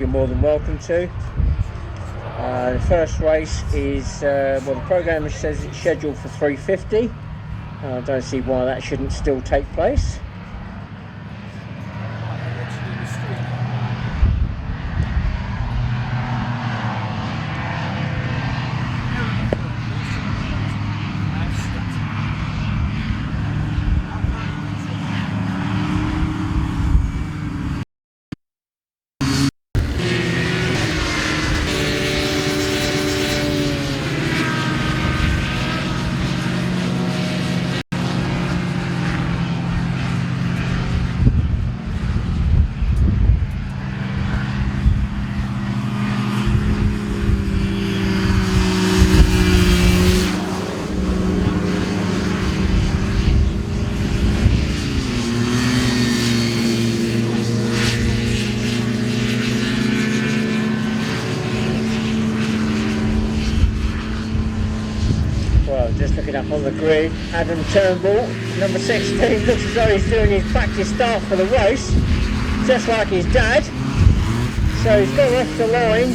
you're more than welcome to. The first race is, well, the programme says it's scheduled for 3:50. I don't see why that shouldn't still take place. Well, just looking up on the grid, Adam Turnbull, number 16, looks as though he's doing his practice start for the race, just like his dad. So he's got off the line,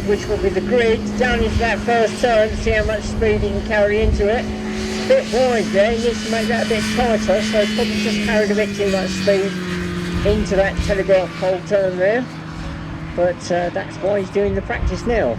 which will be the grid, down into that first turn to see how much speed he can carry into it. A bit wide there, he needs to make that a bit tighter, so he's probably just carried a bit too much speed into that telegraph pole turn there. But that's why he's doing the practice now.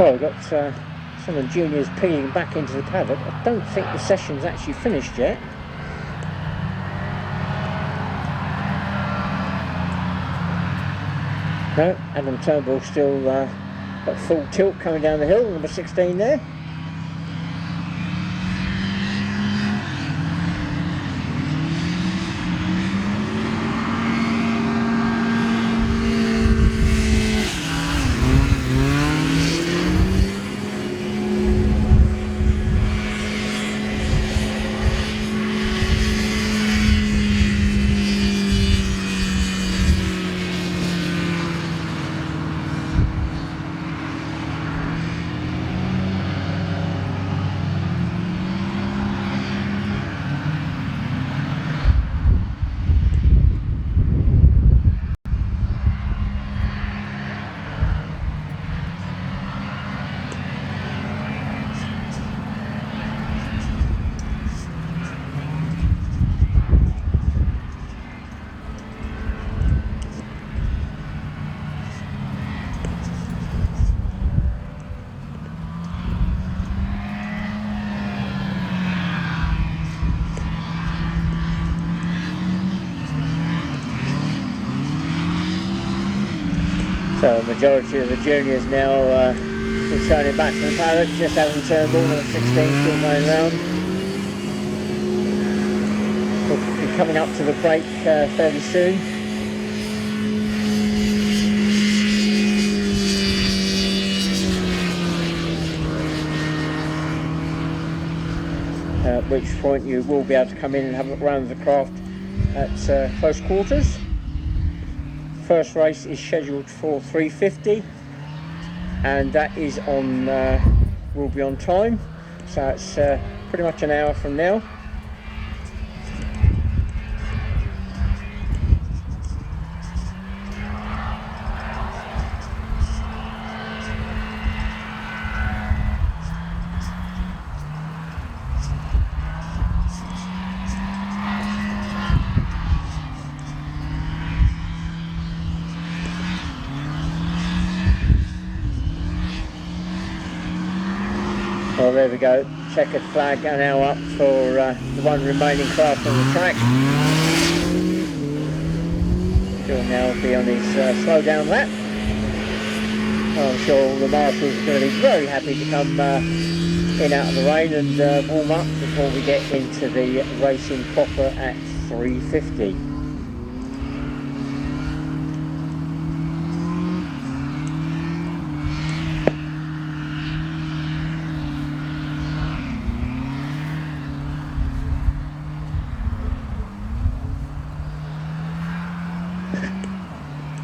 Well, we've got some of the juniors peeling back into the paddock. I don't think the session's actually finished yet. No, Adam Turnbull still at full tilt coming down the hill, number 16 there. So the majority of the juniors now returning back to the paddock, just having Turnbull, number 16 still going round. We'll be coming up to the break fairly soon. At which point you will be able to come in and have a look around the craft at close quarters. First race is scheduled for 3:50, and that is on will be on time, so it's pretty much an hour from now. Well, there we go, checkered flag now up for the one remaining craft on the track. He'll now be on his slow down lap. I'm sure all the marshals are going to be very happy to come in out of the rain and warm up before we get into the racing proper at 3:50.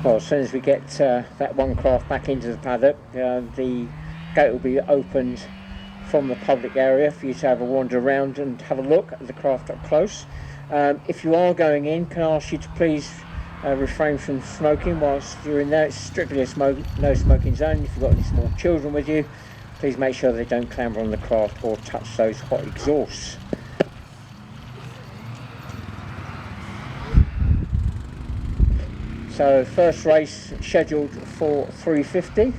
Well, as soon as we get that one craft back into the paddock, the gate will be opened from the public area for you to have a wander around and have a look at the craft up close. If you are going in, can I ask you to please refrain from smoking whilst you're in there. It's strictly a no smoking zone. If you've got any small children with you, please make sure they don't clamber on the craft or touch those hot exhausts. So first race scheduled for 3:50.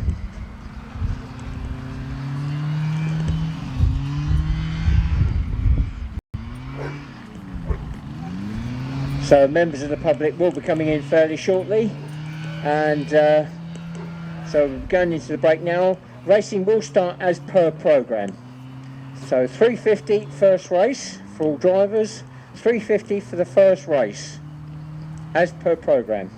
So members of the public will be coming in fairly shortly, and so we're going into the break now. Racing will start as per programme. So 3:50 first race for all drivers, 3:50 for the first race, as per programme.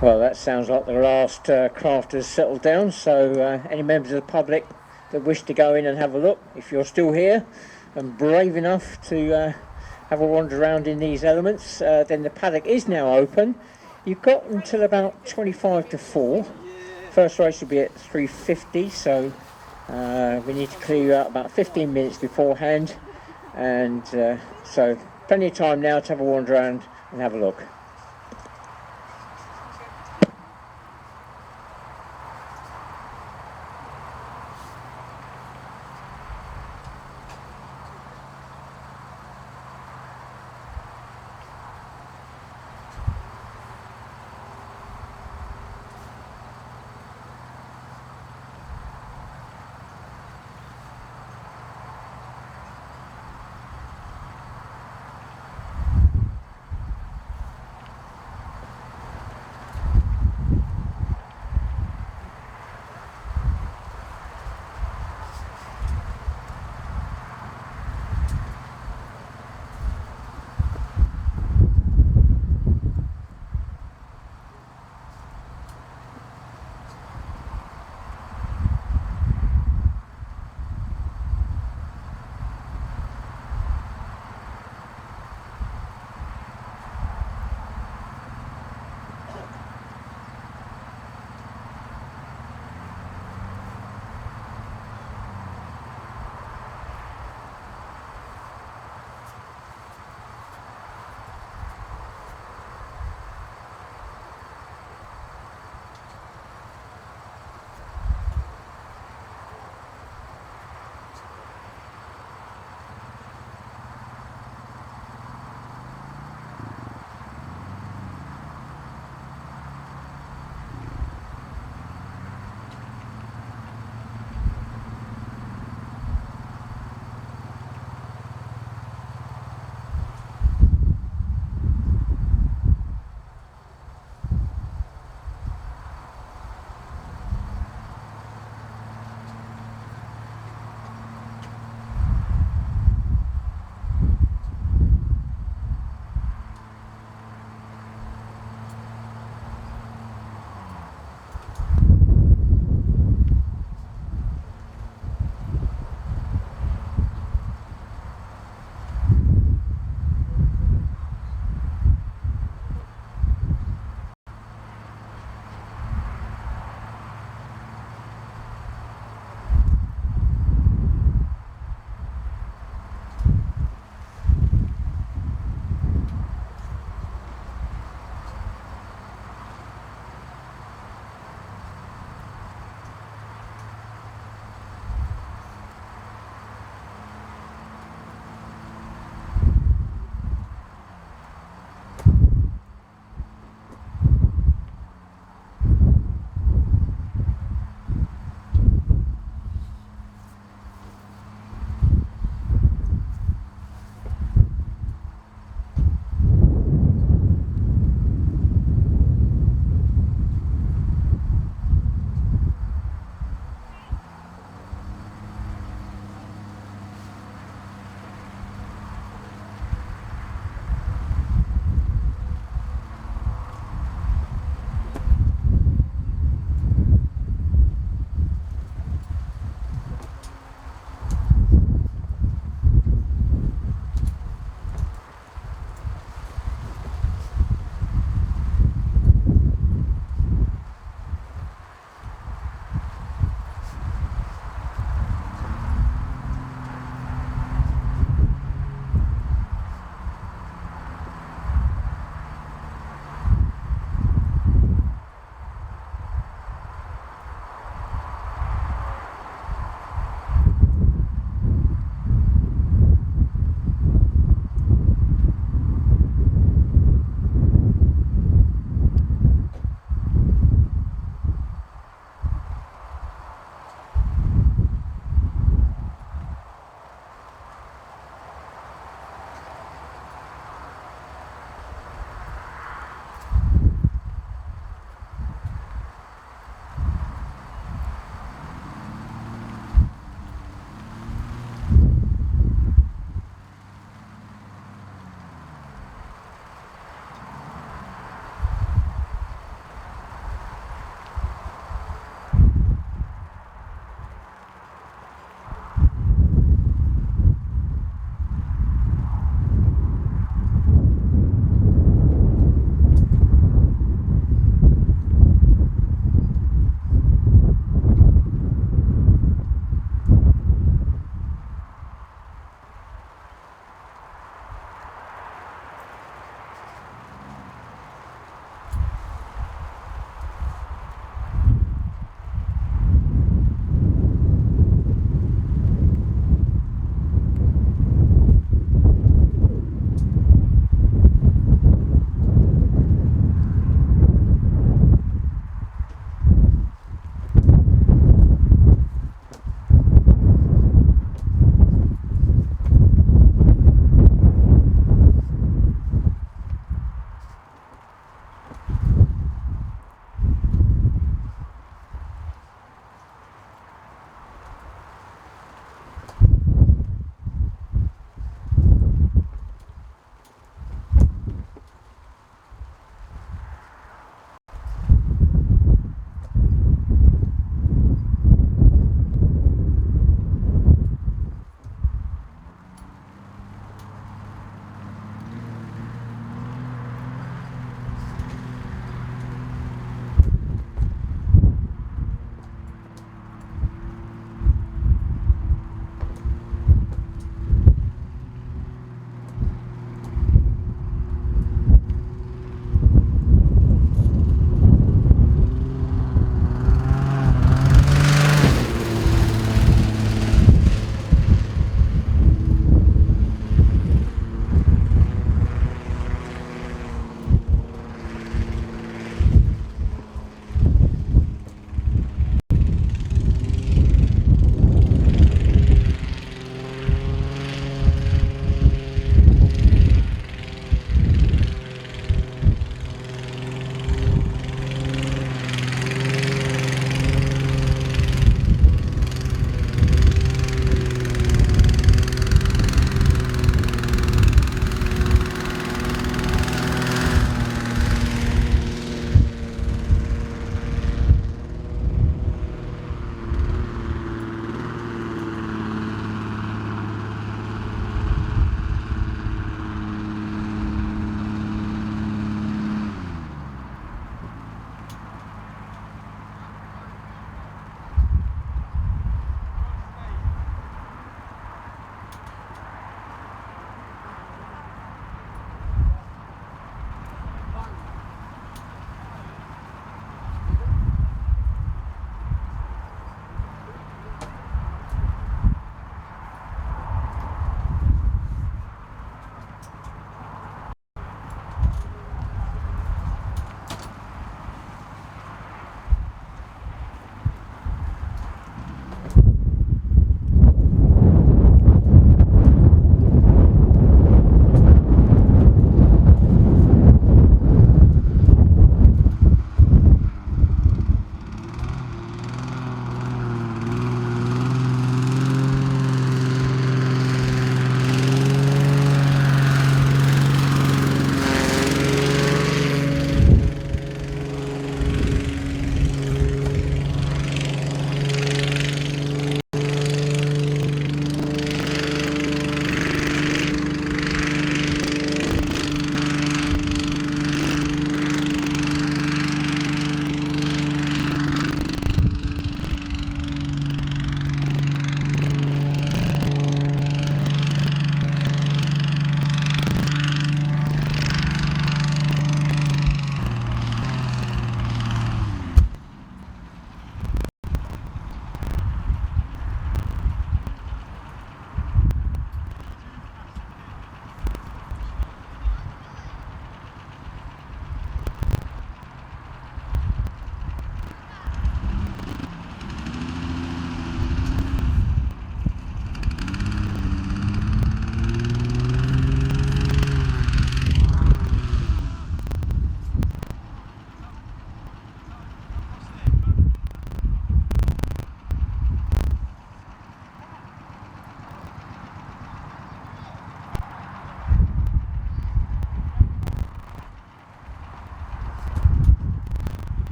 Well, that sounds like the last craft has settled down, so any members of the public that wish to go in and have a look, if you're still here and brave enough to have a wander around in these elements, then the paddock is now open. you've got until about 25 to 4. First race will be at 3:50, so we need to clear you out about 15 minutes beforehand, and so plenty of time now to have a wander around and have a look.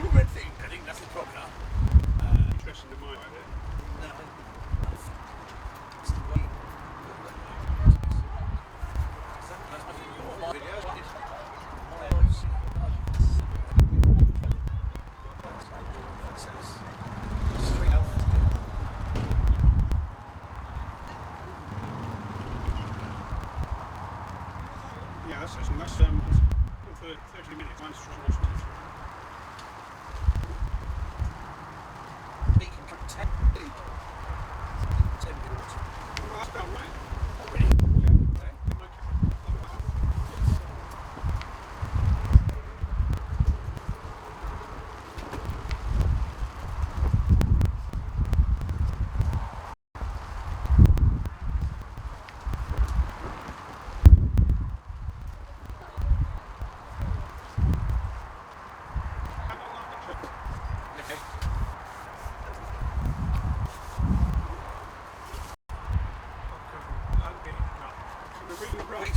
red thing. I think that's the problem. Interesting to my idea. No, it's the way. Yeah, that's for 30 minutes. Mine's just watching it through. Beacon can 10 minutes. Well, that's about right. Already? Yeah.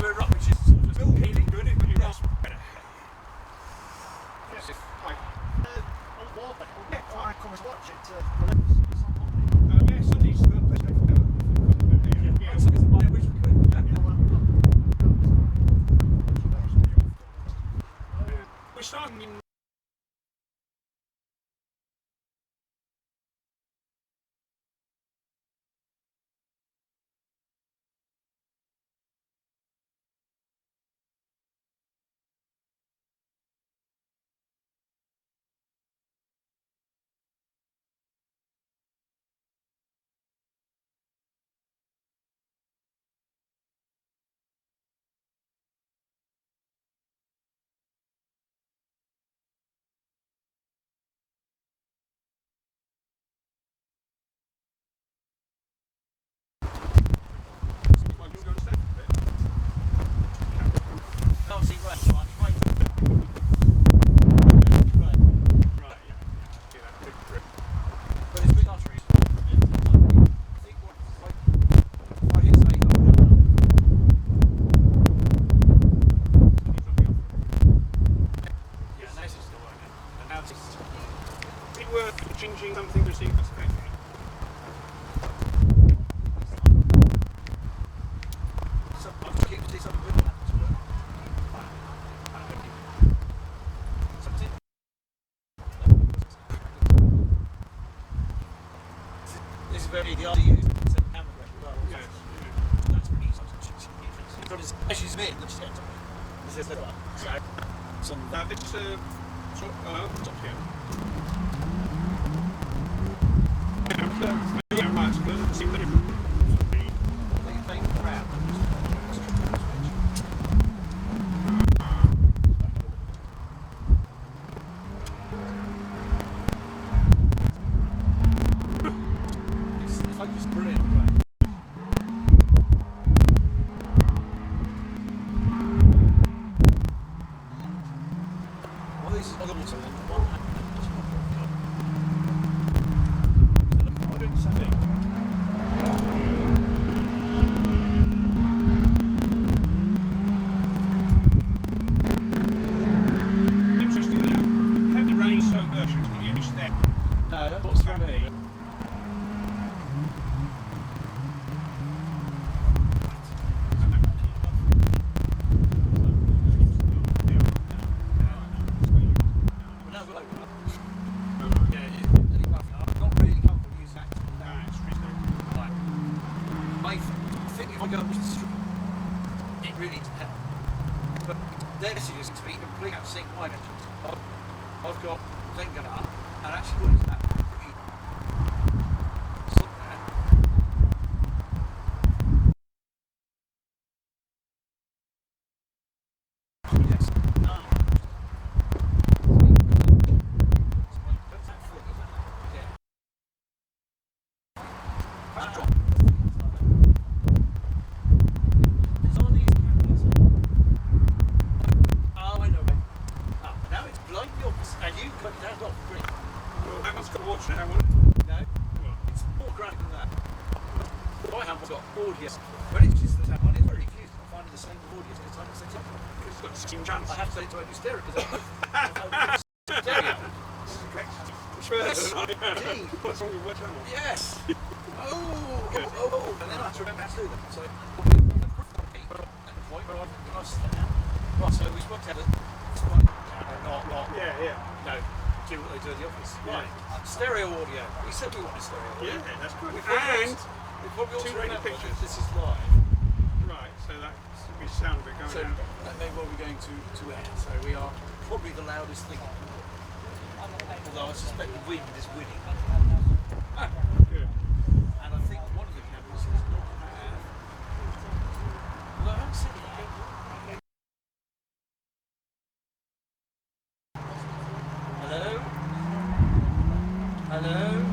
Which is still really good, but you lost better. Yes, on Warbeck, I come and watch it. Yeah, Sunday's the best day for that. Yeah, so it's my wish we could. We're starting in. Changing something to see if it's okay. So I'm just keeping something good that to work. Something. This is very the idea is it's a camera as well. Yes. That's really something. Because she's made the set. This is the one. So that it's top here. Yeah, right, so let's see the difference. It's like it's brilliant, right? Well, this is other ones on one hand. It really depends. But their decisions to be complete out sync with I've got then going up and actually what is that? When it's just the tap on, it's very confused. I'm finding the same audio every time I set it up. It's got the same chance. I have to say it to a stereo because I have stereo. Yes. Indeed. What's wrong with what channel? Yes. Oh. And then I have to remember how to do that. So, at the point where I was there. Right, so we worked out that it's one camera, not. Yeah. No, do what they do in the office. Yeah. Right. Stereo audio. We said we wanted stereo audio. Yeah, that's good. We And probably ought to 280 remember pictures. that this is live. right, so that we sound a bit going So out. that may well be going to air. So we are probably the loudest thing. Although I suspect the wind is winning. Good. And I think one of the cameras is not have. Well, I haven't seen that. Hello? Hello?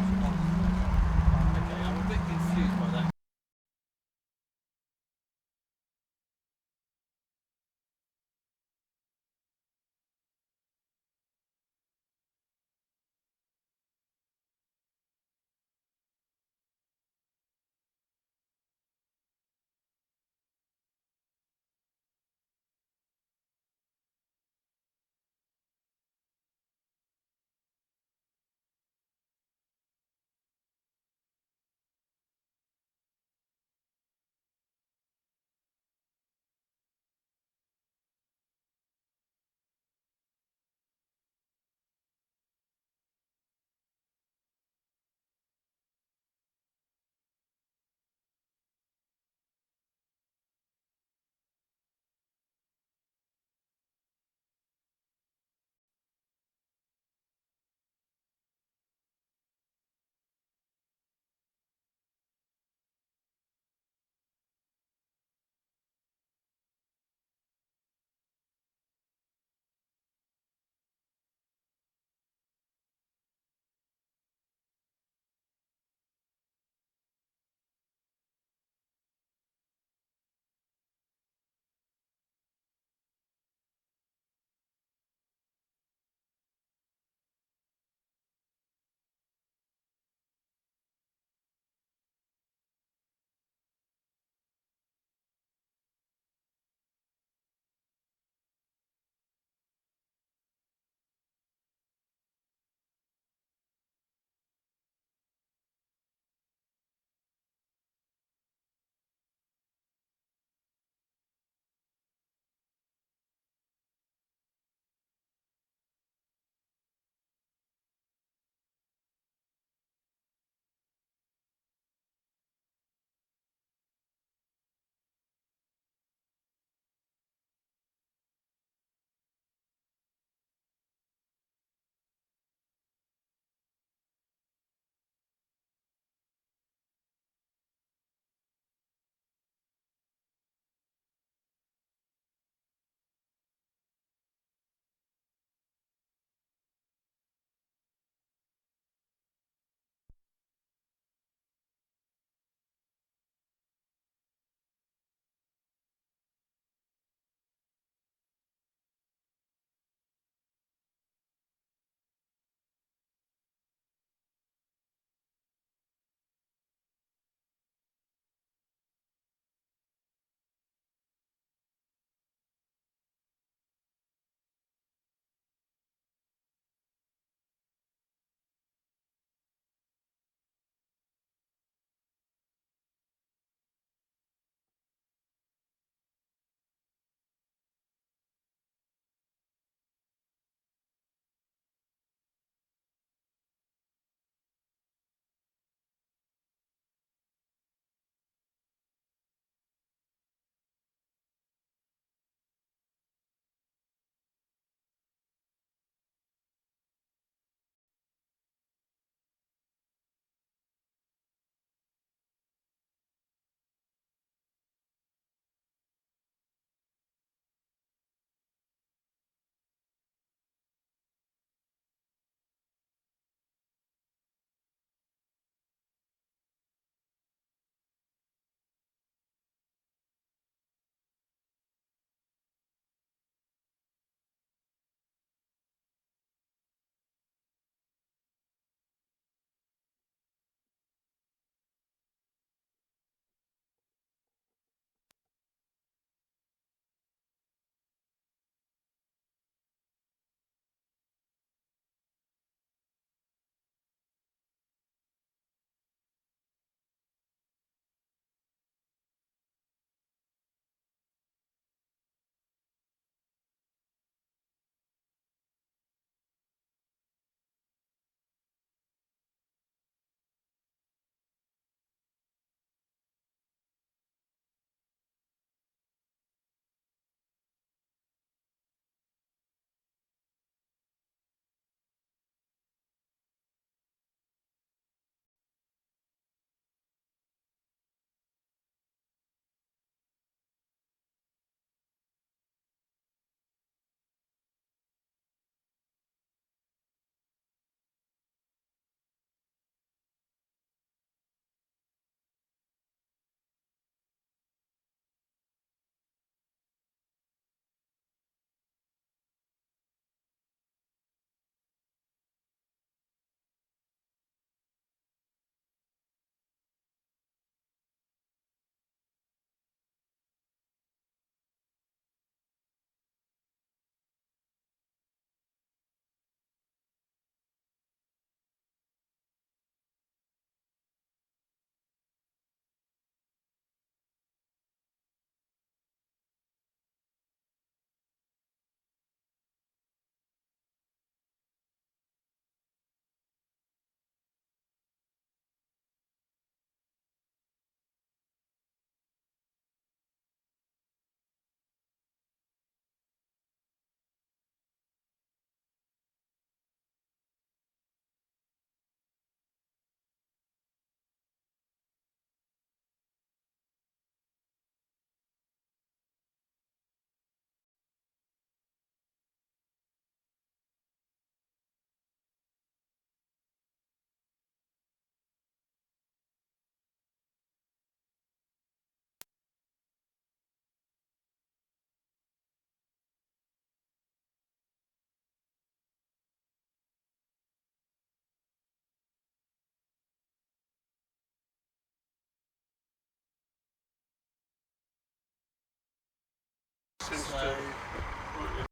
seems So, to. Right,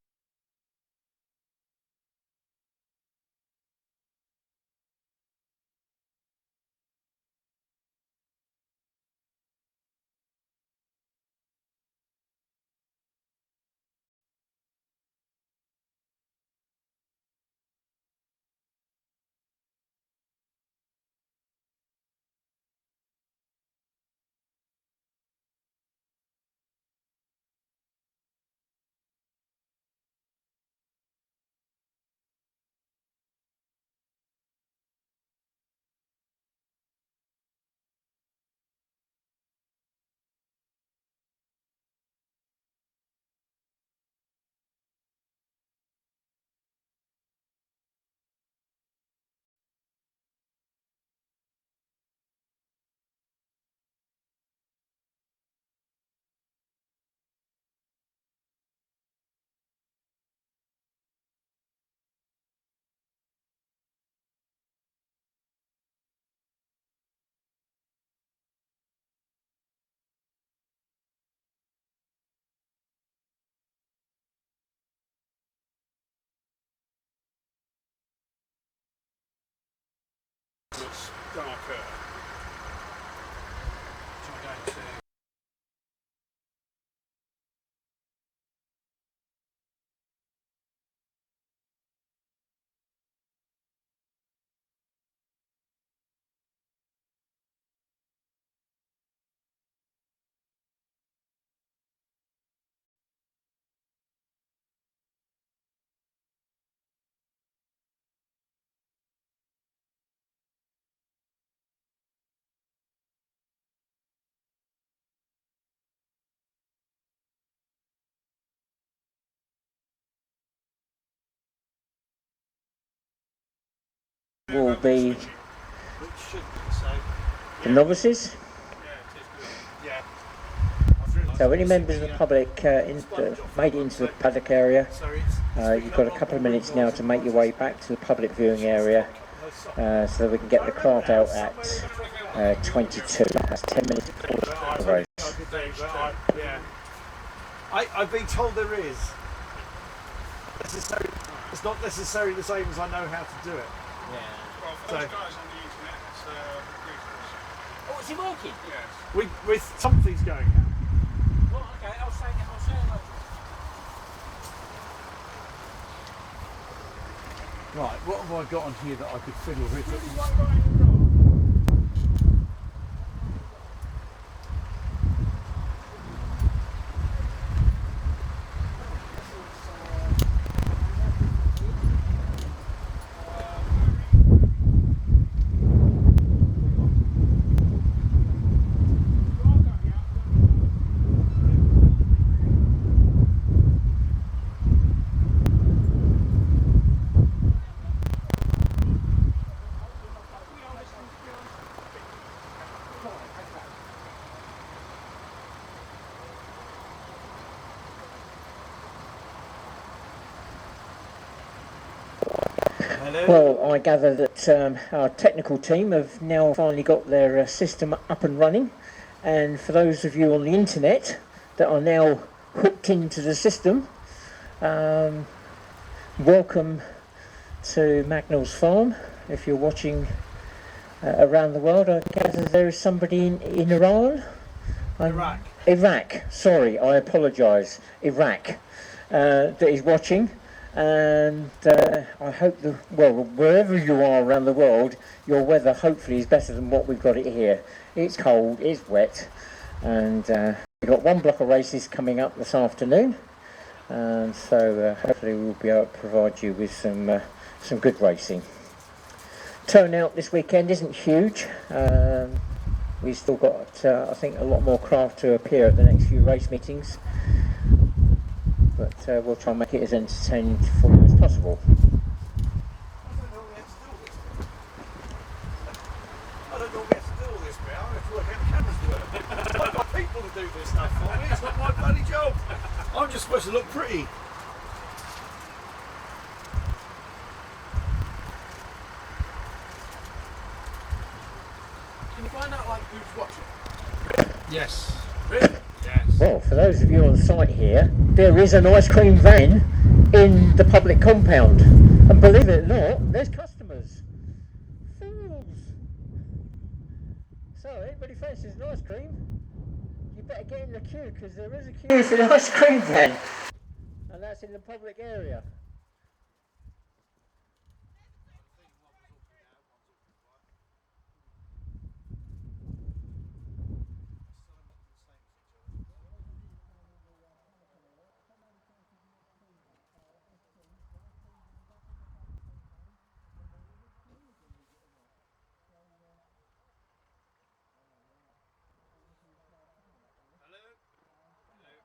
much darker. so we're going to. Will be Which should be so. the novices. Yeah, it is good. Yeah. I've realised So any it's members of the public made it into the paddock area, So it's you've got a couple of minutes now to make your way back to the public viewing area so that we can get the craft out at 22. That's 10 minutes before the race. Yeah. I've been told there is. It's not necessarily the same as I know how to do it. Yeah. Well, for those guys on the internet, it's ridiculous. Oh, is he working? Yes. With something's going on. Well, okay, I'll say it. Right, what have I got on here that I could fiddle with? Well, I gather that our technical team have now finally got their system up and running, and for those of you on the internet that are now hooked into the system, welcome to Magnolls Farm. If you're watching around the world, I gather there is somebody in Iran? Iraq. Iraq, sorry, I apologise, Iraq, that is watching. And I hope wherever you are around the world, your weather hopefully is better than what we've got it here. It's cold, it's wet, and we've got one block of races coming up this afternoon, and so hopefully we'll be able to provide you with some good racing. Turnout this weekend isn't huge. We've still got I think a lot more craft to appear at the next few race meetings. But we'll try and make it as entertaining for you as possible. I don't know where to do all this bit. I have to work out the cameras work. I've got people to do this stuff for me. It's not my bloody job. I'm just supposed to look pretty. Can you find out like who's watching? Yes. Really? Yes. Well, for those of you on site here, there is an ice cream van in the public compound. And believe it or not, there's customers. Fools! So, anybody fancies an ice cream? You better get in the queue, because there is a queue for the ice cream van. And that's in the public area. Hello? Hello? Hello?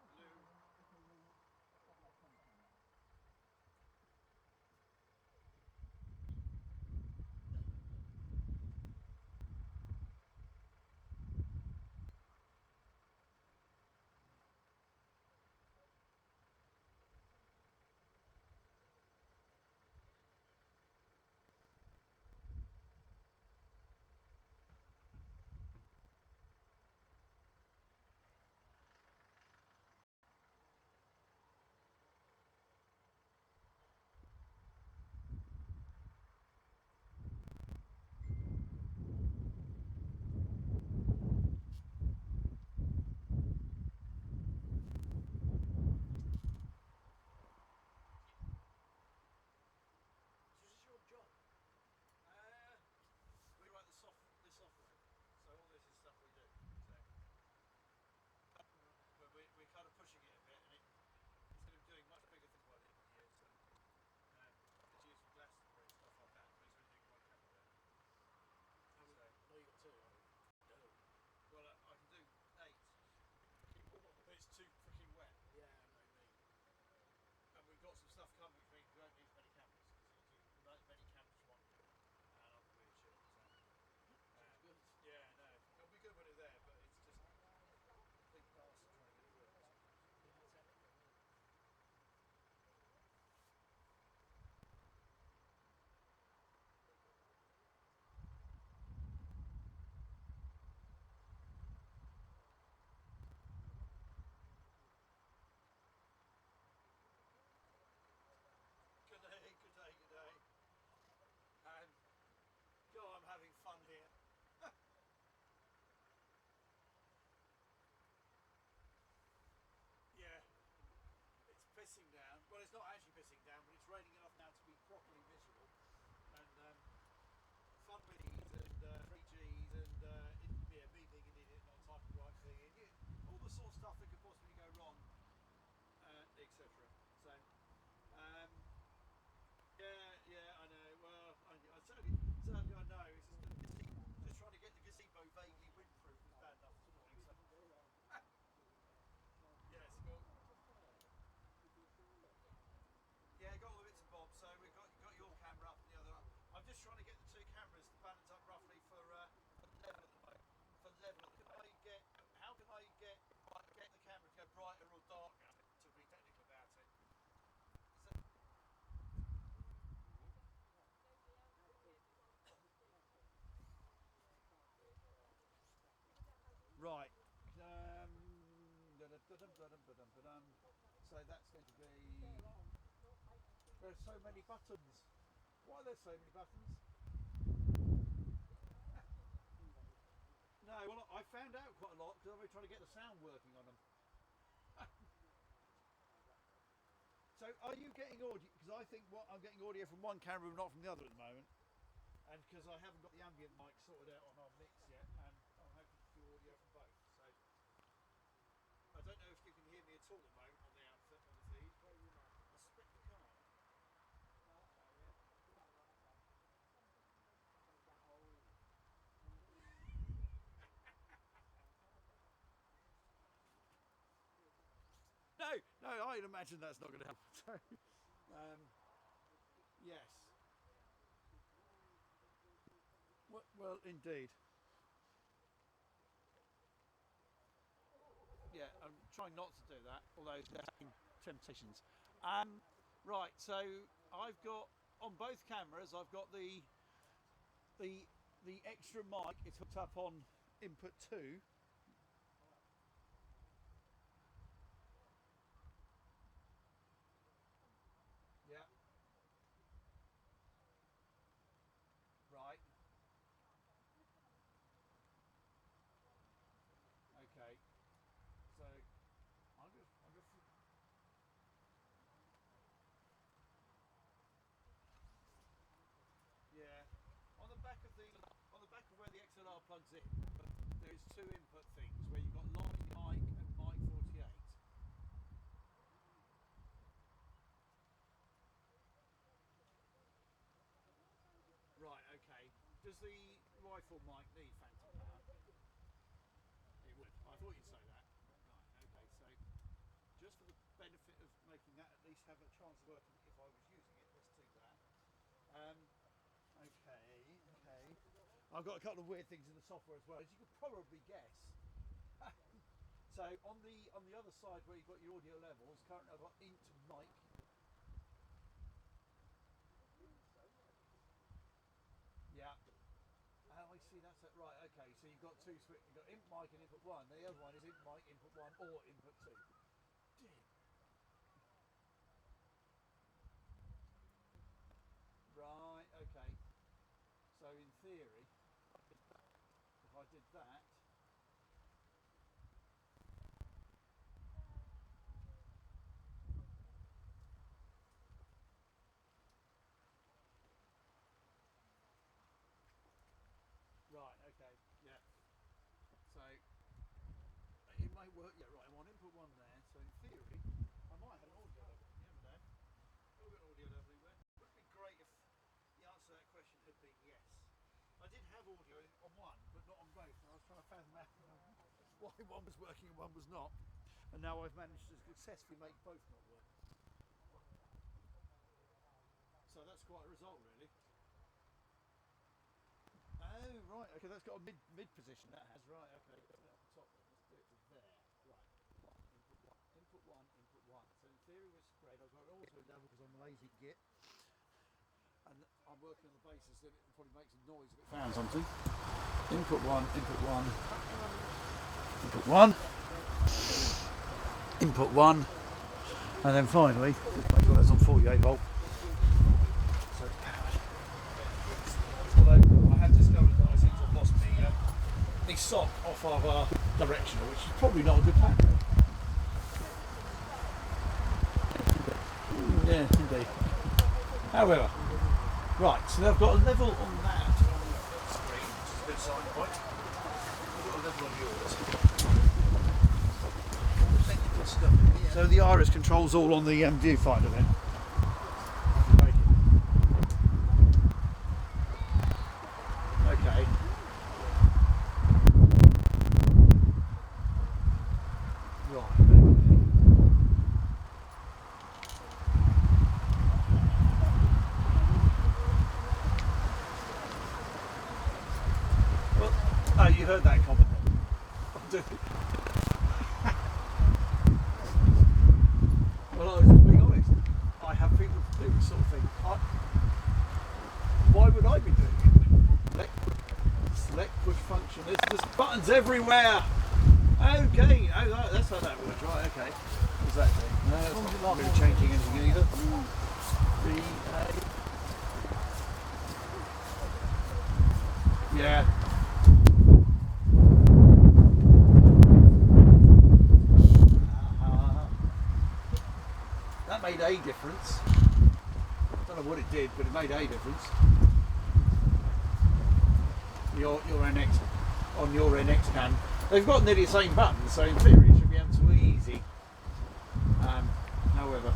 This is your job. We write the software. So all this is stuff we do. So, but we're kind of pushing it a bit, and instead of doing much bigger things by the end of the year, so it's used for Glastonbury and stuff like that. But it's only doing one camera there. So, No, you got two. No. well, I can do 8. But it's too freaking wet. Yeah, I know what you mean. And we've got some stuff coming, which means we won't need as many cameras, because it'll do many cameras for one camera and other weird shit. So, Sounds good. yeah, no, it'll be good when it's there, but it's just a big bastard trying to get it working sometimes. Yeah, technically, yeah. Good day, good day, good day. And God, I'm having fun here. Yeah, it's pissing down. Well, it's not actually pissing down, but it's raining enough now to be properly visual. And fun with these and 3Gs and me being an idiot, not typing the right thing, and all the sort of stuff that could possibly go wrong, etc. So, yeah, I know. Well, I certainly I know. It's just trying to get the gazebo vaguely windproof was bad enough this morning. So, yes, well, yeah, got all the bits and bobs. So we've got your camera up and the other up. I'm just trying to get the two cameras to balance up roughly for level at the moment. For level, how can I get the camera to go brighter or darker? To be technical about it. So, right. So that's going to be. There's so many buttons. Why are there so many buttons? No, well, I found out quite a lot because I've been trying to get the sound working on them. So, are you getting audio? Because I think I'm getting audio from one camera, not from the other at the moment. And because I haven't got the ambient mic sorted out on our mix yet, and I'm hoping to do audio from both. So, I don't know if you can hear me at all at the moment on the outfit on the feed. I split the car. No, I'd imagine that's not going to happen. So, yes. Well, indeed. Yeah, I'm trying not to do that, although there's temptations. Right, so I've got on both cameras. I've got the extra mic. It's hooked up on input 2. on the back of where the XLR plugs in, there's two input things where you've got line mic and mic 48. Right, okay. Does the rifle mic need phantom power? It would. I thought you'd say that. Right, okay. So just for the benefit of making that at least have a chance of working if I was using it, let's do that. Okay. I've got a couple of weird things in the software as well, as you could probably guess. So on the other side where you've got your audio levels, currently I've got int mic. Yeah. Oh, I see. That's it. Right. Okay. So you've got two switch. You've got int mic and input one. The other one is int mic input one or input two. Right. Okay. So in theory, if I did that. Right. Okay. Yeah. So it might work. Yeah. Right. I'm on input one there. So in theory, I might have an audio level. You never know. I've got audio level anywhere. Wouldn't it be great if the answer to that question had been yes? I did have audio on one, but not on both. And I was trying to fathom out why one was working and one was not. And now I've managed to successfully make both not work. So that's quite a result, really. Oh, right. Okay, that's got a mid position. That has, right. Okay, let's do it at the top then. Let's do it to there. Right. Input one, input one. So in theory we're spread. I've got an audio level because I'm lazy git. And I'm working on the basis that it probably makes a noise if it found something. Input one, input one. Input one. Input one. And then finally, just make sure that's on 48 volt. So it's powered. Although I have discovered that I seem to have lost the sock off of our directional, which is probably not a good plan. Yeah, indeed. However, right, so they've got a level on that on the screen, which is a good sign point. They've got a level on yours. So the iris controls all on the viewfinder then. Okay. Right. Well, oh, you heard that comment then. Well, I was just being honest. I have people do this sort of thing. Why would I be doing it? Select push function. There's buttons everywhere. Okay. Oh, that's how that works. Right. Okay. Exactly. No, that's not really changing anything either. Yeah. That made a difference. I don't know what it did, but it made a difference. Your NX on your NX can. They've got nearly the same buttons, so in theory it should be absolutely easy. However.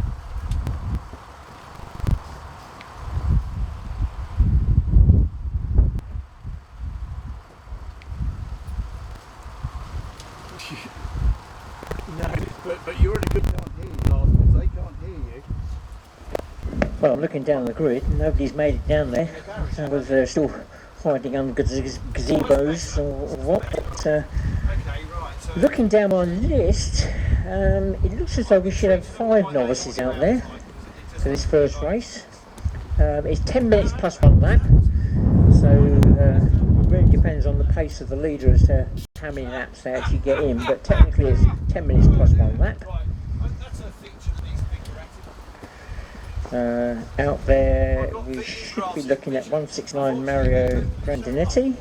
No, but you're in a good can't hear you, Lars, because they can't hear you. Well, I'm looking down the grid, nobody's made it down there. So whether they're still hiding under gazebos or what. But, Okay, right. So looking down my list, it looks as though we should have 5 novices out there for this first race. It's 10 minutes plus 1 lap, so it really depends on the pace of the leader as to how many laps they actually get in, but technically it's 10 minutes plus 1 lap. right, that's a feature that needs to be corrected. Out there we should be looking at 169 Mario Grandinetti,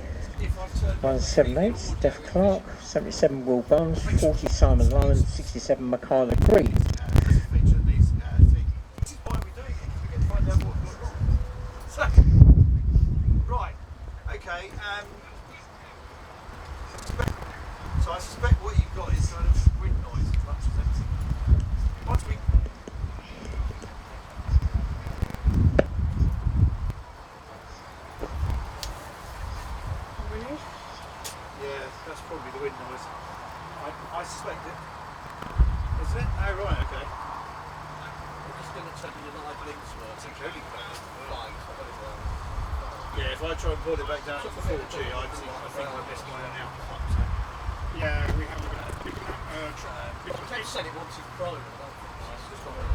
178 Steph Clark, 77 Will Barnes, 40 Simon Lyman, 67 Michaela Green. This is why we do it, because we get to find out what's going on. So, right, Okay. So I suspect what you've got is kind of wind noise as much as anything. Once we yeah, that's probably the wind noise. I suspect it. Isn't it? Oh right, okay. I'm just going to check your live links work. It's incredibly bad. Live, so what is that? Yeah, if I try and pull it back down to 4G, I think I missed my own output. So. Yeah, we haven't got we can try. We can They take said it once it's grown, I don't think it's just one of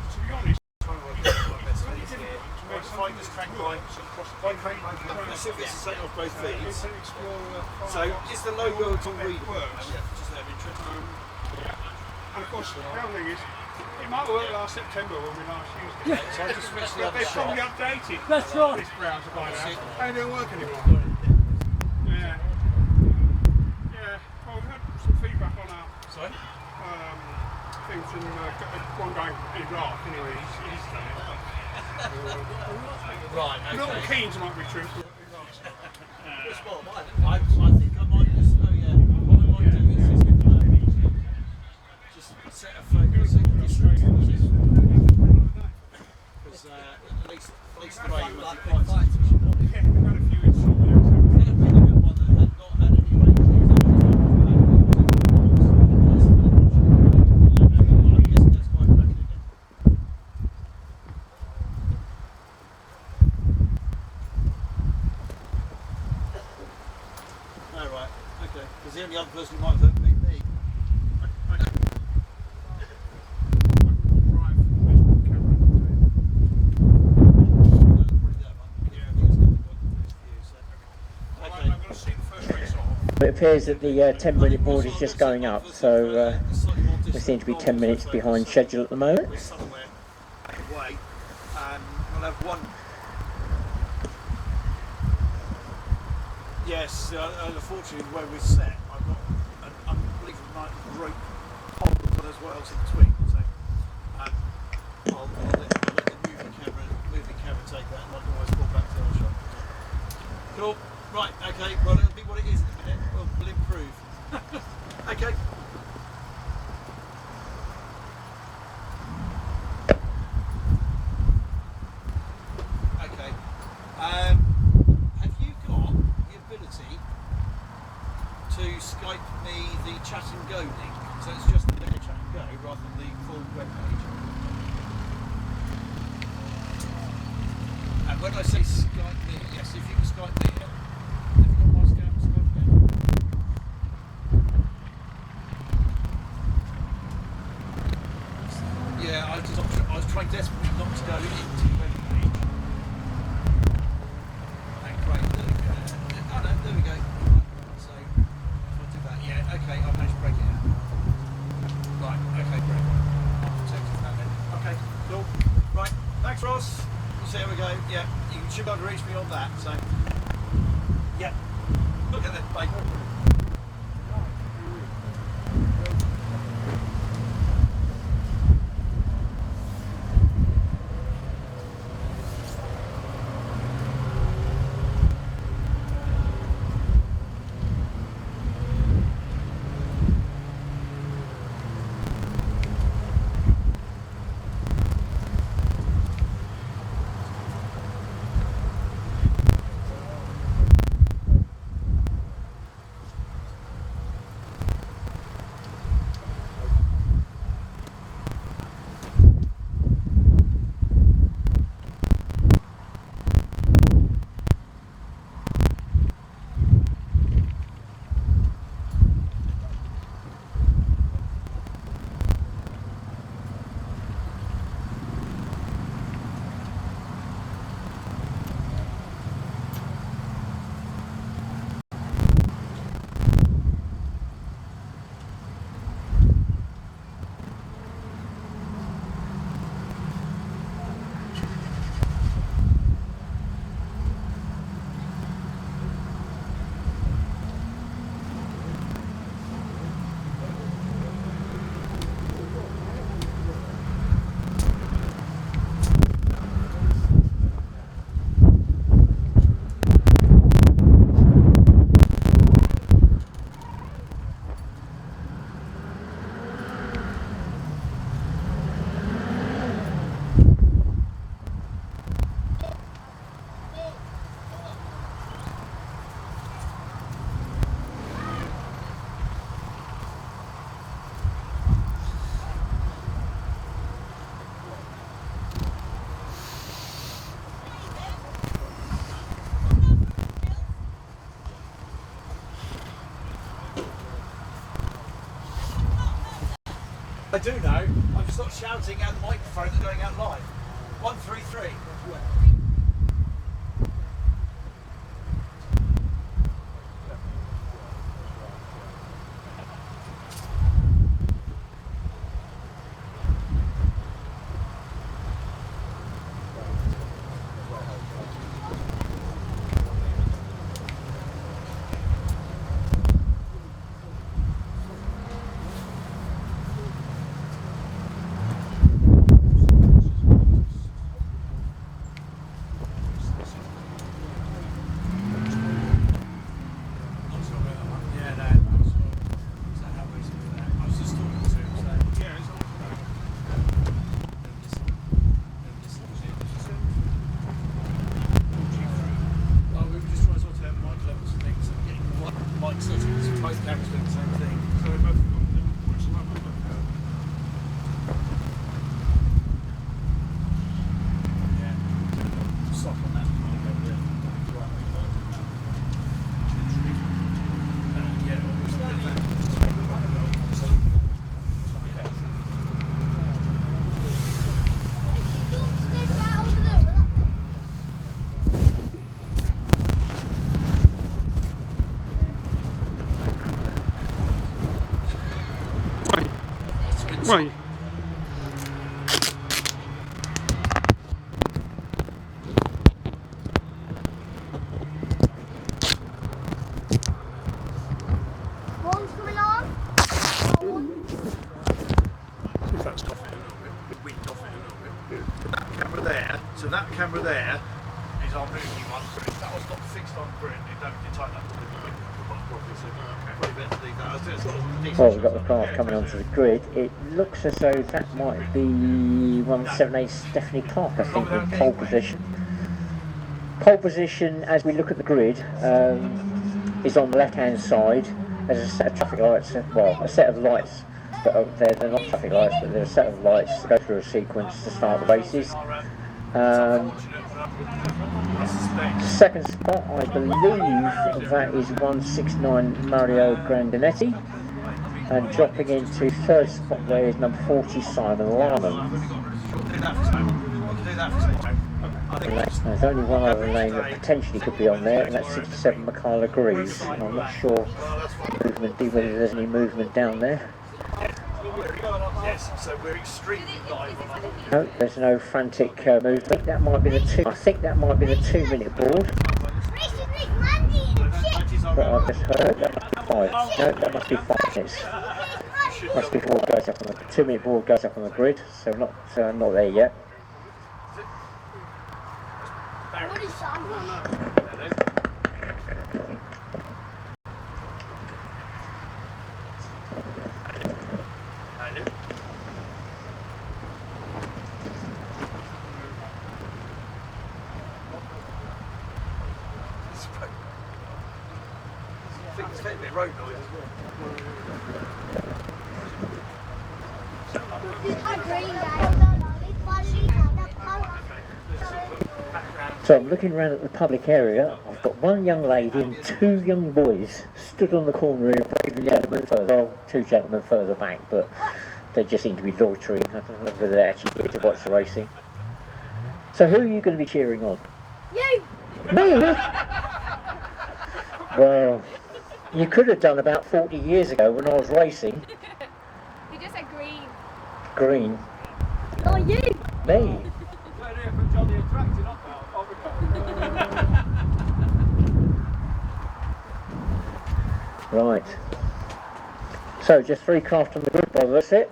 to be honest, Trying to work out my best feeds here. If I just crank my, let's see if it's set off both feeds. it's an Explorer. So is the logo at all readable? Works. Just out of interest. And of course, the other thing is, it might have worked last September when we last used it. So I just switched the But other they've shot. probably updated That's right. this browser by now. And it don't work anymore. Yeah. Yeah. Well, we've had some feedback on our Sorry? thing from one guy in Iraq, anyway. He's done it. Right, Milton okay. Keynes might be true. It's well, I think I might just, oh yeah, what I might do is just set a focus in this because at least the way you like quite Yeah, we've had a few installed there. That'd be the good one that had not had any range. I guess that's quite cracking again. Oh right, okay. Because the only other person who might have heard me. It appears that the 10-minute board is just going up, so we seem to be 10 minutes behind schedule at the moment. We're somewhere away. We'll have one. Yes, unfortunately, where we're set, I've got an unbelievable night rope hold on as well in between. So I'll let the moving camera take that, and I can always pull back to the shot. Cool. Right. Okay. Well, it'll be what it is in a minute. We'll improve. Okay. Okay. Have you got the ability to Skype me the chat and go link? So it's just the chat and go rather than the full web page. And when I say Skype me, yes, if you can Skype me, have you got my Skype again? Yeah, I was trying desperately not to go into the web page. And great, oh no, there we go. So, if I do that, yeah, okay, I've managed to break it out. Right, okay, great. I'll protect it that then. Okay, cool. Right, thanks Ross. So there we go, yeah, you should be able to reach me on that, so. Yeah, look at that, bye. do know. I'm just not shouting at the microphone that's going out live. 133. Why? One's coming on. If that's off it a little bit, wind off it a little bit. That camera there, so that camera there is our moving one. So if that was not fixed on grid, you don't get tighten up the wind properly. So probably better to leave that. I was doing sort of decent Well, we've got the shots. craft coming onto the grid. It looks as though that might be 178 Stephanie Clark, I think, in pole position. Pole position, as we look at the grid, is on the left-hand side. There's a set of traffic lights, well, a set of lights that are there. They're not traffic lights, but they're a set of lights that go through a sequence to start the races. Second spot, I believe that is 169 Mario Grandinetti, and dropping into third spot there is number 40 Simon Larman. There's only one other name that potentially could be on there, and that's 67 Michaela Greaves. And I'm not sure whether there's any movement down there. Yes, so we're extremely live on that. No, there's no frantic movement. That might be the two. I think that might be the 2-minute board. But I've just heard that 5. No, that must be 5 minutes. Must be board goes up on the 2-minute board goes up on the grid. So not there yet. What is that? I think there's a bit of road noise as well. So I'm looking around at the public area. I've got one young lady and 2 young boys stood on the corner here, waving gentlemen further. Well, 2 gentlemen further back, but they just seem to be loitering. I don't know whether they're actually here to watch the racing. So who are you going to be cheering on? You! Me? Well, you could have done about 40 years ago when I was racing. You just said green. Green. Oh, you! Me. Right. So just 3 craft on the grid, well, that's it.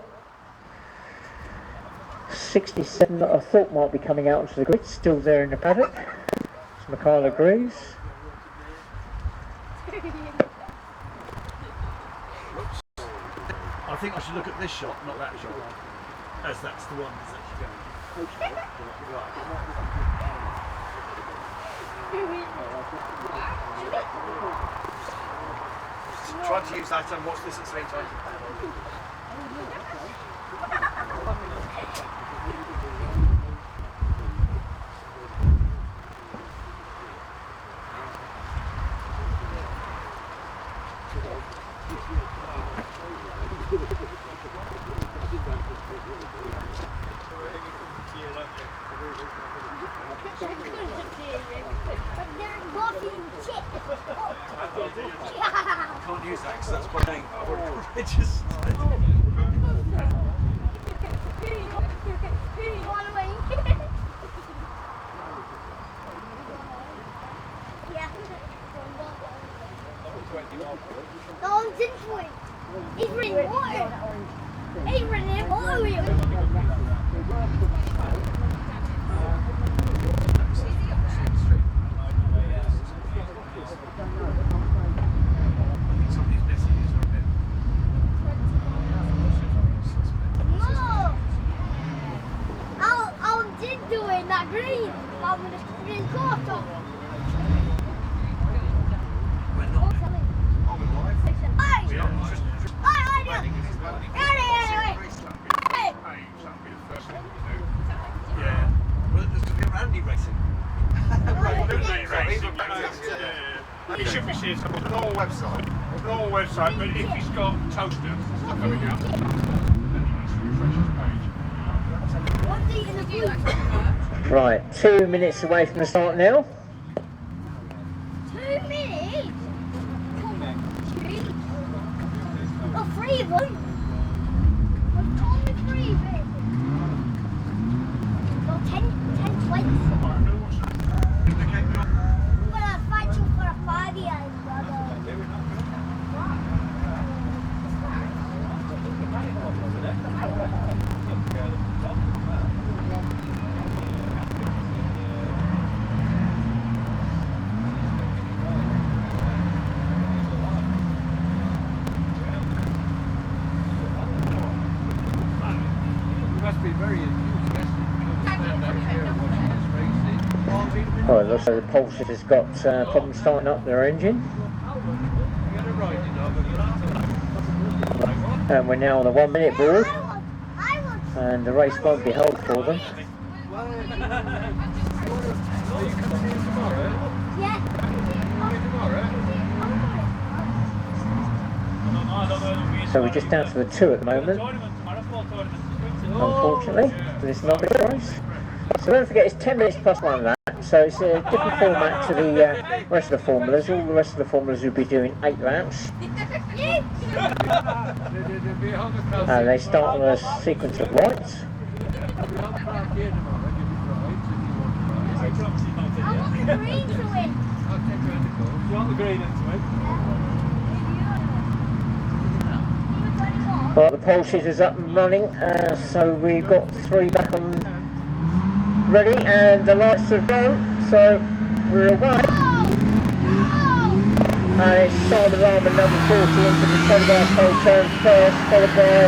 67 that I thought might be coming out onto the grid, still there in the paddock. It's Michaela Greaves. I think I should look at this shot, not that shot, as that's the one that's actually going. Try to use that and watch this at the same time. Can't use that because that's quite dang religious. No, I'm different. He's running water. He's running water with him. No! I did do it in that green. I'm going to green quarter. He should be seeing something on our website. On our website, but if he's got toaster coming up, then he needs to refresh his page. Right, 2 minutes away from the start now. 2 minutes? Oh, 3 of them. What's only 3 of them? Well, 10 twice. But I'm fighting for a 5-year-old brother. Well, it looks like the Pulse has got problems starting up their engine. And we're now on the 1 minute board. And the race won't be held for them. So we're just down to the 2 at the moment, unfortunately, for this novice race. So don't forget, it's 10 minutes plus 1 lap, so it's a different format to the rest of the formulas. All the rest of the formulas will be doing 8 laps. And they start on a sequence of lights. Well, the Porsche is up and running, so we've got 3 back on ready, and the lights are gone, so we're away. And it's Simon Rahman, number 40, into the photograph pole turn first, followed by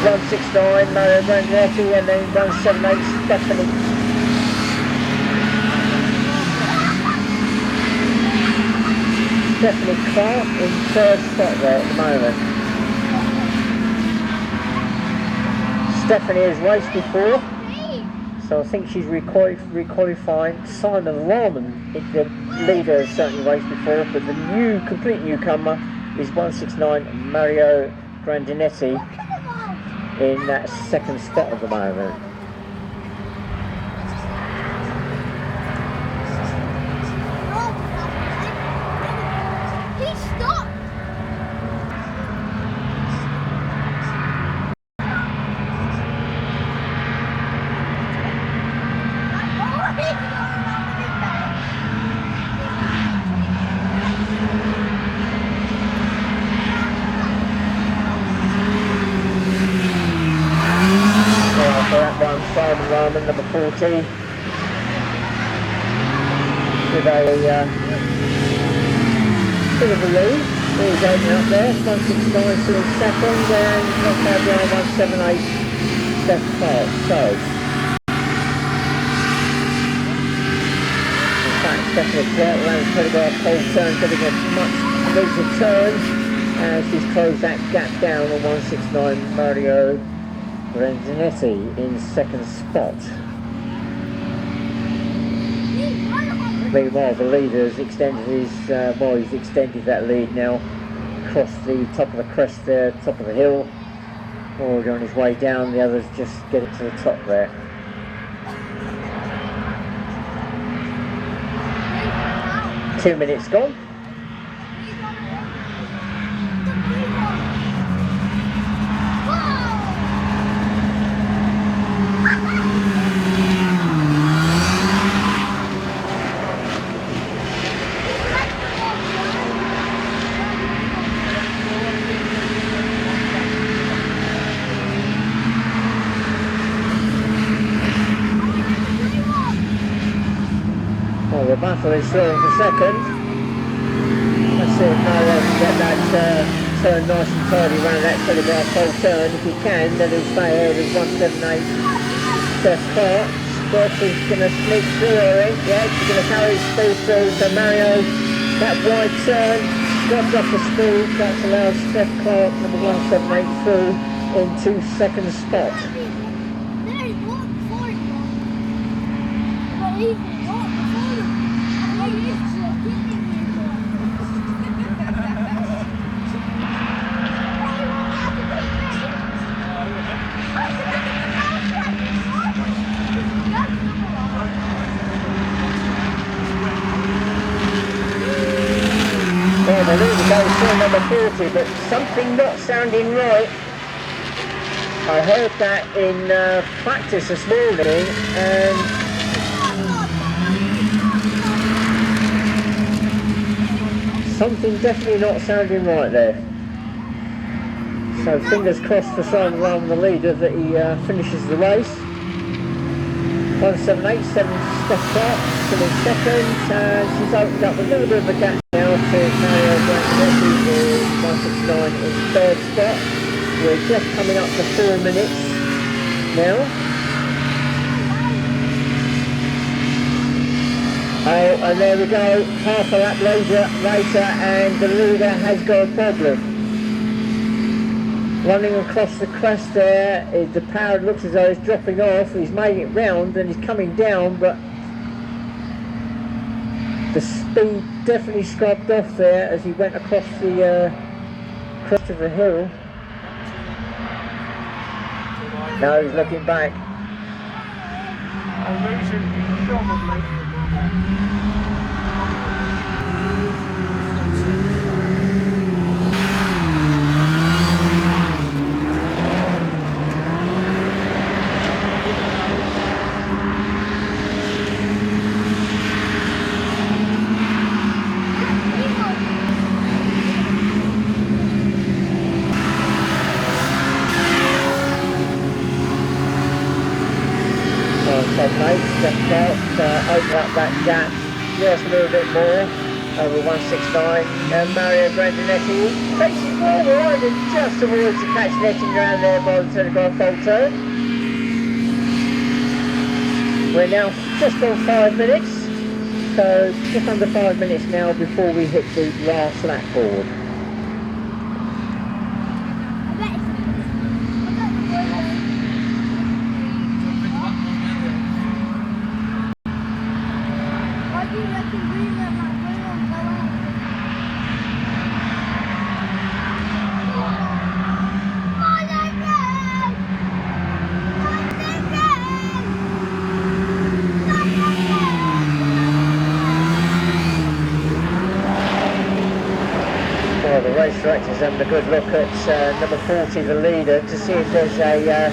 169, Mario Grandinetti, and then 178, Stephanie. Stephanie Clark in third spot there at the moment. Stephanie has raced before, so I think she's requalifying. Simon Rahman, the leader, has certainly raced before, but the complete newcomer is 169 Mario Grandinetti in that second spot at the moment. Simon Rahman, number 40, with a bit of a lead. He's opening up there, 169 still in second, and not far behind 178 Steph Clark. So, in fact, Stephanie Clark around the photograph pole turn, getting a much later turn, as she's closed that gap down on 169 Mario Grandinetti in second spot. Meanwhile, the leader's extended his, he's extended that lead now across the top of the crest there, top of the hill. Already on his way down, the others just getting to the top there. 2 minutes gone. Well, the battle is still for second. Let's see if Mario can get that turn nice and tidy around that telegraph pole turn. If he can, then he'll stay ahead of 178 Steph Clark. Steph is going to sneak through, I think. Yeah, she's going to carry his speed through. So Mario, that wide turn, dropped off the speed. That's allowed Steph Clark, number 178, through into second spot. I believe it goes through number 40, but something not sounding right. I heard that in practice this morning, and something definitely not sounding right there. So fingers crossed for Simon Ryan, the leader, that he finishes the race. 178, 7 Steph Clark, still in second, and she's opened up a little bit of a gap now to Mario Grandinetti in 169 in third spot. We're just coming up to 4 minutes now. Oh, and there we go, half a lap later, and the leader has got a problem. Running across the crest there, the power looks as though it's dropping off. He's made it round and he's coming down, but the speed definitely scrubbed off there as he went across the crest of the hill. Now he's looking back. I'm losing probably. Stepped out, open up that gap just a little bit more over 169, and Mario Grandinetti takes it forward and just avoids the catch netting around there by the telegraph pole turn. We're now just on 5 minutes, so just under 5 minutes now before we hit the last lap board. The race director's having a good look at number 40, the leader, to see if there's a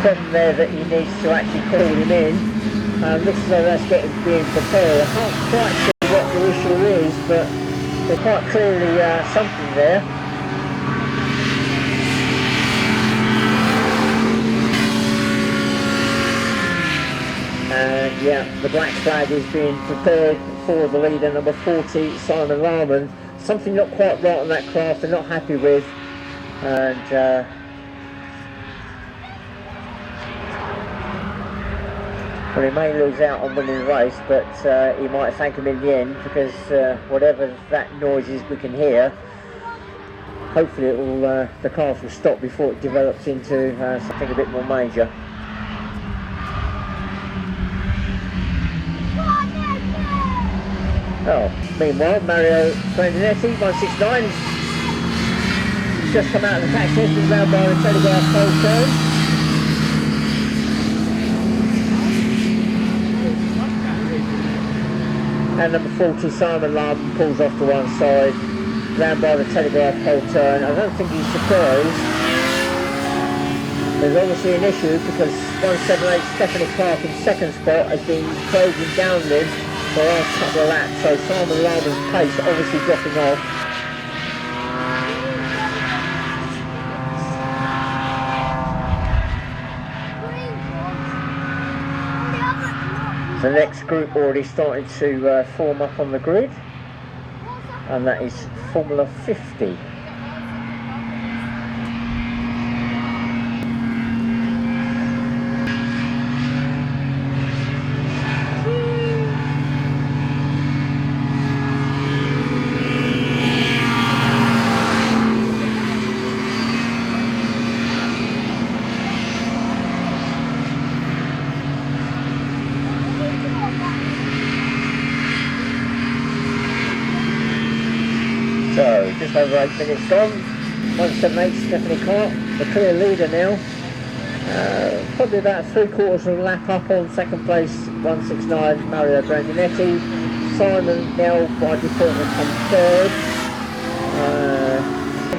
problem there that he needs to actually call him in. Looks as though that's being prepared. I can't quite see what the issue is, but there's quite clearly something there. And yeah, the black flag is being prepared for the leader, number 40, Simon Rahman. Something not quite right on that craft, they're not happy with. And well, he may lose out on winning the race, but he might thank him in the end, because whatever that noise is we can hear, hopefully it will, the craft will stop before it develops into something a bit more major. Oh, meanwhile, Mario Grandinetti, 169, he's just come out of the taxi, he's been round by the telegraph pole turn. And number 40, Simon Lamb, pulls off to one side, round by the telegraph pole turn. I don't think he's surprised. There's obviously an issue because 178 Stephanie Clark in second spot has been closing down him for the last couple of laps. So Simon Lamb's pace obviously dropping off. The next group already started to form up on the grid, and that is Formula 50. So, just over 8 minutes gone. 178 Stephanie Clark, the clear leader now. Probably about 3/4 of a lap up on second place, 169 Mario Grandinetti. Simon now by default will come third.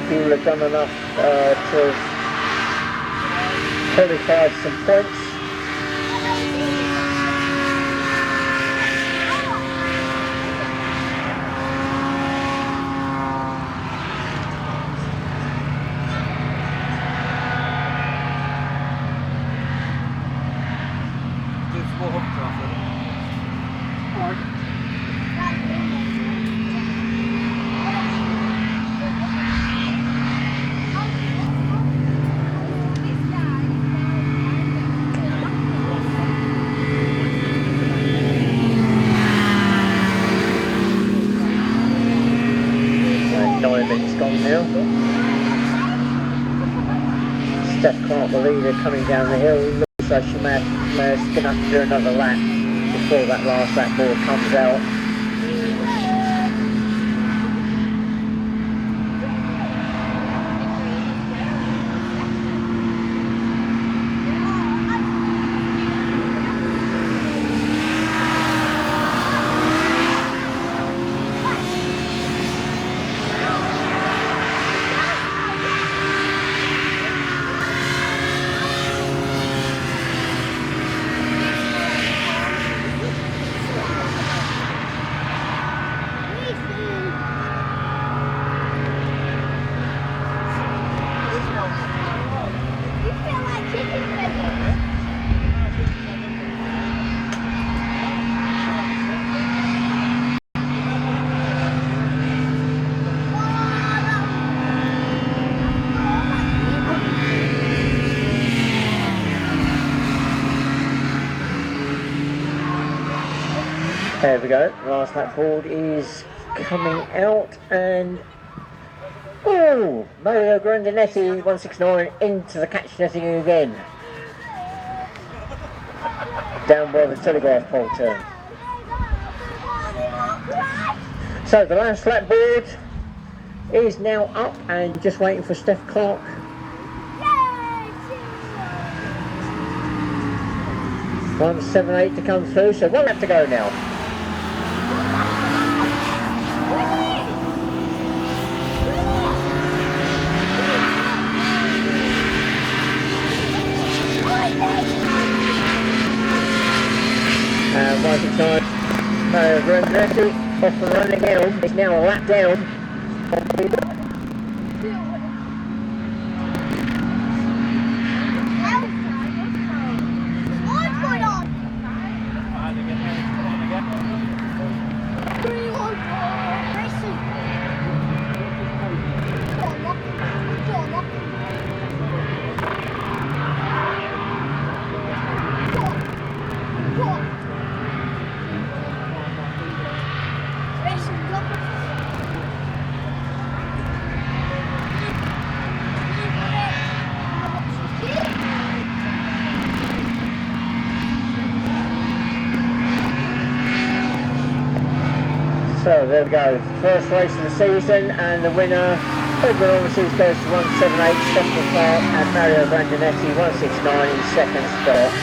He will have done enough to qualify some points. Steph Clark, the leader, coming down the hill. Looks like she may have to do another lap before that last lap board comes out. There we go, last lap board is coming out, and oh, Mario Grandinetti 169 into the catch netting again, down by the telegraph pole turn. So the last lap board is now up and just waiting for Steph Clark. 178 to come through, so one lap to go now. And 169 Mario Grandinetti off the running down. It's now a lap down. So there we go, first race of the season, and the winner overall goes to 178 Stephanie Clark and Mario Grandinetti 169 in second spot.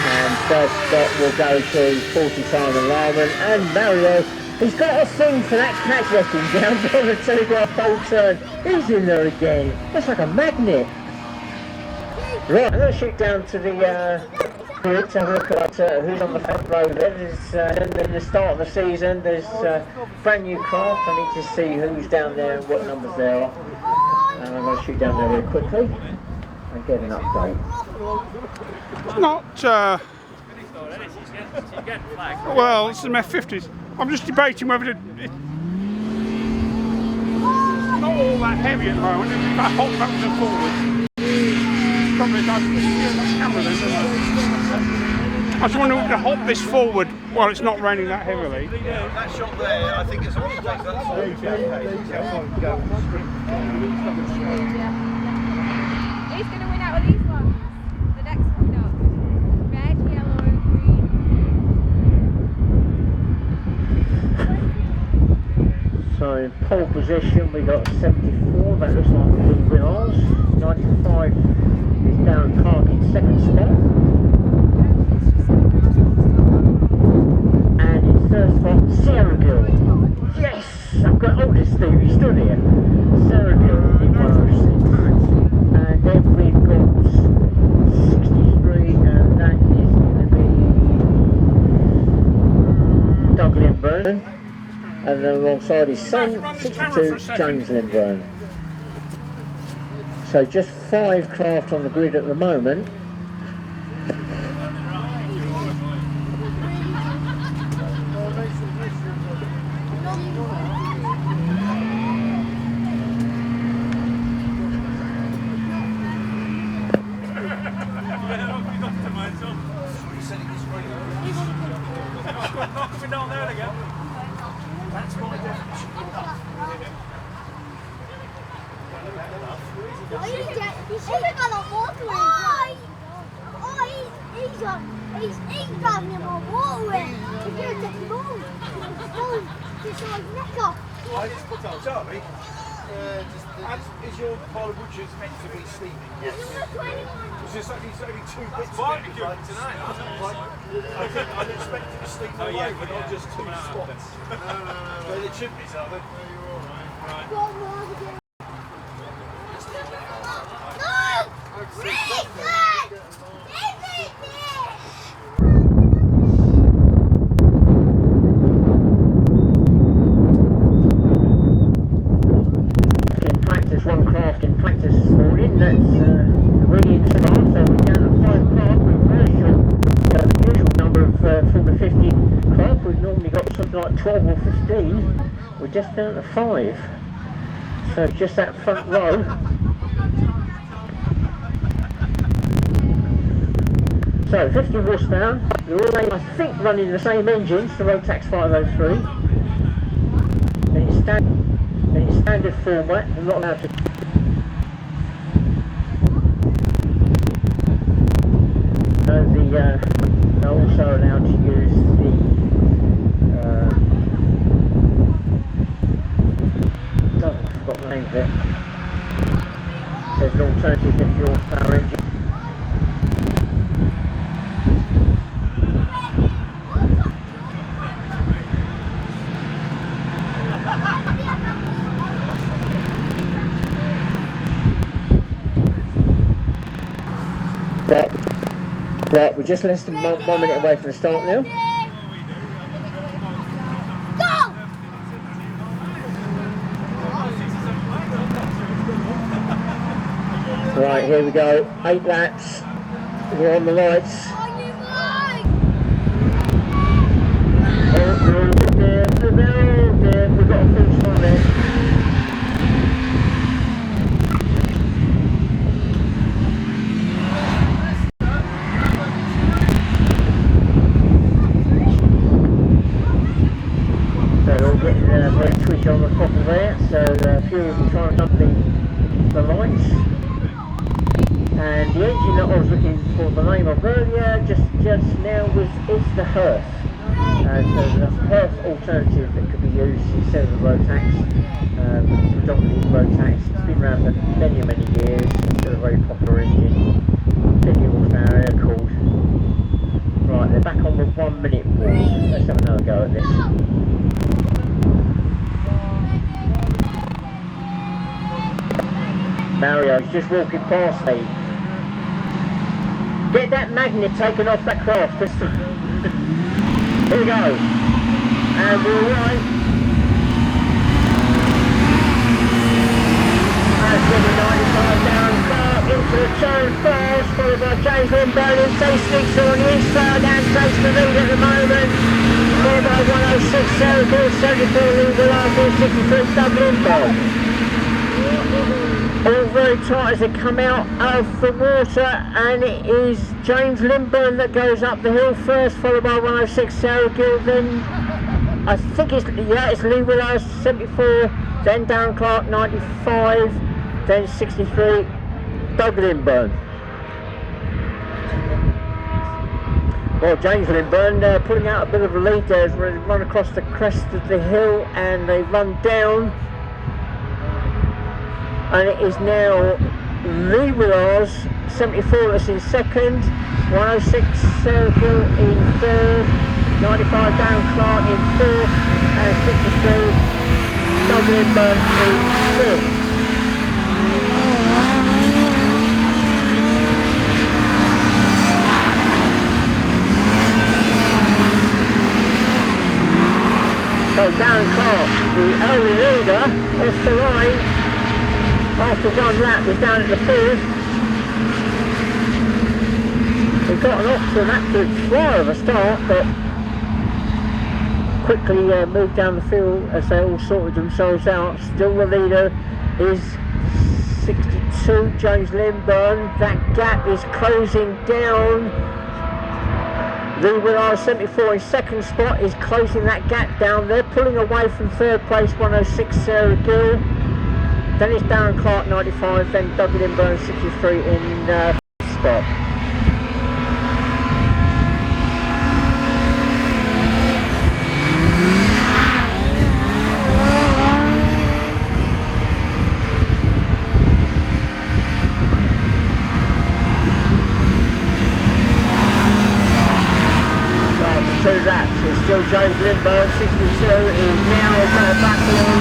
And first spot will go to 40 time alignment, and Mario, he's got a thing for that catch wrestling down on the telegraph pole turn. He's in there again. That's like a magnet. Right, I'm going to shoot down to the grid to have a look at who's on the front row there. There's in the start of the season, there's brand new craft. I need to see who's down there and what numbers there are. And I'm going to shoot down there very quickly and get an update. It's not, well, it's some F50s. I'm just debating whether it's not all that heavy at the moment. If I hold back and forward, probably does. That's camera then, doesn't it? I just want to hold this forward while it's not raining that heavily. That shot there, I think it's on the place. That's Who's going to win out of these ones? The next one up. Red, yellow, and green. So in pole position we got 74, that looks like Magnolls. 95 is Darren Clark in second spot. And in third spot, Sarah Gill. Yes! I've got oldest Steve, he's still here. Sarah Gill in 106. And then we've got 63, and that is going to be Doug Lindburn. And then alongside his son, 62, James Lindburn. So just 5 craft on the grid at the moment. He's driving him on water. He's going to take him home. Just like neck off. Charlie, is your pile of butchers meant to be steaming? Yes. It's just only 2 bits of barbecue tonight. I'd expect it to steam away, but not just 2 spots. But it should be something. Right. One craft in practice this morning, that's really in Star, so we're down to 5 craft. We're very short, the usual number of Formula 50 craft. We've normally got something like 12 or 15. We're just down to 5. So just that front row. So 50 horsepower, they're all, I think, running the same engines, the Rotax 503. And it's standard format, they're not allowed to. They're also allowed to use the oh, I forgot the name of it. There's an alternative 50 horsepower engine. Right, we're just less than 1 minute away from the start now. Right, here we go. 8 laps. We're on the lights. Oh, we're all there. We've got a full spot there. Very twitchy on the top of there, so a few of them trying to dump the lights. And the engine that I was looking for the name of earlier just now is the Hearth. So the Hearth alternative that could be used instead of the Rotax, predominantly Rotax. It's been around for many years. It's still a very popular engine. 50 horsepower air cooled. I was just walking past me. Get that magnet taken off that craft. Here we go. And we're right. That's number 95 down Clark into the turn first, followed by James Lindbergh, who takes sneaks on the inside and takes the lead at the moment. Followed by 106 Sarah Gill, 74 Lee Willard, 63 Doug Lindbergh. All very tight as they come out of the water, and it is James Lindbergh that goes up the hill first, followed by 106 Sarah Gill, then I think it's Lee Willard 74, then Darren Clark 95, then 63 Doug Lindbergh. Well, James Lindbergh pulling out a bit of a lead there as they run across the crest of the hill and they run down. And it is now Lee Willard 74 that's in second, 106 Sarah Gill in third, 95 Darren Clark in fourth, and 63 Doug Lindbergh in fifth. So Darren Clark, the early leader, off the line after one lap was down at the fourth. He got an off to an absolute flyer of a start, but quickly moved down the field as they all sorted themselves out. Still the leader is 62 James Lindbergh. That gap is closing down. Lee Willard 74 in second spot is closing that gap down. They're pulling away from third place 106 Sarah Gill. Then it's Darren Clark 95, then Doug Lindbergh 63 in fifth spot. Two laps, it's still James Lindbergh 62 is now back on.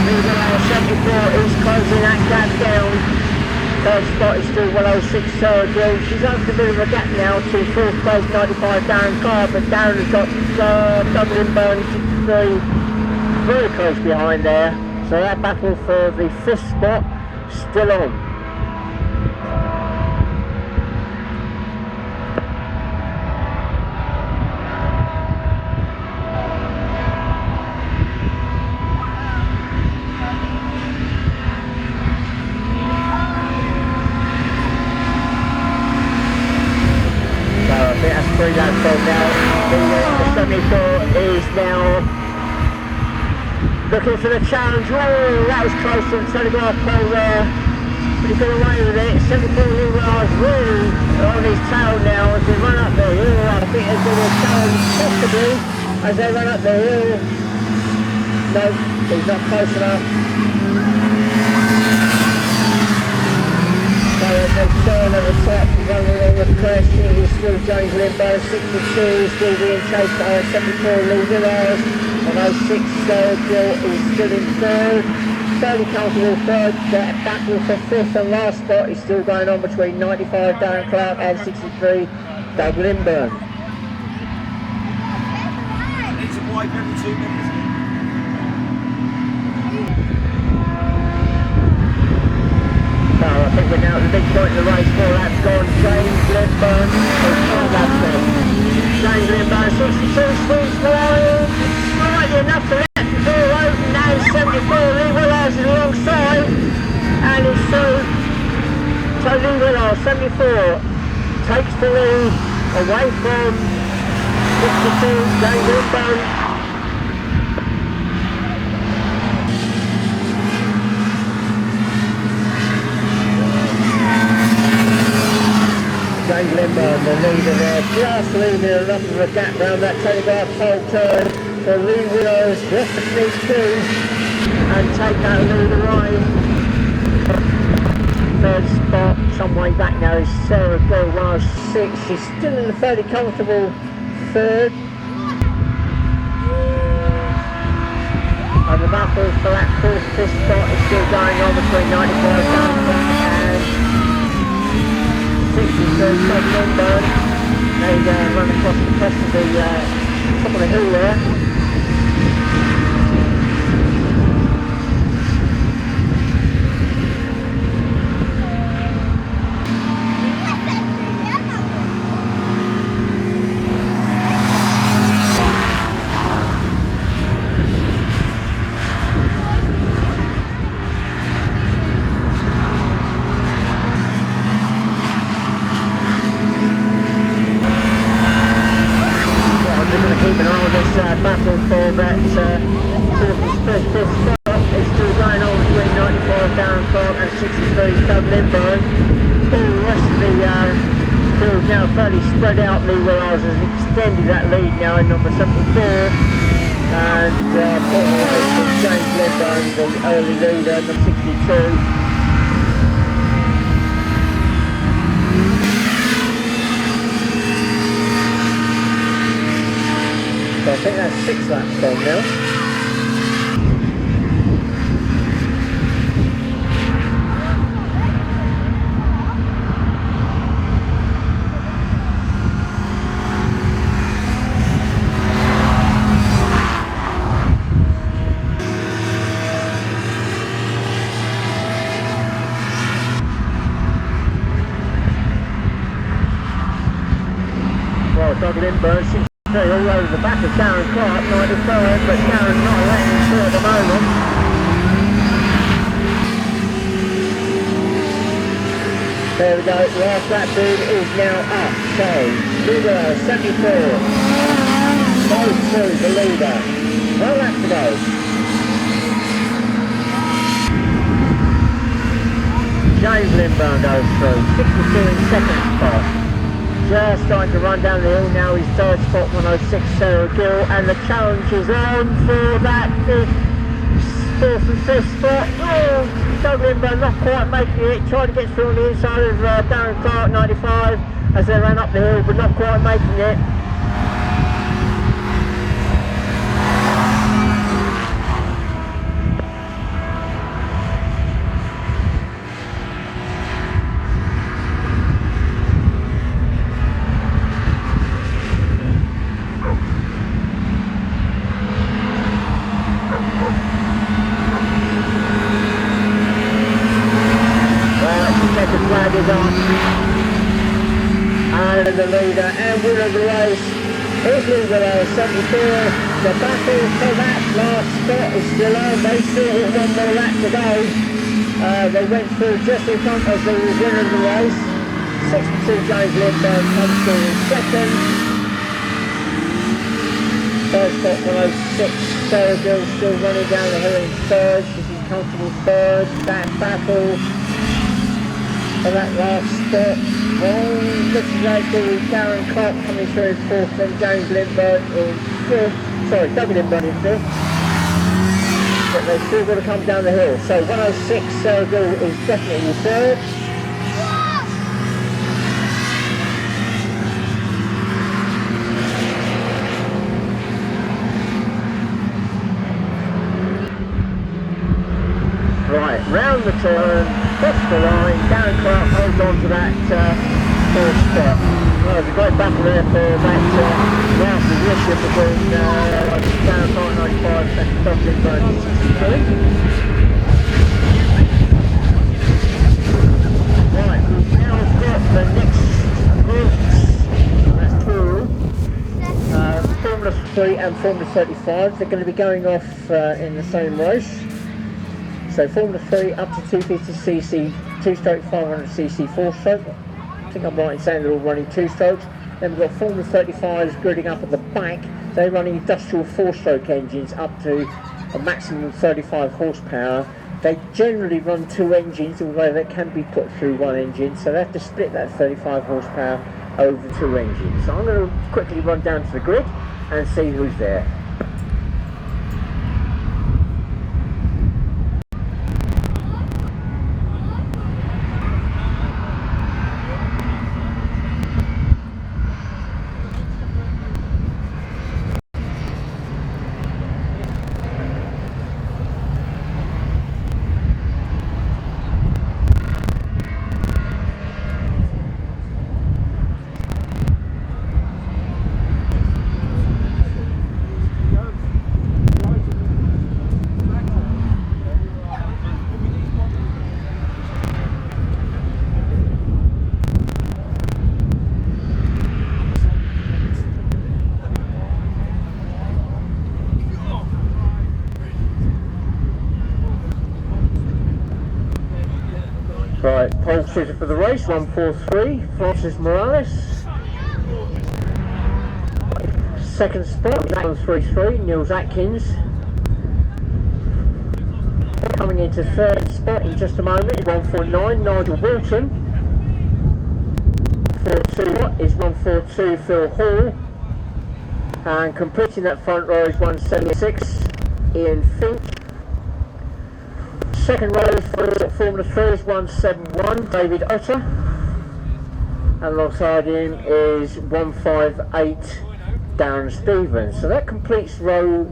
Lee Willard 74 is closing that gap down. Third spot is still 106 Sarah Gill. She's opened a bit of a gap now to fourth place 95 Darren Clark, but Darren has got Doug Lindbergh 63 very close behind there. So that battle for the fifth spot still on. Three laps on now. The 74 is now looking for the challenge. Oh, that was close to the telegraph pole there, but he got away with it. 74 Lee Willard really on his tail now as they run up the hill. I think they're going to challenge possibly as they run up the hill. No, he's not close enough. They're showing at the top, running along the crest. It is still James Lindbergh 62, still being chased by 74 Lee Willard, and 06 Sarah Gill is still in third. Fairly comfortable third. That battle for fifth and last spot is still going on between 95 Darren Clark and 63 Doug Lindbergh. Needs a wipe every 2 minutes. So I think we're now at the big point in the race. 4 laps gone. James Lindbergh is 4 laps gone. James Lindbergh 62 speeds flying. Slightly enough to let the door open. Now 74 Lee Willard is alongside. And it's so Lee Willard 74 takes the lead away from 62 James Lindbergh. James Lindbergh, the leader there, just leaving enough of a gap round that telegraph pole turn for Lee Willard just to sneak through and take that lead away. Third spot, some way back now, is Sarah Gill, 106. She's still in a fairly comfortable third. And the battle for that fourth, fifth spot is still going on between 95 and Doug Lindbergh. They run across the crest of the top of the hill there. Keep an eye on this battle for that 45th spot. It's still going on between 95 Darren Clark and 63 Doug Lindbergh. All the rest of the field now fairly spread out. Lee Willows has extended that lead now in number 74. And James Lindbergh, the early leader, number 62. So I think that's 6 laps gone now. Well, Doug Lindbergh, 63, all over the back of Darren Clark, 93rd, but Darren's not letting him through at the moment. There we go, last lap bid is now up. So, leader 74, goes through the leader. 1 lap to go. James Lindbergh goes through, 62 in second spot. Just starting to run down the hill now, he's third spot, 106 Sarah Gill, and the challenge is on for that 4th and 5th spot. Oh, Doug Lindbergh not quite making it, trying to get through on the inside of Darren Clark, 95, as they ran up the hill, but not quite making it. Flag is on, and the leader and winner of the race is Lee Willows, 74. The battle for that last spot is still on. They still have 1 more lap to go. They went through just in front of the winner of the race. 62 James Lindbergh comes through in second. Third spot 106 Sarah Gill still running down the hill in third. She's in comfortable third. That battle for that last spot. Oh, looks like Darren Clark coming through in fourth, then James Lindbergh in fifth. Sorry, Doug Lindbergh in fifth. But they've still got to come down the hill. So 106 Sarah Gill is definitely third. Right, round the turn, cross the line, Darren Clark holds on to that 4th spot. Well, there's a great battle there for that last position between Darren Clark 95 and Doug Lindbergh 63. Right, we've now got the next groups, that's two, Formula 3 and Formula 35. They're going to be going off in the same race. So Formula 3 up to 250cc, 2-stroke 500cc 4-stroke. I think I'm right in saying they're all running 2 strokes. Then we've got Formula 35s gridding up at the back. They're running industrial 4-stroke engines up to a maximum of 35 horsepower. They generally run 2 engines, although they can be put through 1 engine. So they have to split that 35 horsepower over 2 engines. So I'm going to quickly run down to the grid and see who's there. substitute for the race, 143, Francis Morales. Second spot, 133, Niels Atkins. Coming into third spot in just a moment, 149, Nigel Walton. 4-2 is 142, Phil Hall. And completing that front row is 176, Ian Fink. Second row for Formula 3 is 171, David Otter. And alongside him is 158, Darren Stevens. So that completes Formula.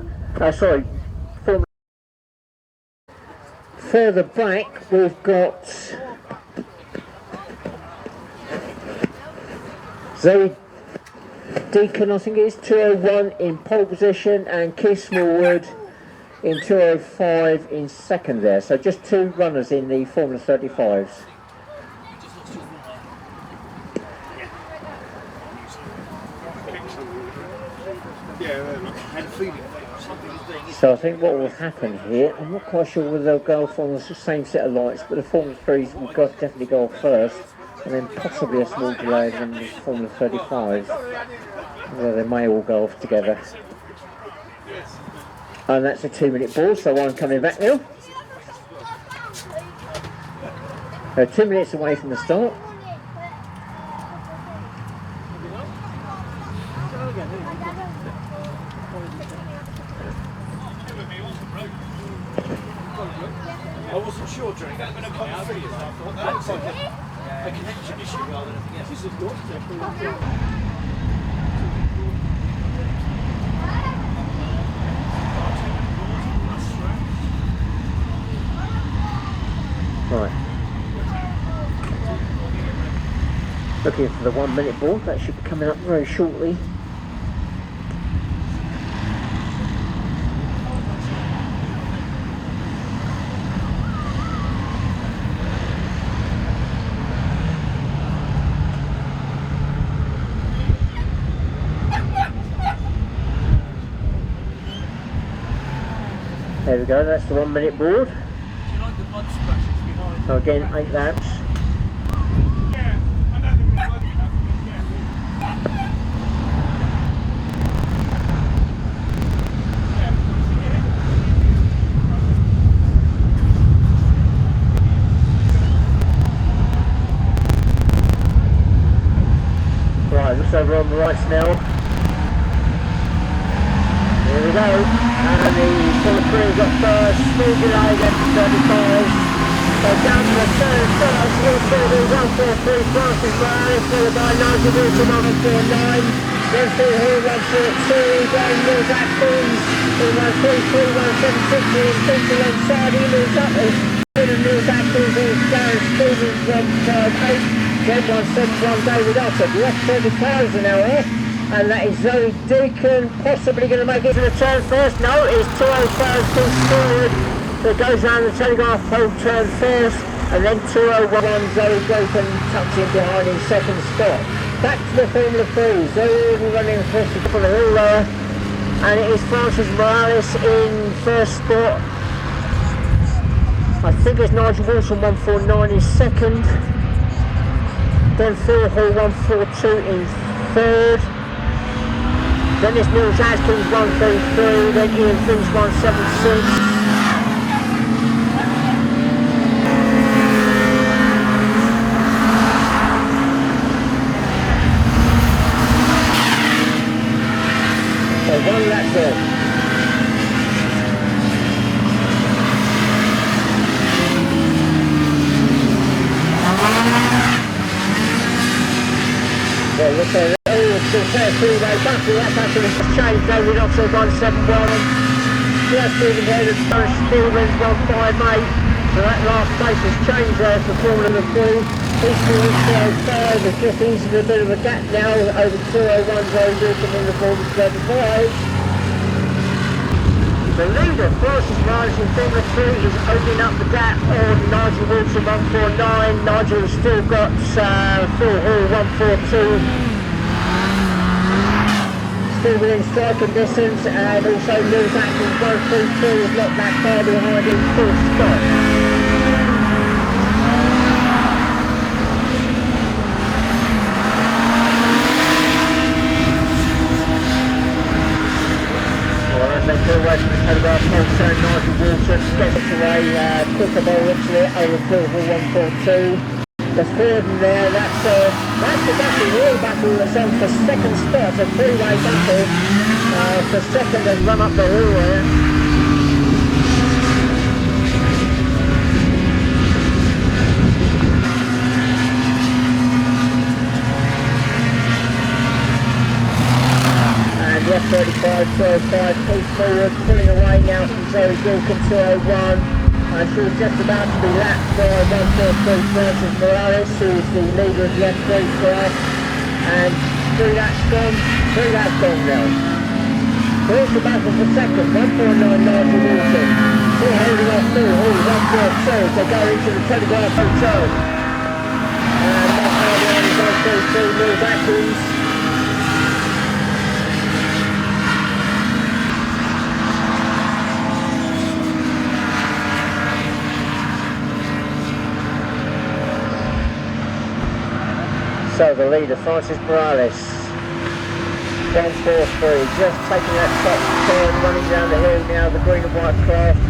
Further back we've got Zoe Deacon, I think it is, 201 in pole position, and Keith Smallwood in 205 in second there. So just two runners in the Formula 35s. So I think what will happen here, I'm not quite sure whether they'll go off on the same set of lights, but the Formula 3s will definitely go off first, and then possibly a small delay than the Formula 35s, where they may all go off together. And that's a 2-minute ball, so I'm coming back now. 2 minutes away from the start. I wasn't sure during that when I come through, I thought that's a connection issue rather than anything else. This is good. Right. Looking for the 1 minute board, that should be coming up very shortly. There we go, that's the 1 minute board. Do you like the mud splashes behind? So again, 8 laps. Yeah, I know they've been working up, yeah. Right, looks over on the rights now. Here we go, and the Formula 3 got first, small delay against the 35s. So down to the third first, it's going to be 143 Francis Morales, followed by Nigel Walton 149, then Phil Hall 142, then Niels Atkins in 133, 176, Ian Fink alongside him, who's up as Niels Atkins and Darren Stevens 158, then 171 David Otter. The F30,000 now here. And that is Zoe Deacon, possibly going to make it to the turn first. No, it's 205 Keith Smallwood that goes round the telegraph pole turn first, and then 201 Zoe Deacon tucks in behind in second spot. Back to the Formula 3, Zoe running across the top of the hill there, and it is Francis Morales in first spot. I think it's Nigel Walton 149 in second, then Phil Hall 142 in third. Then it's Niels Atkins 133, then Ian Finch 176. So 1 lap there. Well, look there. Still fair three-way battle, that's actually changed. David Oxford 171, just moving ahead of Darren Stevens 158, so that last place has changed there for Formula 3. Eastwood 205 has just eased a bit of a gap now over 201 Zoe Deacon in the Formula 35. The leader, Francis Morales in Formula 3, is opening up the gap on Nigel Walton 149. Nigel's still got Phil Hall 142. Still within striking distance, and also Niels Atkins 132 is not that far behind in fourth spot. pull away from the telegraph pole, so Nigel Walton gets it away, quicker ball into it, over Phil Hall 142. There's four of them there, that's the battle, real battle that's on for second spot, a three-way battle for second and run up the hill there. And the F35, 12.5, keeps forward, pulling away now from Zoe Gilkin 201. She was just about to be lapped by 143 Francis Morales, who is the leader of the F3 class. And three laps gone now. Here's the battle for second, 149 Nigel Walton. Still holding off Phil Hall, 142, they go into the Telegraph Hotel. And Mark Hardy is 133, Mills Atkins. So the leader, Francis Morales, 143, just taking that top turn, running down the hill now, the green and white craft,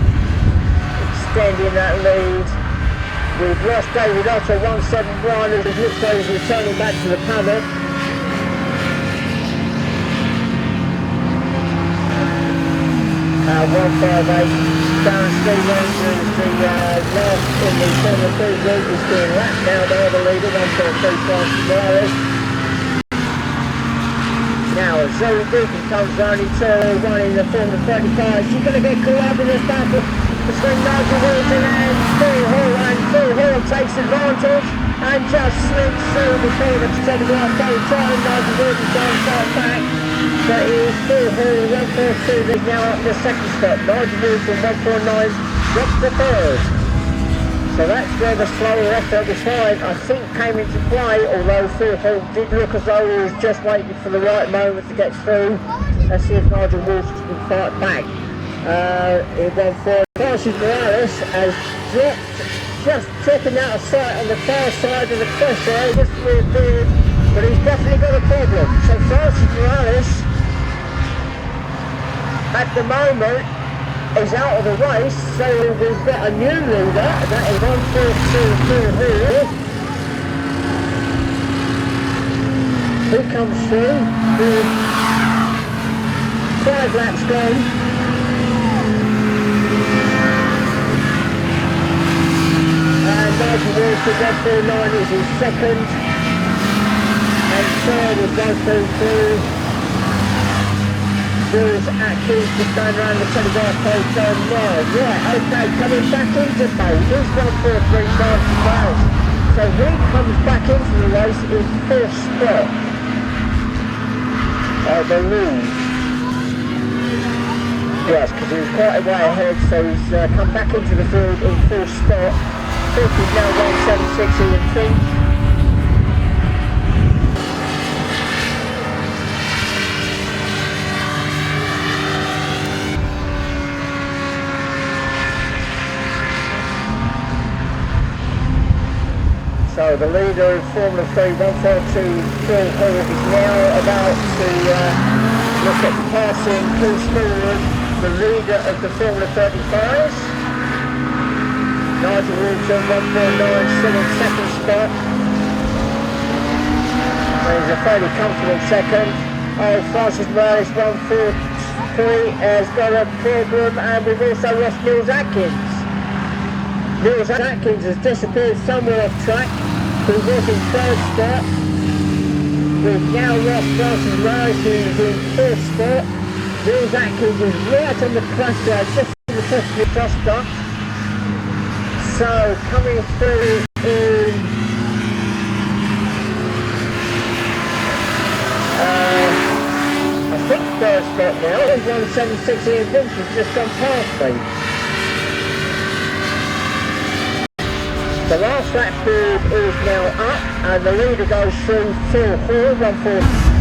extending that lead. We've lost David Otter, 171, as it looks like he's returning back to the paddock. 158, Darren Stevens is the last in the Formula 2 group, is being lapped now by the leader, 143 Francis Morales. Now as Zoe Gilkin comes only 2-1 in the Formula 35, she's going to get caught up in this battle between Nigel Walton and Phil Hall, and Phil Hall takes advantage and just slips through before the Telegraph pole turn. Nigel Walton trying to fight back. But it is Phil Hall, 142, is now up the second spot. Nigel Walton, 149, drops the third. So that's where the slower F35, I think, came into play, although Phil Hall did look as though he was just waiting for the right moment to get through. Let's see if Nigel Walton can fight back. In 1-4, Francis Morales has dropped, just tripping out of sight on the far side of the crash area, just reappeared, but he's definitely got a problem. So Francis Morales, at the moment, is out of the race, so we've got a new leader, that is 142 Phil Hall. He comes through with 5 laps gone. And Nigel Walton, 149, is in second. And third is 132. Mills Atkins just going around the Telegraph pole turn now. Right, okay, coming back into mode. Here's 143 Francis Morales. So he comes back into the race in 4th spot, I believe. Yes, because he was quite a way ahead, so he's come back into the field in 4th spot. 4th is now 176 Ian Finch. So the leader of Formula 3, 142 Phil Hall, is now about to look at passing, pulls forward the leader of the Formula 35s. Nigel Walton, 149, still in second spot. He's a fairly comfortable second. Oh, Francis Morales, 143, has got a problem, and we've also lost Mills Atkins. Mills Atkins has disappeared somewhere off track. He was in 3rd spot. We've now lost Francis Morales, who is in 4th spot. Mills Atkins is right on the crash there, just on the top of the cluster. So coming through in I think 3rd spot now. 176 Ian Finch has just gone past me. The last lap board is now up, and the leader goes through Phil Hall, 140.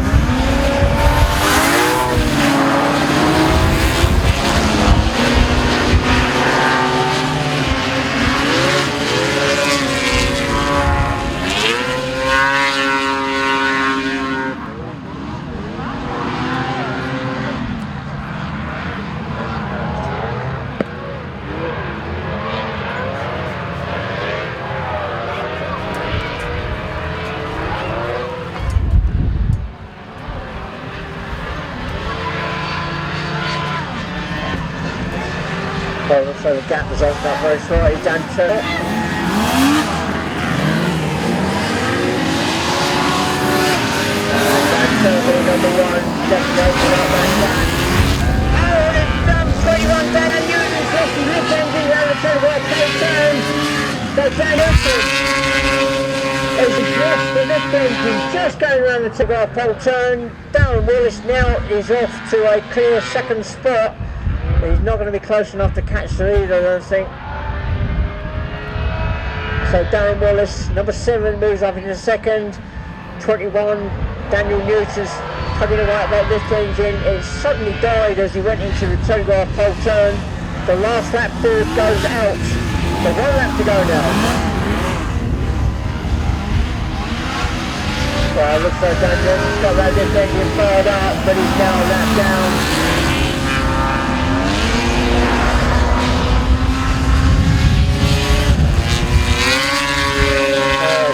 Well, so the gap was opened up very slightly. Dan Turner. Dan Turner, number 1, definitely opened up that gap. Oh, and 21 Dan Newton's lost his left engine down the telegraph pole turn. So Dan Newton has lost the left engine just going around the telegraph pole turn. Darren Wallace now is off to a clear second spot. He's not going to be close enough to catch the lead, I don't think. So Darren Wallace, number 7, moves up into second. 21, Daniel Newton's tugging away at that lift engine. It suddenly died as he went into the telegraph pole turn. The last lap board goes out. So 1 lap to go now. Well, looks like Daniel's got that lift engine fired up, but he's now a lap down.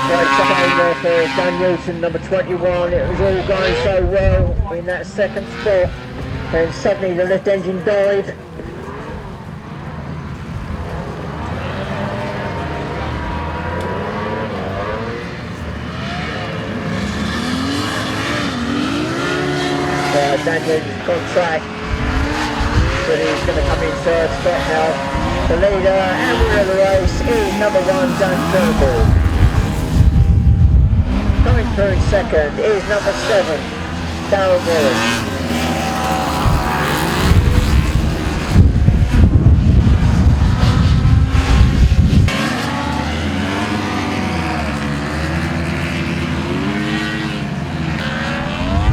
Great time there for Dan Newton, number 21. It was all going so well in that second spot, and suddenly the lift engine died. Dan Newton's on track, but he's going to come in third spot now. The leader and winner of the race is number 1, Dan Turnbull. Coming through in second is number 7, Darren Wallace.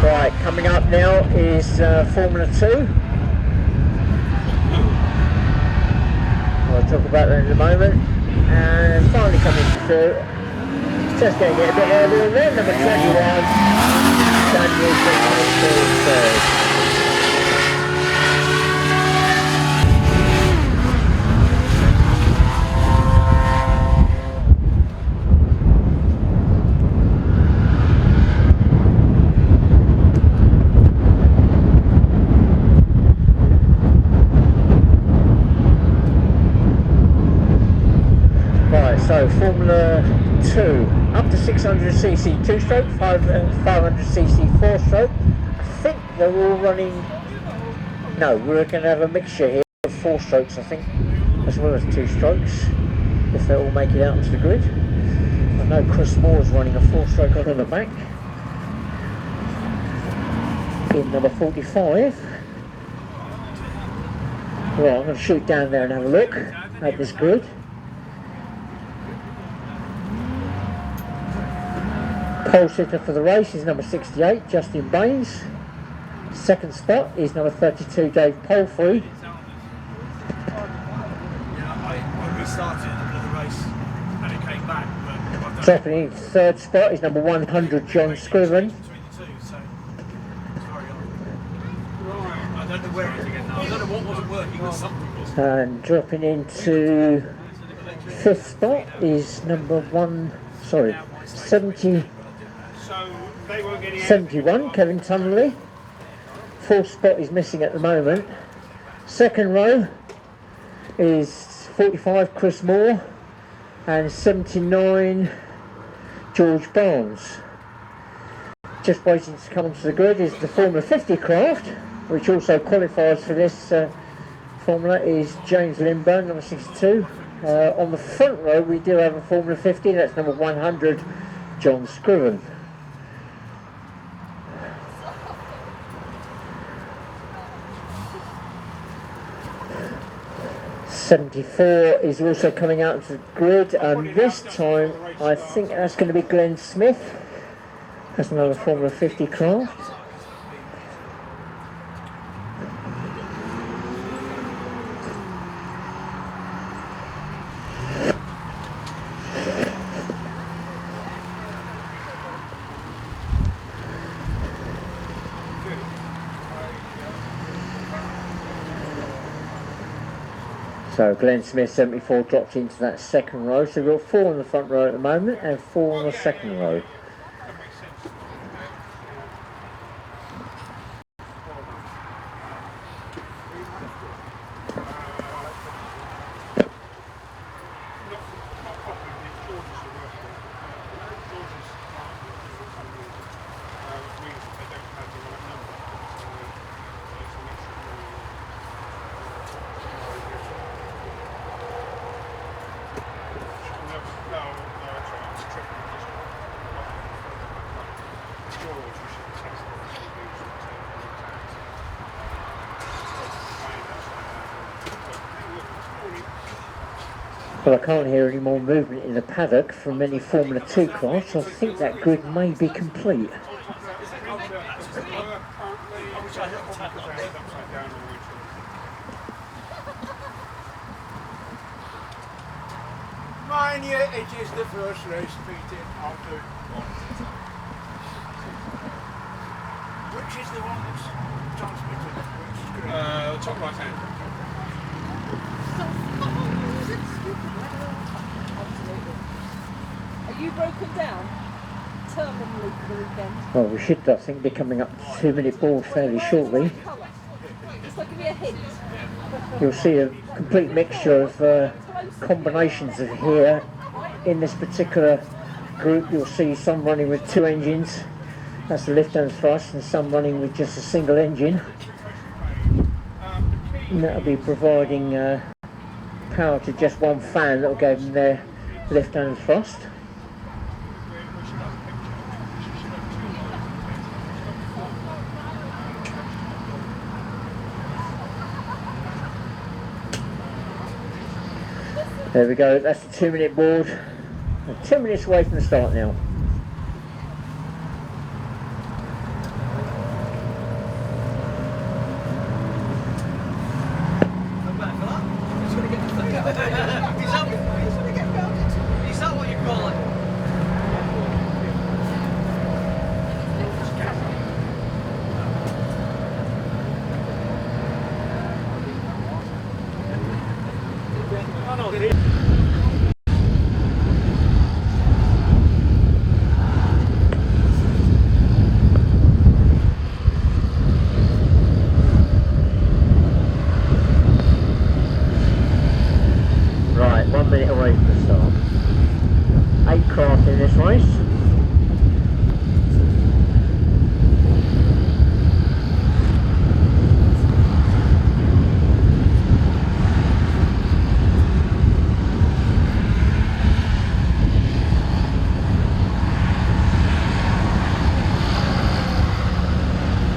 Right, coming up now is Formula 2. I'll talk about that in a moment. And finally coming through, just going to get a bit earlier than number 21, Dan Newton coming through third. So Formula 2, up to 600cc 2-stroke, 500cc 4-stroke. I think they're all running, no, we're going to have a mixture here of 4 strokes I think, as well as 2 strokes, if they all make it out onto the grid. I know Chris Moore's running a 4-stroke on the back, in number 45. Well, I'm going to shoot down there and have a look at this grid. Pole sitter for the race is number 68, Justin Baines. Second spot is number 32, Dave Palfrey. When we started the race and it came back, but Dropping in third spot is number 100, John Scriven. between the two, so it's very odd. I don't know where it is again now. I don't know what wasn't working, but something was. And dropping into fifth spot is number 71, Kevin Tunnelly. Fourth spot is missing at the moment. Second row is 45, Chris Moore, and 79, George Barnes. Just waiting to come onto the grid is the Formula 50 craft, which also qualifies for this Formula, is James Lindburn, number 62. On the front row we do have a Formula 50, that's number 100, John Scriven. '74 is also coming out to the grid, and this time I think that's going to be Glenn Smith. That's another Formula 50 craft. So Glenn Smith 74 dropped into that second row. So we've got 4 on the front row at the moment and 4 on the second row. Well, I can't hear any more movement in the paddock from any Formula 2 class, so I think that grid may be complete. Mind you, it is the first race meeting of the which is the one that's transmitted? Which screen? Top right hand. Are you broken down terminally for the weekend? Well, we should, I think, be coming up to the 2-minute board fairly shortly. Just like give me a hint. You'll see a complete mixture of combinations of here. In this particular group, you'll see some running with 2 engines, that's the lift and thrust, and some running with just a single engine. And that'll be providing power to just one fan that'll give them their lift and thrust. There we go, that's the 2-minute board. We're 10 minutes away from the start now. Is that what you call it? Right, 1 minute away from the start. 8 craft in this race.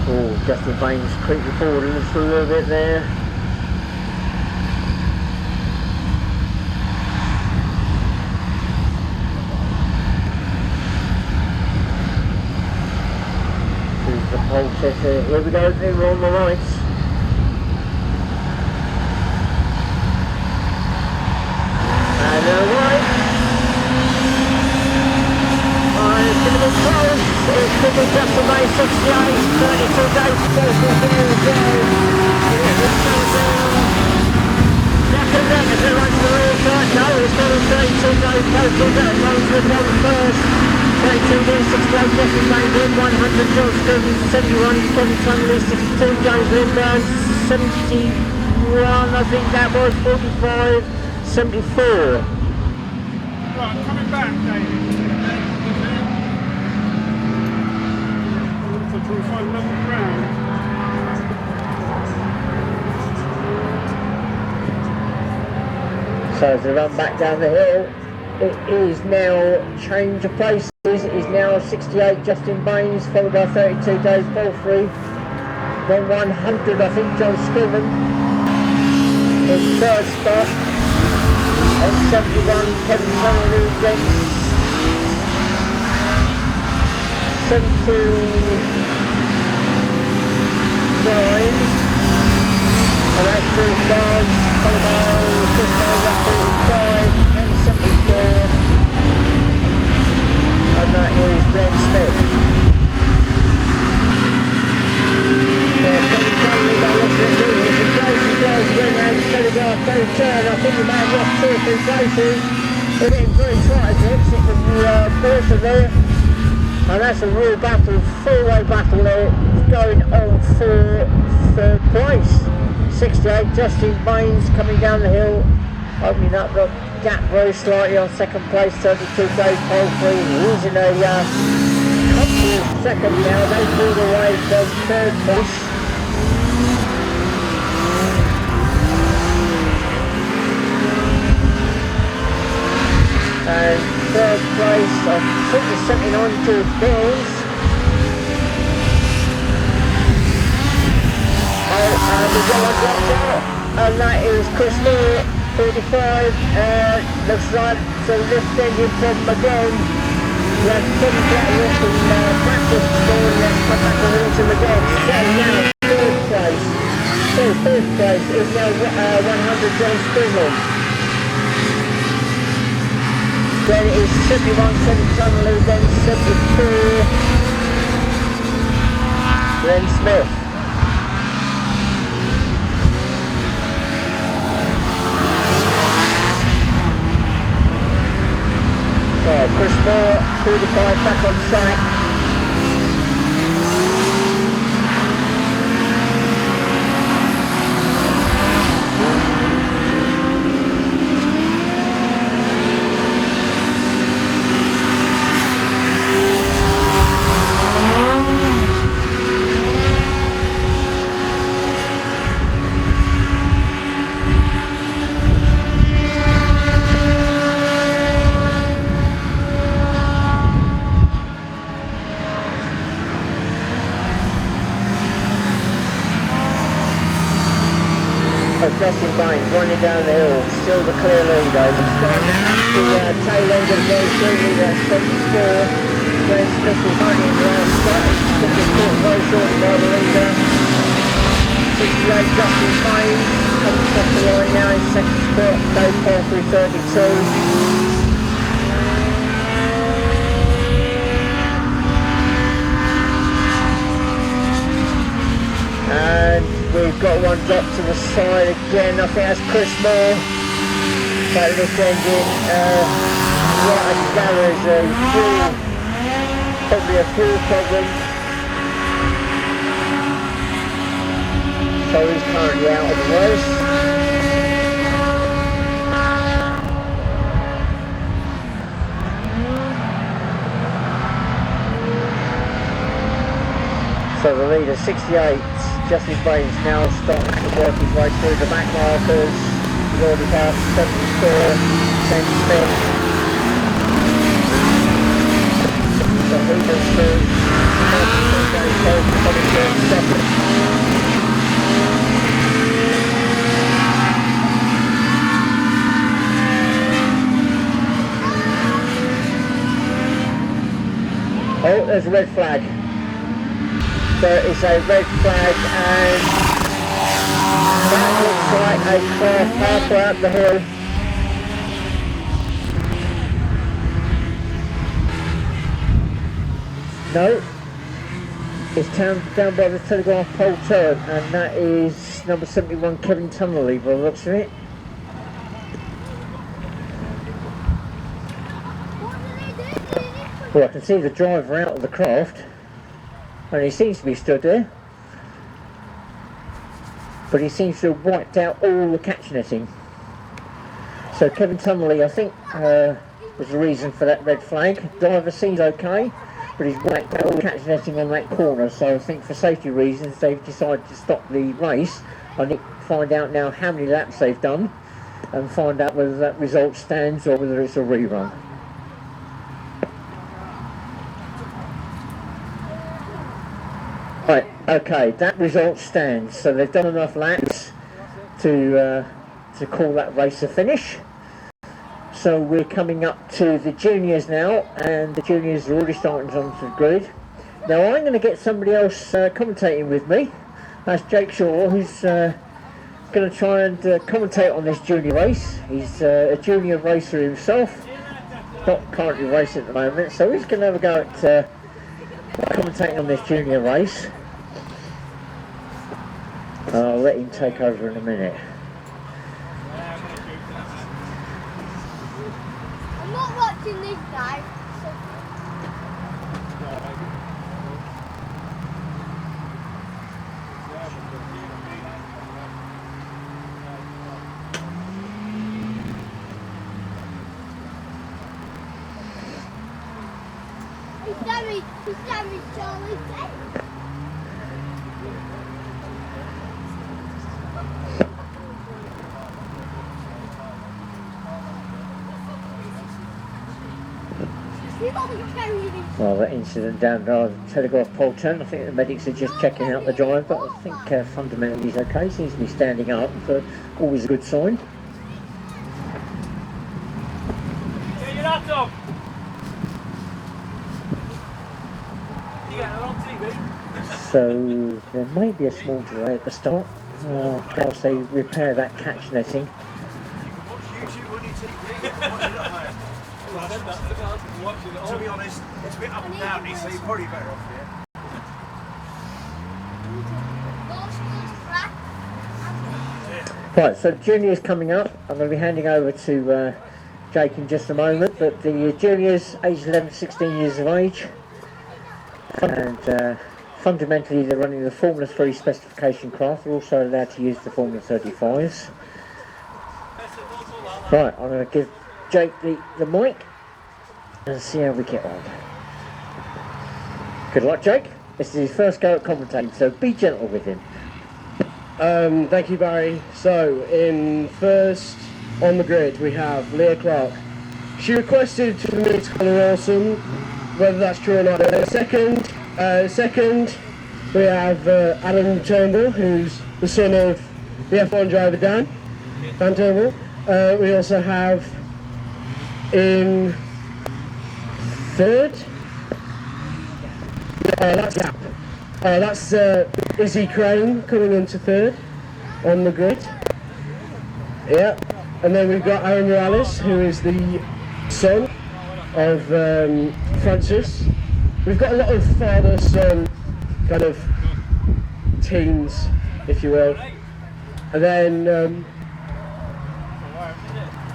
Oh, Justin Baines creeping forward a little bit there. The pole sitter. Here we go, they were on the lights. And they're right. It's going to be close. It could be just a race 68, 32 days to go for Second then, if it runs the rear side, no, it's got a 32 days total that runs with one first. 32 days, 68, Jeffrey Baines in, 100 John Stevens, 71 Kevin Tunley, 62 James Lindburn, 71 I think that was, 45, 74. Right, coming back, David. So we find level ground. So as they run back down the hill, it is now change of places. It is now 68 Justin Baines, followed by 32 Dave Balfrey. Then 100 I think John Scriven in third spot. And 71 Kevin Connolly against 79. And that's 45, followed by 45 and 74. And that is Ben Smith. Yeah, Kevin Connolly by looking at it. He goes again and Telegraph third turn. I think he may have lost 2 or 3 places. They're getting very tight as it exit from the Porsche there. And that's a real battle, 4-way battle there. It's going on for third place. 68 Justin Baines coming down the hill, opening up the gap very slightly on second place. 32 Dave Palfrey losing a couple of seconds now. They pulled away from third place. And third place, I think it's 79 George Bills. And the yellow dropped out, and that is Chris Moore looks like the lift engine problem again. We had pretty flat lift and practice before and let's come back and rinse him again. So now, third place. So fifth place is now 100 John Spindle. Then it is 71 Kevin Tunnelly, then 74 Glenn Smith. Chris Moore, 45 back on site. Justin Baines running down the hill, still the clear lead over. Starting at the tail end of very shortly, that's 74. Glenn Smith is running around start, just caught very shortly by the leader. 68 Justin Baines, coming across the line now in second spot, Dave Paul through 32. And we've got one drop to the side again. I think that's Chris Moore. That lift engine, right at the garage, probably a fuel problem. So he's currently out of the race. So the leader, 68, Justin Baines, now starting to work his way through the back markers. He's already passed 74, Glenn Smith. So he goes through, coming through second. Oh, there's a red flag. There is a red flag and that looks like a crash halfway up the hill. No, it's down by the telegraph pole turn, and that is number 71 Kevin Tunnelly by the looks of it. Well, I can see the driver out of the craft. And he seems to be stood there, but he seems to have wiped out all the catch netting. So Kevin Tunnelly, I think, was the reason for that red flag. Driver seems okay, but he's wiped out all the catch netting on that corner. So I think for safety reasons they've decided to stop the race. I need to find out now how many laps they've done and find out whether that result stands or whether it's a rerun. Right, okay, that result stands. So they've done enough laps to call that race a finish. So we're coming up to the juniors now, and the juniors are already starting onto the grid. Now I'm going to get somebody else commentating with me. That's Jake Shaw, who's going to try and commentate on this junior race. He's a junior racer himself, not currently racing at the moment, so he's going to have a go at commentating on this junior race. I'll let him take over in a minute. I'm not watching this guy. He's damaged Charlie's head. Well, that incident down by the telegraph pole turn, I think the medics are just checking out the driver, but I think fundamentally he's okay. Seems to be standing up, so always a good sign. So there may be a small delay at the start whilst they repair that catch netting. You can watch YouTube on your TV, you can watch it at home. To be honest, it's a bit up and downy, so you're probably better off here. Right, so juniors coming up. I'm going to be handing over to Jake in just a moment, but the juniors aged 11 to 16 years of age, and fundamentally they're running the Formula 3 specification craft. They're also allowed to use the Formula 35s. Right, I'm going to give Jake the mic and see how we get on. Good luck, Jake. This is his first go at commentating, so be gentle with him. Thank you, Barry. So, in first on the grid we have Leah Clark. She requested for me to call her awesome, whether that's true or not. Second, we have Adam Turnbull, who's the son of the F1 driver Dan Turnbull. We also have in third, that's Gap. That's Izzy Crane coming into third on the grid. Yeah, and then we've got Aaron Morales, who is the son of Francis. We've got a lot of father-son kind of teams, if you will, and then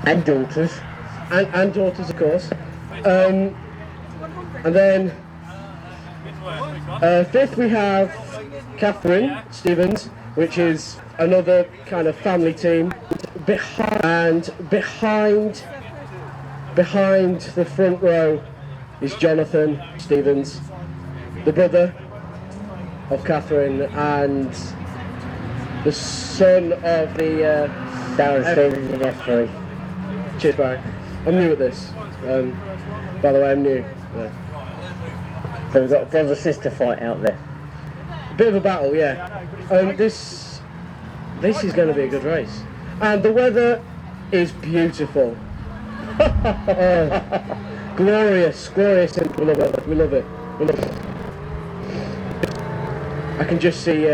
And daughters. and daughters, of course. And then fifth we have Catherine Stevens, which is another kind of family team. Behind the front row is Jonathan Stevens, the brother of Catherine and the son of the Darren Stevens in F3. Cheers, Barry. I'm new at this. By the way, I'm new. Yeah. So we've got a brother-sister fight out there. A bit of a battle, yeah. This is going to be a good race, and the weather is beautiful. Glorious, and we love it. We love it. I can just see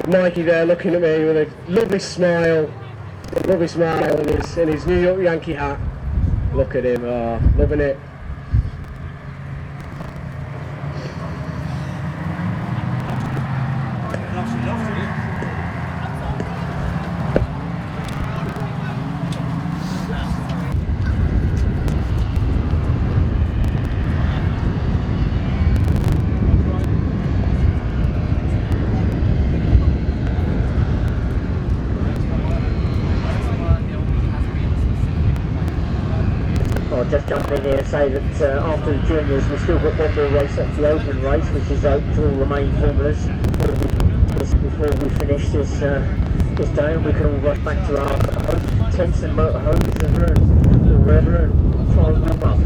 Mikey there looking at me with a lovely smile in his New York Yankee hat. Look at him, loving it. I'll just jump in here and say that after the juniors we've still got one more race, that's the open race, which is open to all the main formulas before we finish this day, and we can all rush back to our tents and motorhomes and wherever and try and warm up.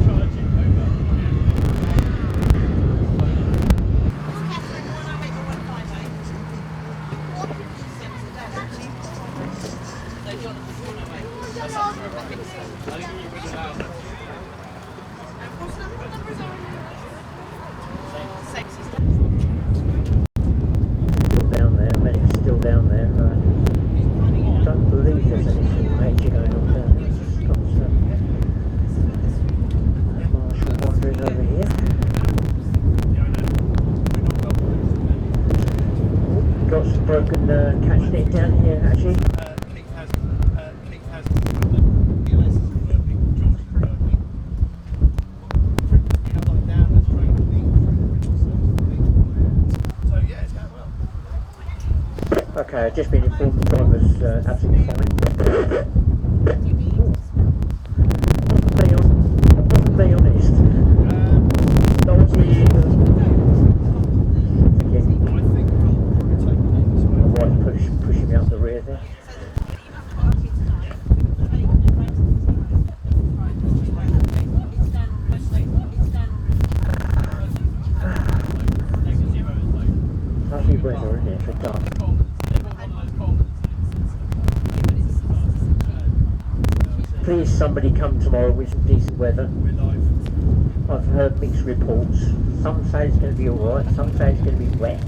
Down there, medic's still down there. I don't believe there's anything major going on down there. Just got Marshall wandering over here. Got some broken catch net down here actually. Okay, I've just been informed the driver's absolutely fine. Wasn't they honest? That was me. My wife pushing me out the rear there. Lovely weather in here for dark. Please somebody come tomorrow with some decent weather. I've heard mixed reports. Some say it's going to be alright, some say it's going to be wet.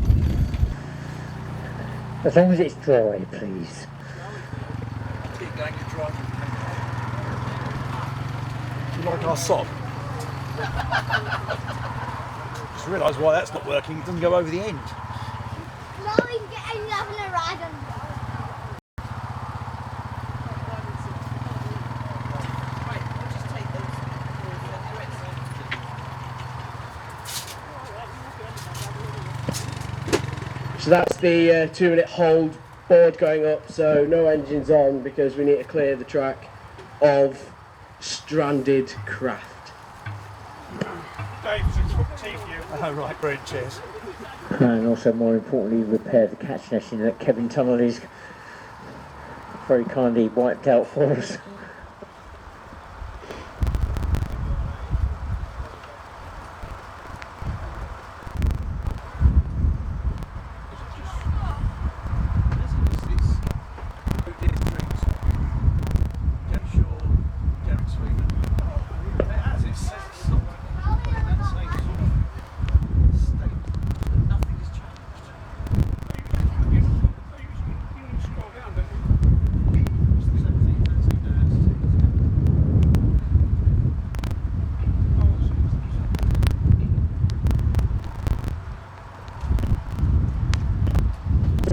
As long as it's dry, please. Keep going to dry. You like our sock? Just realised why that's not working. It doesn't go over the end. No, we can get having a ride on. So that's the 2-minute hold board going up, so no engines on because we need to clear the track of stranded craft. Dave, it's a cup of tea for you. Oh right, brilliant, cheers. And also, more importantly, repair the catch netting that Kevin Tunnell is very kindly wiped out for us.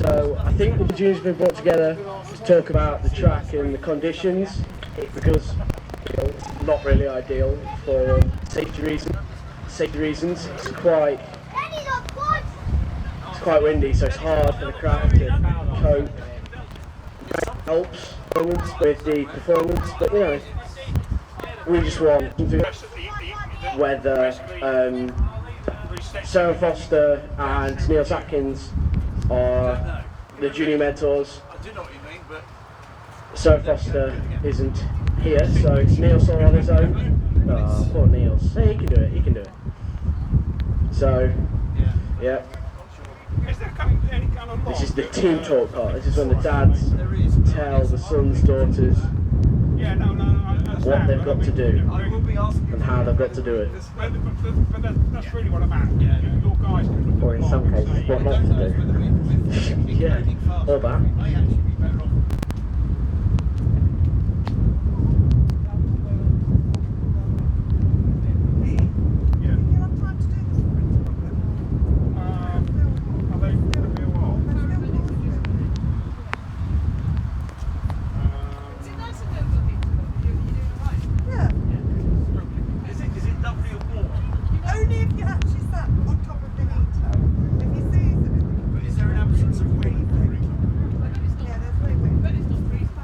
So I think the team's been brought together to talk about the track and the conditions because it's not really ideal for safety reasons. It's quite windy, so it's hard for the craft to cope. It helps with the performance, but you know, we just want whether Sarah Foster and Neil Atkins are the junior mentors. I do know what you mean, but Sarah Foster isn't here, so it's Neil all on his own. Oh, poor Neil. Hey, he can do it. So, yeah. Is there any kind of This is the team talk part. This is when the dads tell the sons, daughters what they've got to do and how they've got to do it. But that's really what I'm at. Your guys can Or in some cases, what not to do. Yeah, or that. Only if you actually sat on top of the heater. If you see it, But is there an absence of wind? yeah, there's no wind. But it's not freezing.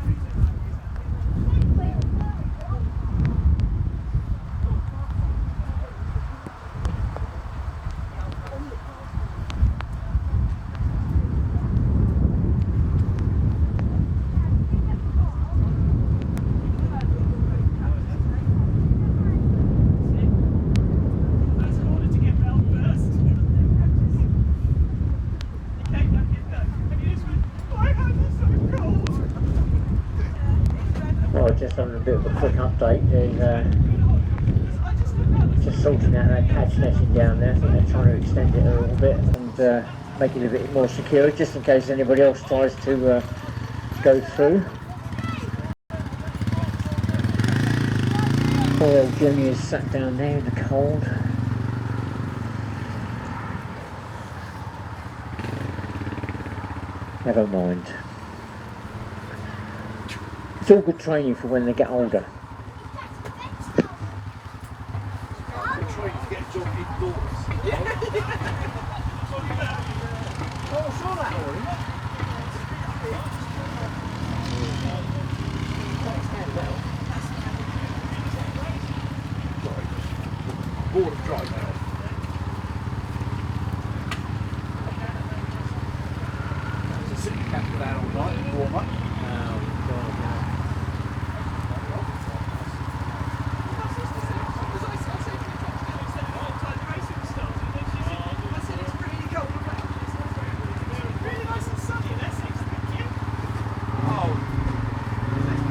Well, just on a bit of a quick update, there's just sorting out that catch netting down there. I think they're trying to extend it a little bit and make it a bit more secure, just in case anybody else tries to go through. Poor old Jimmy is sat down there in the cold. Never mind. It's all good training for when they get older. Board of drive now. Sitting cap for that all night and warm up.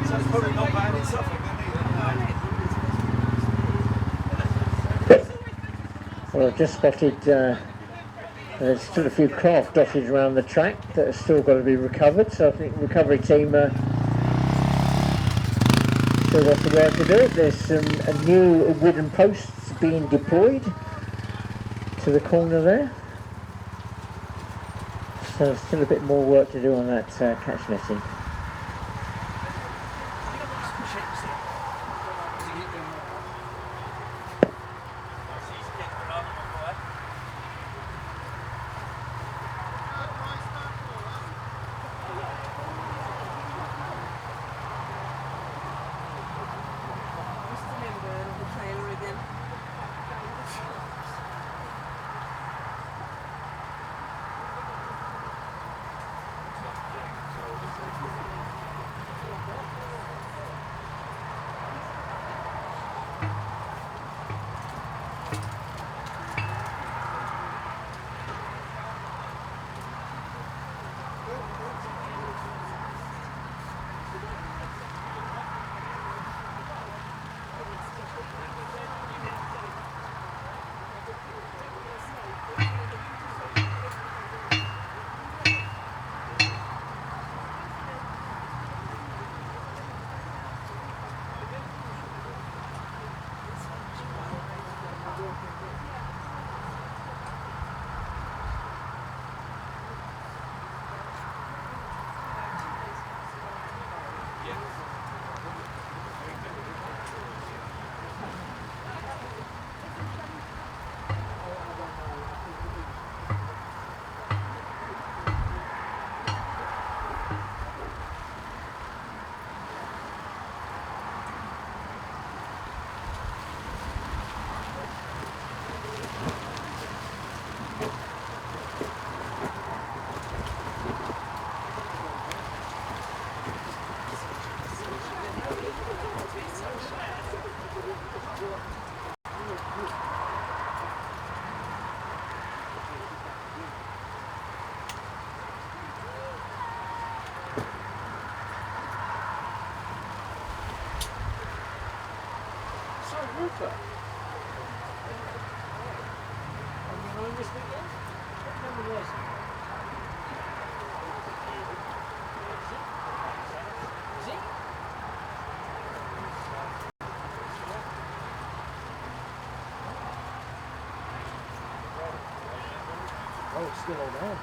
So it's probably not bad in Suffolk, Well, I've just spotted There's still a few craft dotted around the track that have still got to be recovered, so I think the recovery team still got some work to do. There's some new wooden posts being deployed to the corner there. So still a bit more work to do on that catch netting. Oh, it's still on there.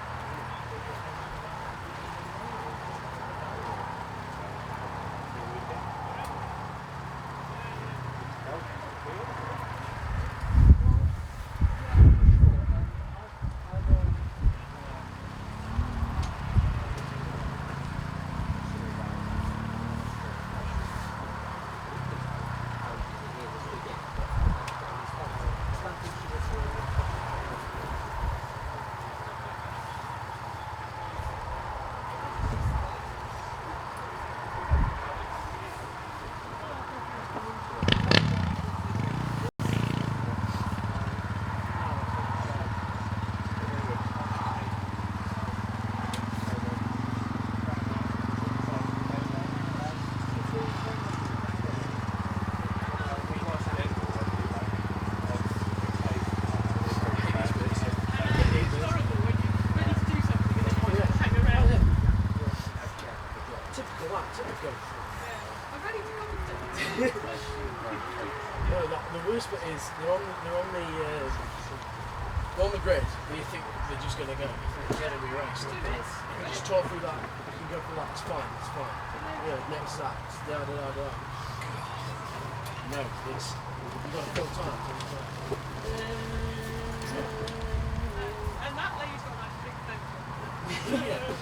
The worst bit is they're on the grid. And you think they're just going to go. They're going to be raced. You can just talk through that. You can go through that. It's fine. It's fine. Yeah, next that. No, it's you've got to fill time. And that lady's got like a big thing. Yeah.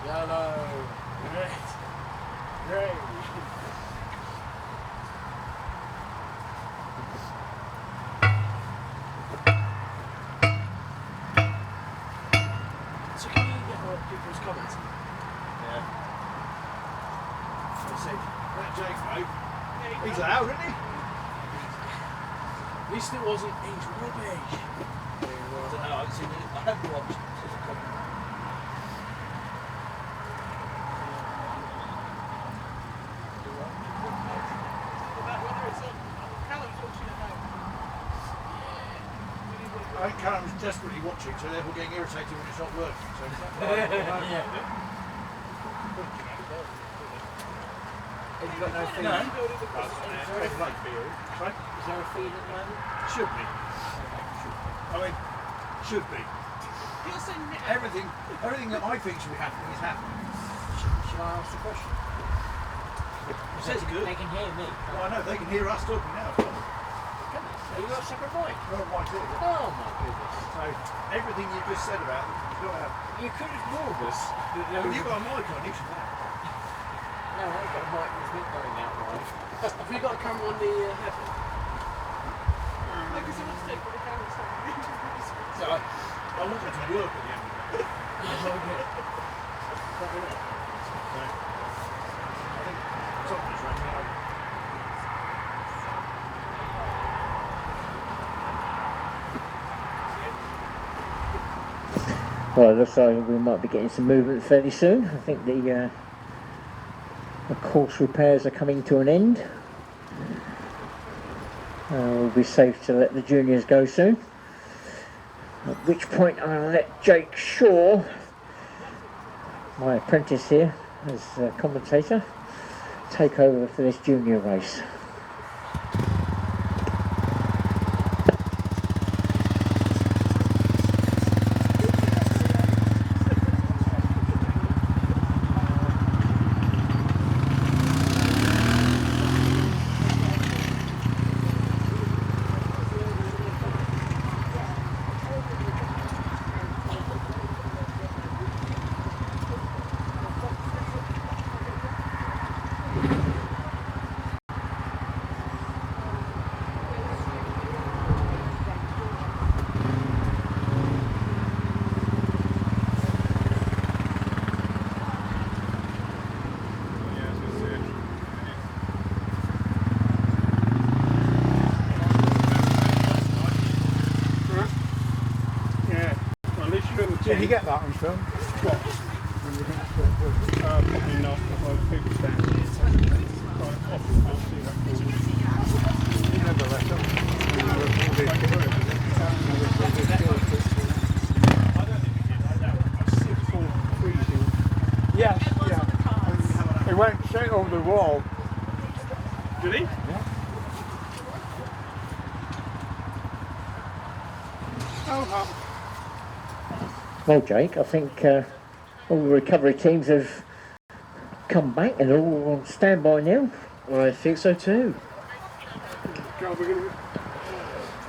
Yellow, red, grey. So can you get more people's comments? Yeah. I said, That Jake, he's loud, isn't he? at least it wasn't, he's rubbish. I don't know, I've seen it. I haven't watched. Frank Callum's desperately watching, so therefore getting irritated when it's not working. So Have you got no feed? No. Is there a feed at the moment? Should be. I mean, should be. Everything that I think should be happening is happening. Shall I ask the question? It says good. They can hear me. Well, I know, they can hear us talking now as well. Have you got a separate mic? Well, might do. Oh my goodness. So, everything you just said about them, you've got to have. You could have warned us. Well, you've got a mic on, you should have. No, I've got a mic that's not going out live. Have you got a camera on the headphone? So I want them to work at the end of it. I think something's wrong now. Well, it looks like we might be getting some movement fairly soon. I think the course repairs are coming to an end. We'll be safe to let the juniors go soon. At which point I'll let Jake Shaw, my apprentice here as commentator, take over for this junior race. Did you get that on film? What? Probably not. People stand. Never let them. Yes, yeah. He went straight over the wall. Did he? Yeah. Oh, Well, Jake, I think all the recovery teams have come back and all on standby now. I think so too. God, we're going to...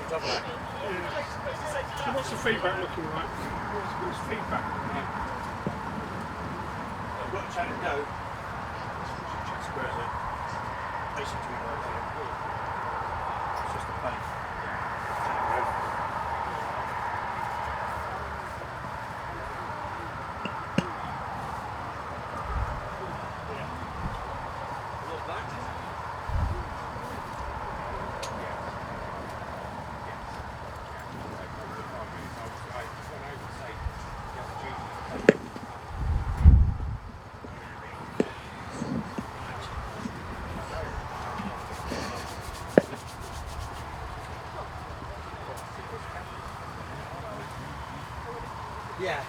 So what's the feedback looking like? What's feedback looking like? I've got to chat it go. Squares it. Basically, it's just a pain. Yeah.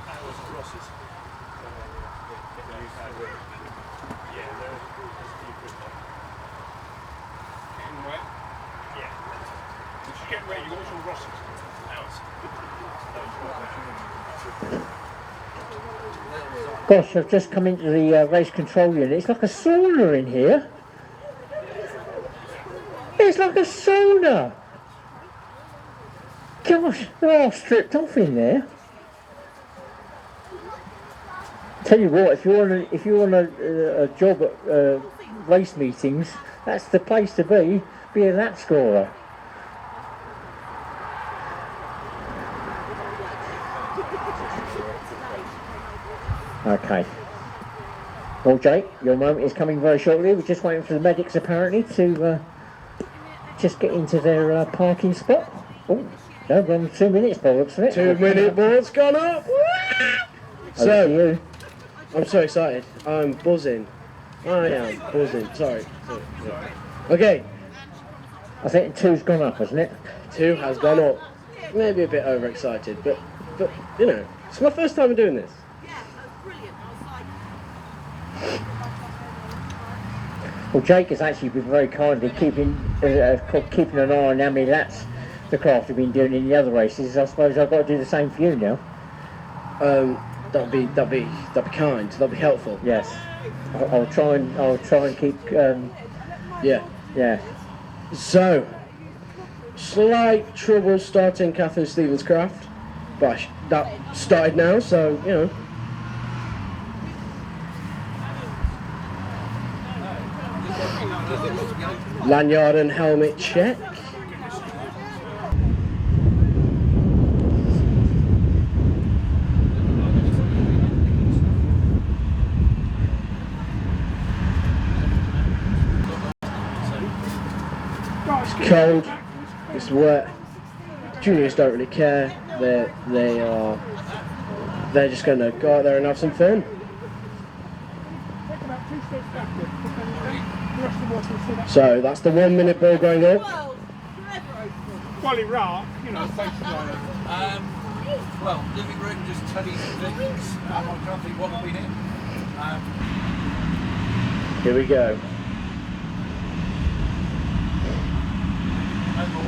Hours and crosses. Getting wet? Yeah. Did you get ready? You got some Rosses? Gosh, I've just come into the race control unit. It's like a sauna in here. It's like a sauna. Gosh, they're all stripped off in there. Tell you what, if you want a job at race meetings, that's the place to be a lap scorer. Okay. Well, Jake, your moment is coming very shortly. We're just waiting for the medics apparently to just get into their parking spot. Oh, no, we're on 2 minutes by the looks of it. 2 minute board's gone up. So, I'm so excited. I'm buzzing. I am buzzing. Sorry. Okay. I think 2's gone up, hasn't it? 2 has gone up. Maybe a bit overexcited, but you know, it's my first time doing this. Yeah, that's brilliant. I was like, Well, Jake has actually been very kindly keeping an eye on how many laps the craft have been doing in the other races. I suppose I've got to do the same for you now. That'd be kind. That'd be helpful. Yes, I'll try and keep. Yeah. Yeah. So, slight trouble starting Catherine Stevens' craft, but that started now, so you know. Lanyard and helmet check. Cold, it's wet. Juniors don't really care. They're just gonna go out there and have some fun. So that's the 1 minute ball going up. Well, Iraq, you know, places like that. Well, living room, just telly things. I can't think what I've been in. Here we go. No more.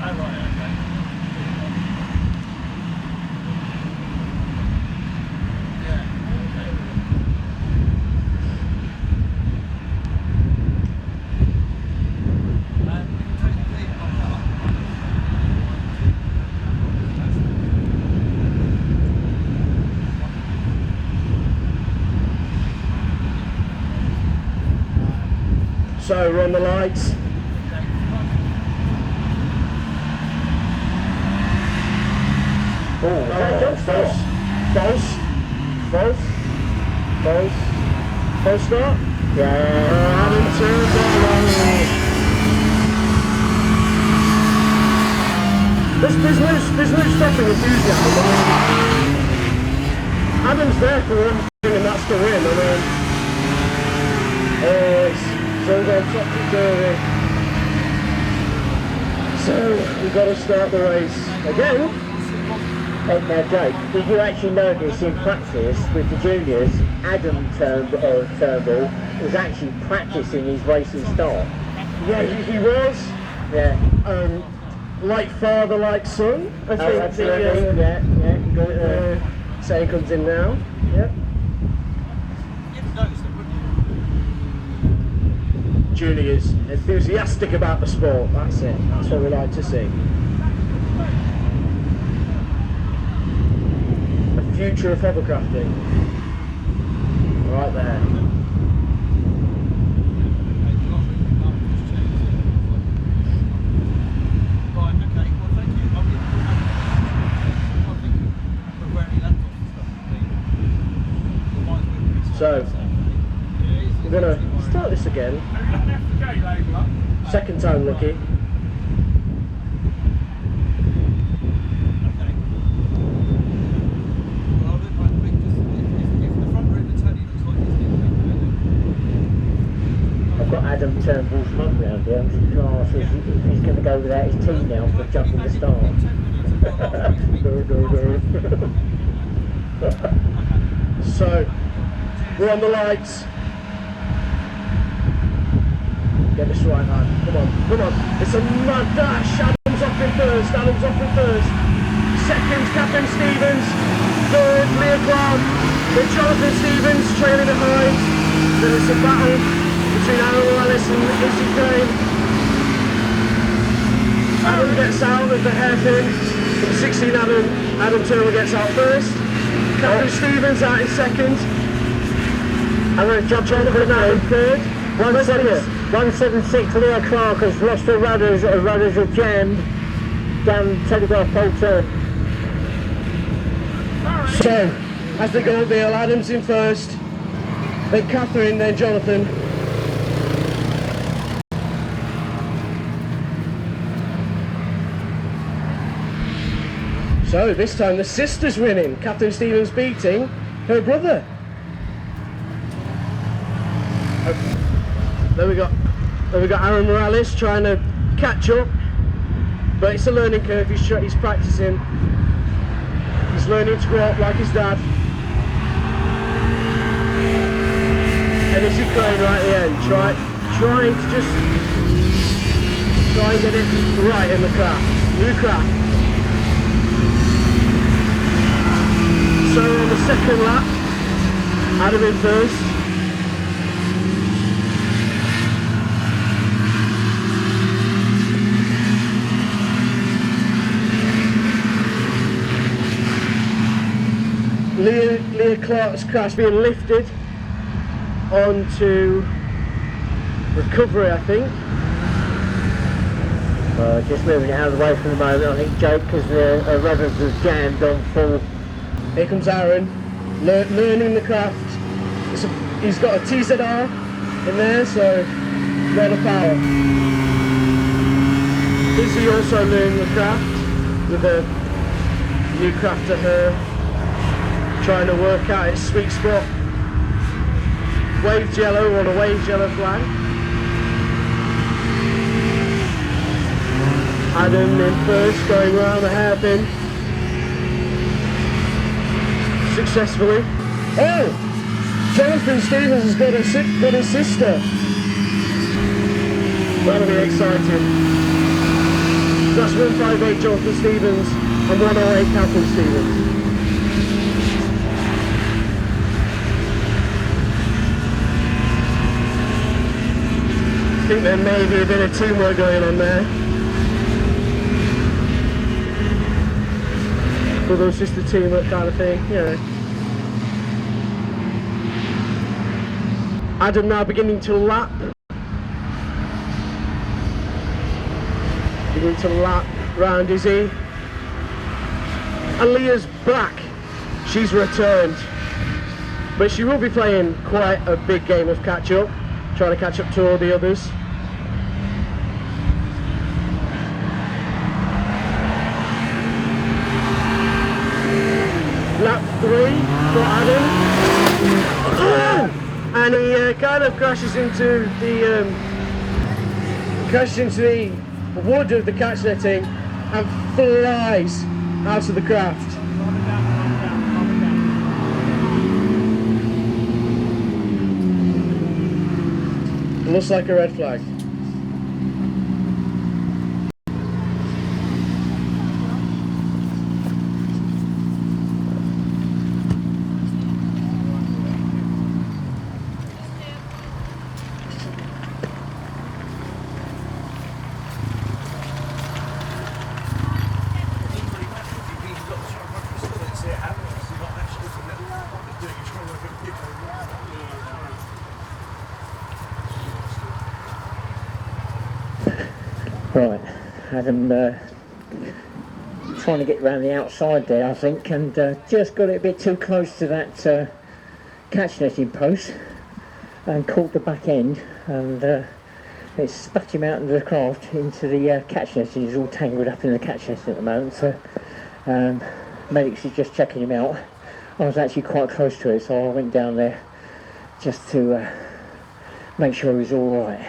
Oh, right, okay. Yeah, okay. So we're on the lights. False start. Yeah, Adam turned There's no stopping enthusiasm. Adam's there for him, and that's the win. I mean, it's so topsy-turvy. So we've got to start the race again. Now, Jake, did you actually notice in practice with the juniors, Adam Turnbull was actually practicing his racing style? Yeah, he was. Yeah. Like father, like son. I think. Absolutely. Yeah. Got it there. Saying comes in now. Yep. You'd notice it, wouldn't you? Juniors enthusiastic about the sport. That's it. That's what we like to see. The future of hovercrafting. Right there. So, we're going to start this again. Second time lucky. I've got Adam Turnbull's mum round here. I'm just going to ask if he's going to go without his team now for jumping the start. So, we're on the lights. Get this right, man. Come on. It's a mad dash. Adam's off in first. Second, Captain Stevens. Third, Leah Clark. Then Jonathan Stevens trailing behind. Then it's a battle between Aaron Ellis and H.C.G.B. Adam gets out of the hairpin. From 16, Adam Turner gets out first. Captain Stevens out in second. I'm going to jump on for now in third. 176 Leah Clark has lost her rudders. Her rudders are jammed down telegraph pole turn. So, as they go up the hill, Adam's in first, then Catherine, then Jonathan. So, this time the sister's winning. Catherine Stevens beating her brother. Then we got Aaron Morales trying to catch up, but it's a learning curve. He's practicing. He's learning to grow up like his dad. And this is going right at the end. Trying to just try and get it right in the craft. New craft. So on the second lap, Adam in first. Leah Clark's crash being lifted onto recovery, I think. Just moving it out of the way for the moment, I think, Jake, because the rudders have jammed on full. Here comes Aaron, learning the craft. He's got a TZR in there, so a lot of power. Izzy also learning the craft with a new craft to her, trying to work out its sweet spot. Waved yellow on a waved yellow flag. Adam in first, going round the hairpin successfully. Oh! Jonathan Stevens has got his sister. That'll be exciting. That's 158 Jonathan Stevens and 108 Catherine Stevens. I think there may be a bit of teamwork going on there. Brother and sister teamwork kind of thing, yeah. Adam now beginning to lap. Beginning to lap round Izzy. And Leah's back. She's returned. But she will be playing quite a big game of catch up. Trying to catch up to all the others. Lap 3 for Adam. And he kind of crashes into the wood of the catch netting and flies out of the craft. It looks like a red flag. Right, Adam trying to get around the outside there, I think, and just got it a bit too close to that catch netting post and caught the back end, and it spat him out of the craft into the catch netting. He's all tangled up in the catch netting at the moment, so medics is just checking him out. I was actually quite close to it, so I went down there just to make sure he was all right.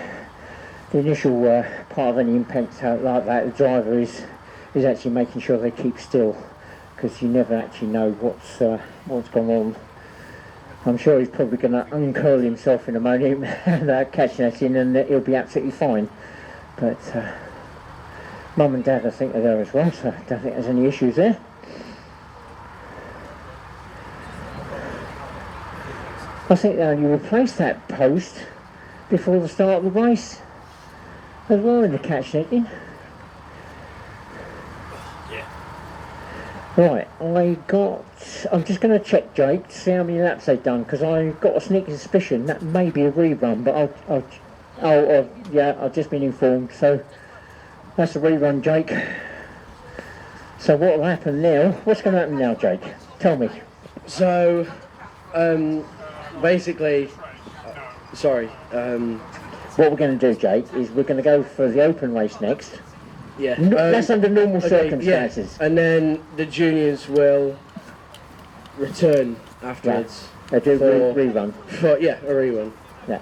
The initial part of any impact like that, the driver is actually making sure they keep still, because you never actually know what's gone on. I'm sure he's probably going to uncurl himself in a moment, catch netting, and he'll be absolutely fine. But Mum and Dad, I think, are there as well, so I don't think there's any issues there. I think they only replaced that post before the start of the race as well in the catch netting. Yeah. Right, I'm just going to check, Jake, to see how many laps they've done, because I've got a sneaky suspicion that may be a rerun, but I've just been informed, so that's a rerun, Jake. So what will happen now? What's going to happen now, Jake? Tell me. So, basically, what we're going to do, Jake, is we're going to go for the open race next. Yeah. That's under normal circumstances. Yeah. And then the juniors will return afterwards. Yeah. They do a rerun. A rerun. Yeah.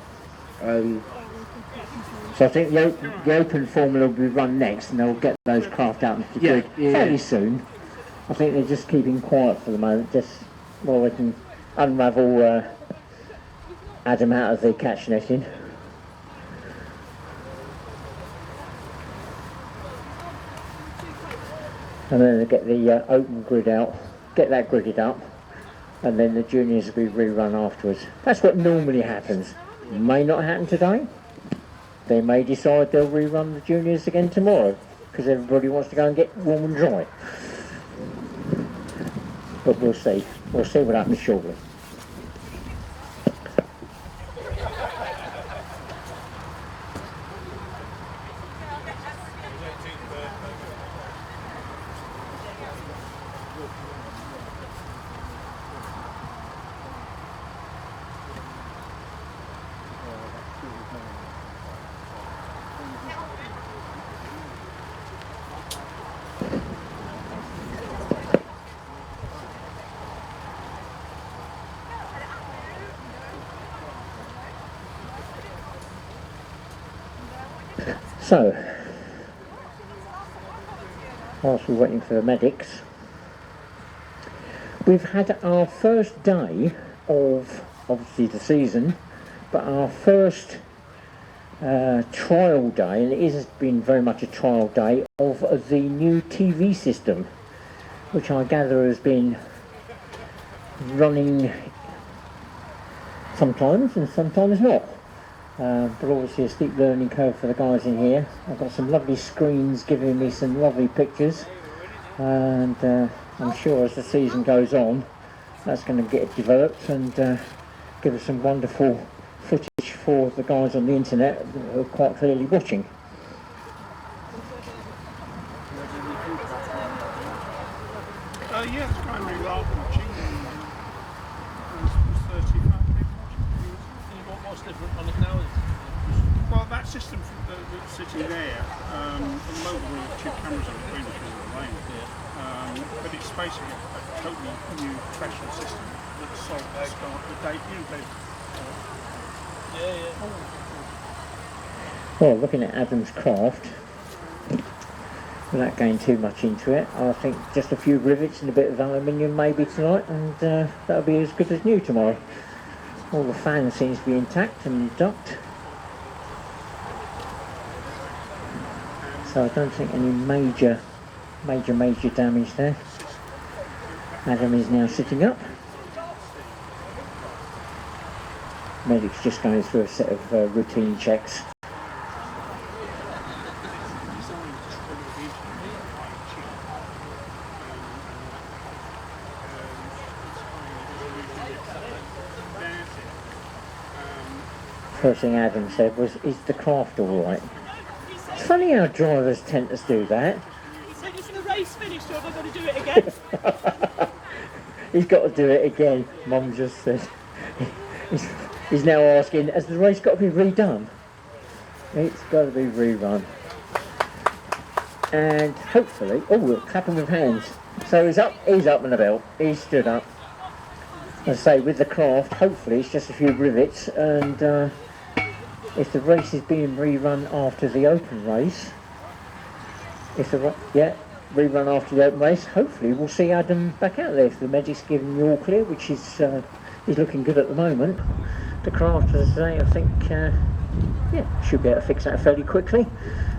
So I think the open formula will be run next, and they'll get those craft out into the grid fairly soon. I think they're just keeping quiet for the moment, just while we can unravel Adam out of the catch netting. And then they get the open grid out, get that gridded up, and then the juniors will be rerun afterwards. That's what normally happens. May not happen today. They may decide they'll rerun the juniors again tomorrow, because everybody wants to go and get warm and dry. But we'll see. We'll see what happens shortly. So, whilst we're waiting for the medics, we've had our first day of, obviously, the season, but our first trial day, and it has been very much a trial day, of the new TV system, which I gather has been running sometimes and sometimes not. But obviously a steep learning curve for the guys in here. I've got some lovely screens giving me some lovely pictures, and I'm sure as the season goes on that's going to get developed and give us some wonderful footage for the guys on the internet who are quite clearly watching. Yeah, it's going to be rather watching. There's 35 people watching. What's different on it now? Well, that system that's sitting there, at the moment we have two cameras on screen because of the rain. But it's basically a totally new professional system that's sold to start the day. Well, looking at Adam's craft, without going too much into it, I think just a few rivets and a bit of aluminium maybe tonight, and that'll be as good as new tomorrow. All the fan seems to be intact and duct, so I don't think any major damage there. Adam is now sitting up. Medic's just going through a set of routine checks. First thing Adam said was, "Is the craft all right?" It's funny how drivers tend to do that. He said, "Is the race finished or have I got to do it again?" He's got to do it again, Mum just said. He's now asking, has the race got to be redone? It's got to be rerun. And hopefully, oh look, clapping with hands. So he's up and about, he's stood up. As I say, with the craft, hopefully it's just a few rivets, and if the race is being rerun after the open race, rerun after the open race, hopefully we'll see Adam back out there if the medic's giving the all clear, which is looking good at the moment. The craft, as I say, I think should be able to fix that fairly quickly.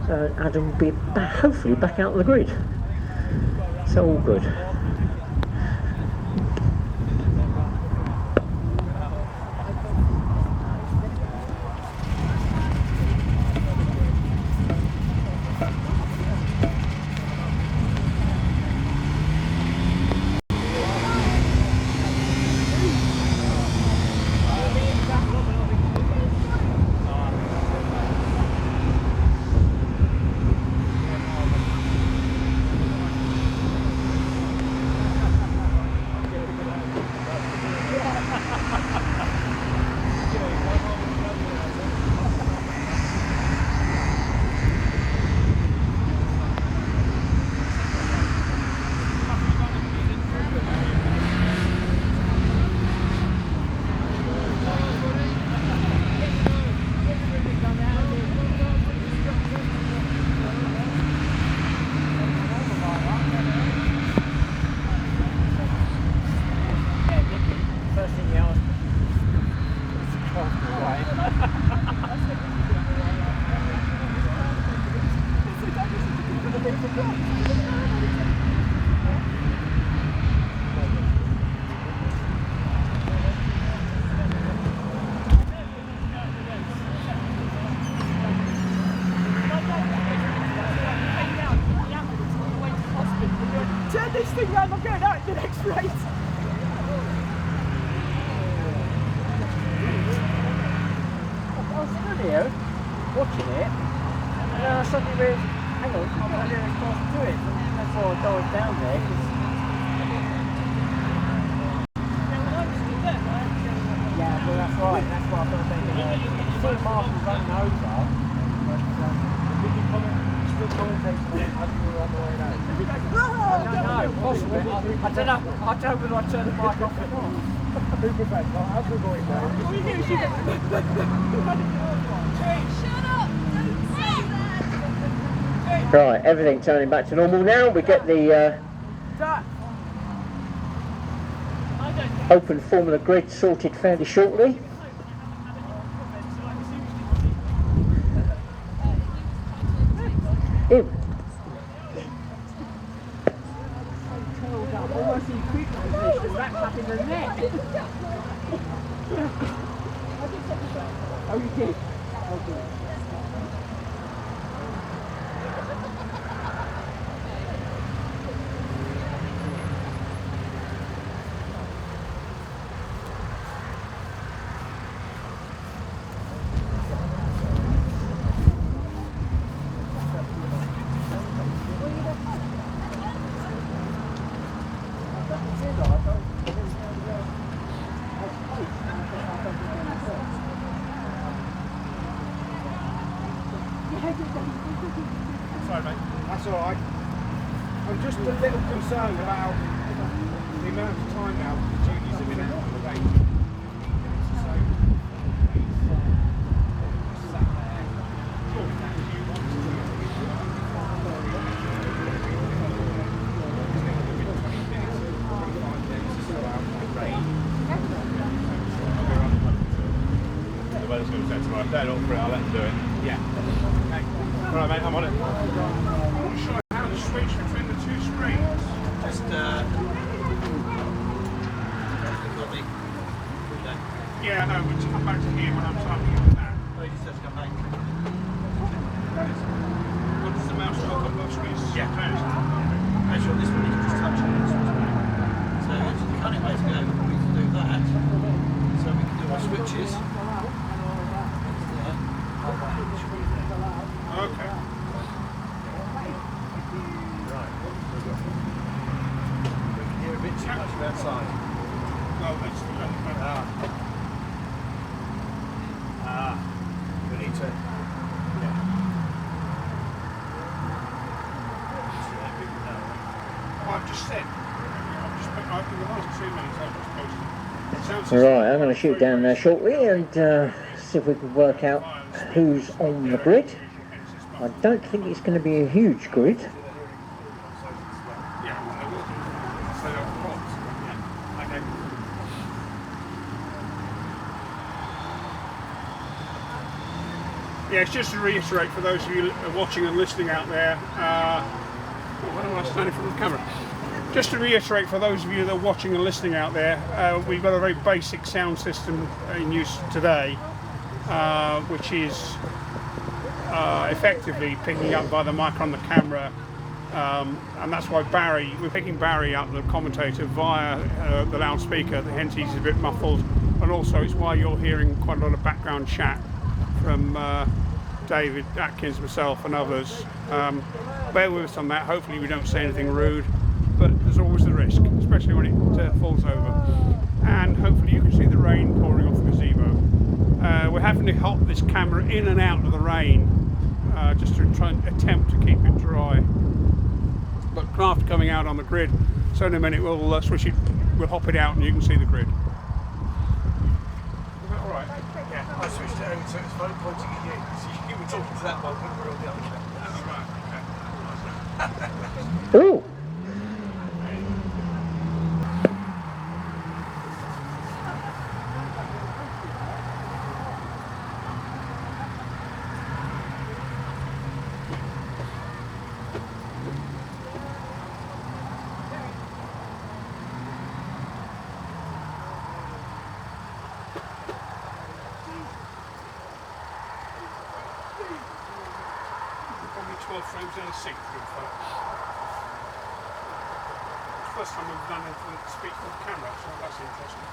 Adam will be hopefully back out on the grid, so all good. suddenly realised, hang on, I've got a little cross to it. And that's why I dived down there. Yeah, well that's right. That's what I thought they did. Sort of Marshall running over, but did you still commentate on it as we were on the way down? I don't know, possibly. I don't know whether I turned the mic off or not. Who prepared? Well, as we're going down. Shut up! Don't say that! Right, everything turning back to normal now. We get the open Formula grid sorted fairly shortly. Ew. Almost in quick position, wrapped up in the net. Oh, you did? Okay. Sorry, mate. That's all right. I'm just a little concerned about the amount of time now the juniors have been out on the range. So, sat there, talking as you want to do. It's going to be 20 minutes, 25 minutes or so out on the range. The weather's going to set tomorrow. They're up for it, I'll let them do it. Yeah. Okay. Alright mate, I'm on it. I'm not sure how to switch between the two screens. Just Yeah, no, we'll come back to here when I'm typing in that. oh, you just have to come back. What does the mouse look on both screens? Yeah. Actually, on this one you can just touch it and switch back. So the cunning way to go would be to do that. So we can do our switches. Okay. We can hear a bit too much outside. Oh, that's We need to. I've just said. In the last 2 minutes I've just posted. Right, I'm going to shoot down there shortly and see if we can work out who's on the grid. I don't think it's going to be a huge grid. Yeah, it's just to reiterate for those of you watching and listening out there. Why am I standing in front of the camera? Just to reiterate for those of you that are watching and listening out there, we've got a very basic sound system in use today, which is effectively picking up by the mic on the camera, and that's why we're picking Barry up, the commentator, via the loudspeaker, hence he's a bit muffled, and also it's why you're hearing quite a lot of background chat from David Atkins, myself and others. Bear with us on that. Hopefully we don't say anything rude, but there's always the risk, especially when it falls over. And hopefully you can see the rain pouring off the gazebo. We're having to hop this camera in and out of the rain just to try and attempt to keep it dry. But after coming out on the grid, so in a minute we'll switch it, we'll hop it out and you can see the grid. Is that alright? Yeah, I switched it over so it's phone pointing at you. So you were talking to that one when we were on the other camera. Ooh! Probably 12 frames down a sync through the phone. It's the first time we've done anything to speak from the camera, so that's interesting.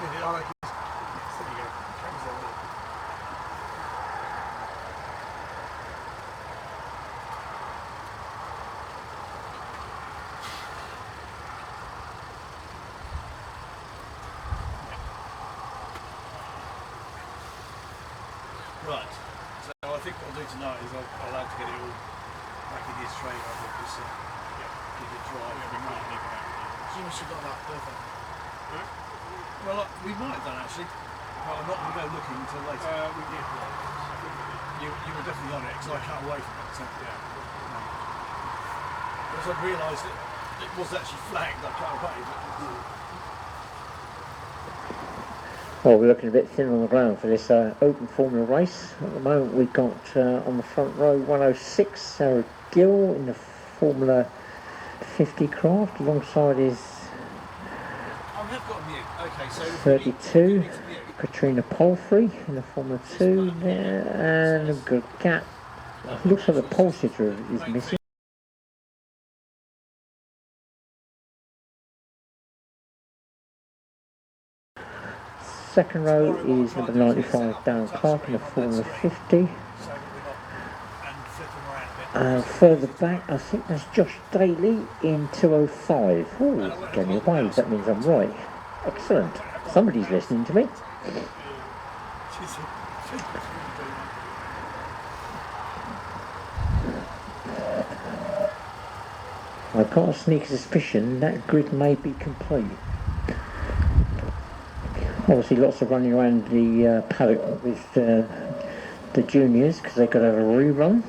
I like it. There you go. Camera's on there. Right. So I think what I'll do tonight is I'll have to get it all back in his trade. I think just keep it dry. As soon as you got that perfect. Well, we might have done actually, but I'm not going to go looking until later. We did. You were definitely on it because I cut away from it. So, because I realised that it was actually flagged, I cut away. Well, we're looking a bit thin on the ground for this open Formula race. At the moment we've got on the front row 106, Sarah Gill in the Formula 50 craft, alongside his I've got a mute. Okay, so 32, Katrina Palfrey in the Formula 2 there, and a good gap. Looks like the pole sitter is missing. Second row is number 95, Darren Clark in the Formula 50. Further back, I think that's Josh Daly in 205. Oh, gave me away. That means I'm right. Excellent. Somebody's listening to me. I've got a sneaky suspicion that grid may be complete. Obviously lots of running around the paddock with the juniors because they've got to have a rerun.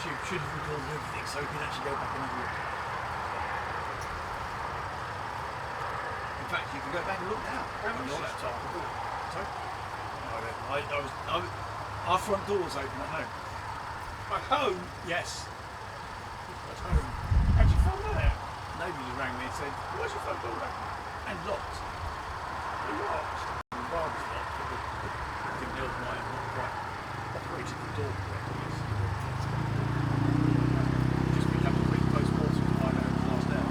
YouTube should have recorded everything so we can actually go back and have a look. In fact, you can go back and look now on your laptop. Sorry? Our front door was open at home. At home? Yes. At home. How'd you find that out? Neighbours rang me and said, why's your front door open? And locked. Locked. The bar was locked, but I think the old might have not quite operated the door correctly. Just become a quick post-mortem to find out who was last out.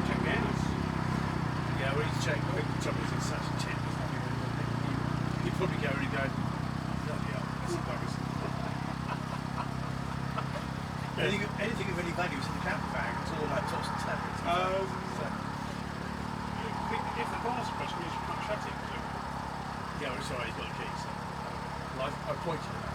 Check the hours. Yeah, we need to check. The trouble is, it's such a tip. There's nothing really. You'd probably go and go, bloody hell, that's the buggers. Anything of any value is in the camper bag. It's all laptops and tablets. If the bar's pressed, means you can't shut it. Yeah, well, sorry, he's got the key. So. Well, I pointed at that.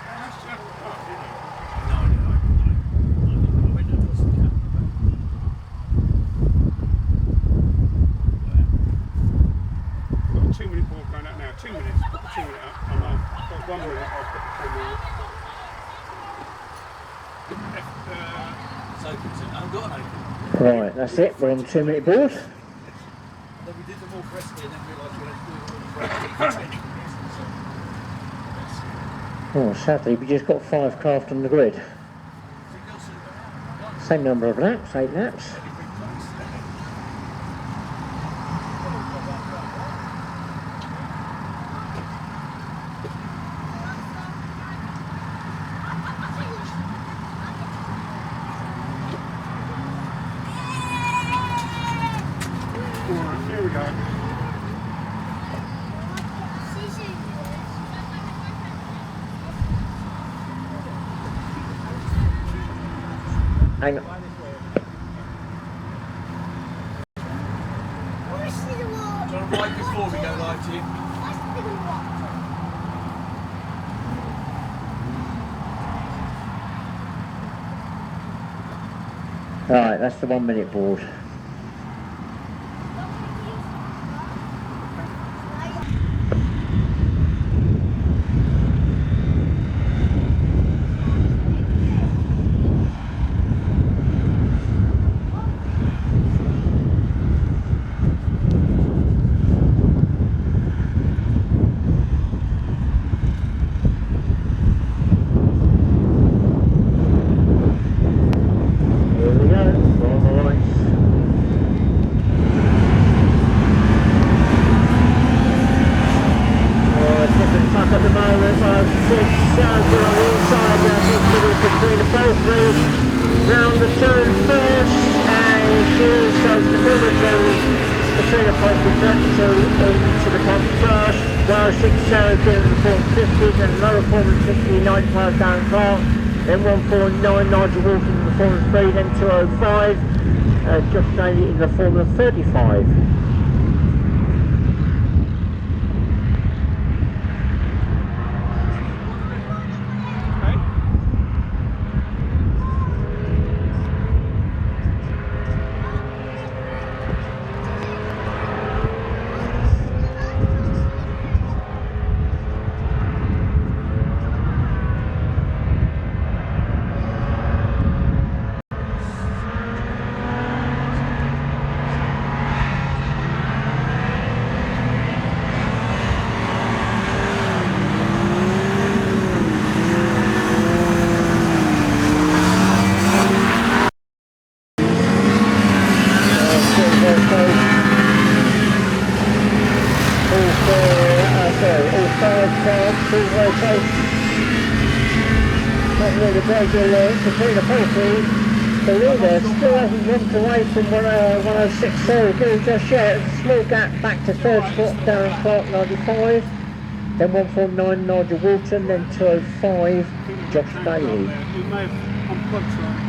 How much do you have to park, do you know? No, I went and lost the camper bag. Got a 2 minute board going out now. 2 minutes. Put the 2 minute up. And I've got 1 minute. I'll put the camera on. It's open, so I haven't got an open. Right, that's it. We're on the 2 minute board. Then we did them all correctly and then realised we had to do it all correctly. Oh, sadly, we just got 5 craft on the grid. Same number of laps, 8 laps. Alright, here we go. Hang on. Do you want to write before we go live to you? Right, that's the 1 minute board. Here we go. three, round the turn first, and shoes, so the middle goes between the point of 32 into the pump first, while 6 Sarah doing the 450, then another 450, 95 down Clark, then 149 Nigel Walton in the Formula 3, then 205, Josh Daly in the Formula 35. Between the pulses, the leader still hasn't jumped away from 106 Sarah just yet. There's a small gap back to third spot, Darren Clark 95, then 149 Nigel Walton, then 205 Josh Daly. He may have unplugged something.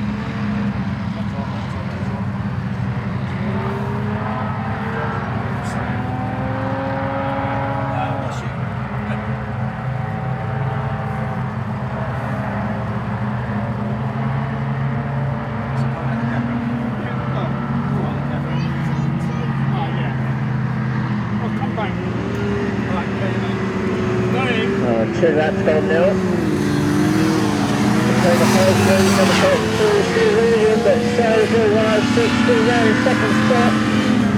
Two laps gone now. Between the first three, number 32 still leading, but Sarah's all 106 still there in second spot.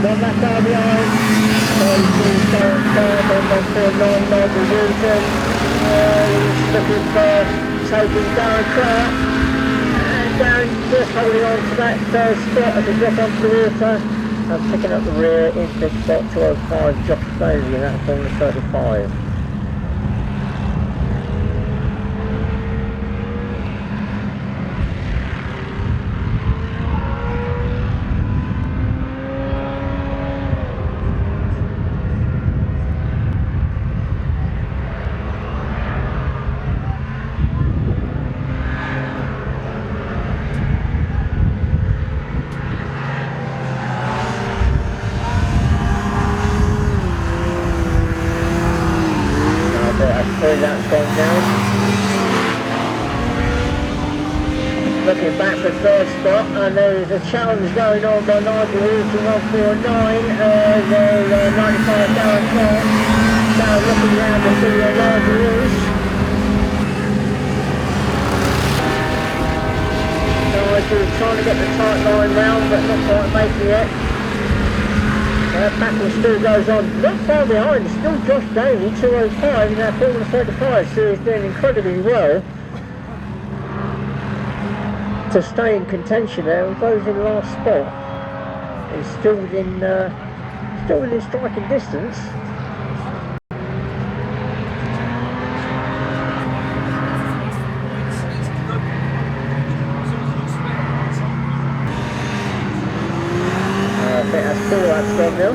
One lap down behind. 32 Darren Clark, then 149 Nigel Walton. Looking for taking Darren Clark. And Darren just holding on to that third spot as he drops onto the water. And picking up the rear in fifth spot, 205 Josh Daly, and that's on the 35. That's gone down. Looking back for third spot, and there's a challenge going on by Nigel Walton 149. There's 95 Darren Clark. Now looking round to see Nigel Walton. Nigel trying to get the tight line round, but not quite making it. Battle still goes on, not far behind, still Josh Daly, 205 in that Formula 35, so he's doing incredibly well to stay in contention there, and goes in last spot. He's still within striking distance. I think that's 4 laps gone now.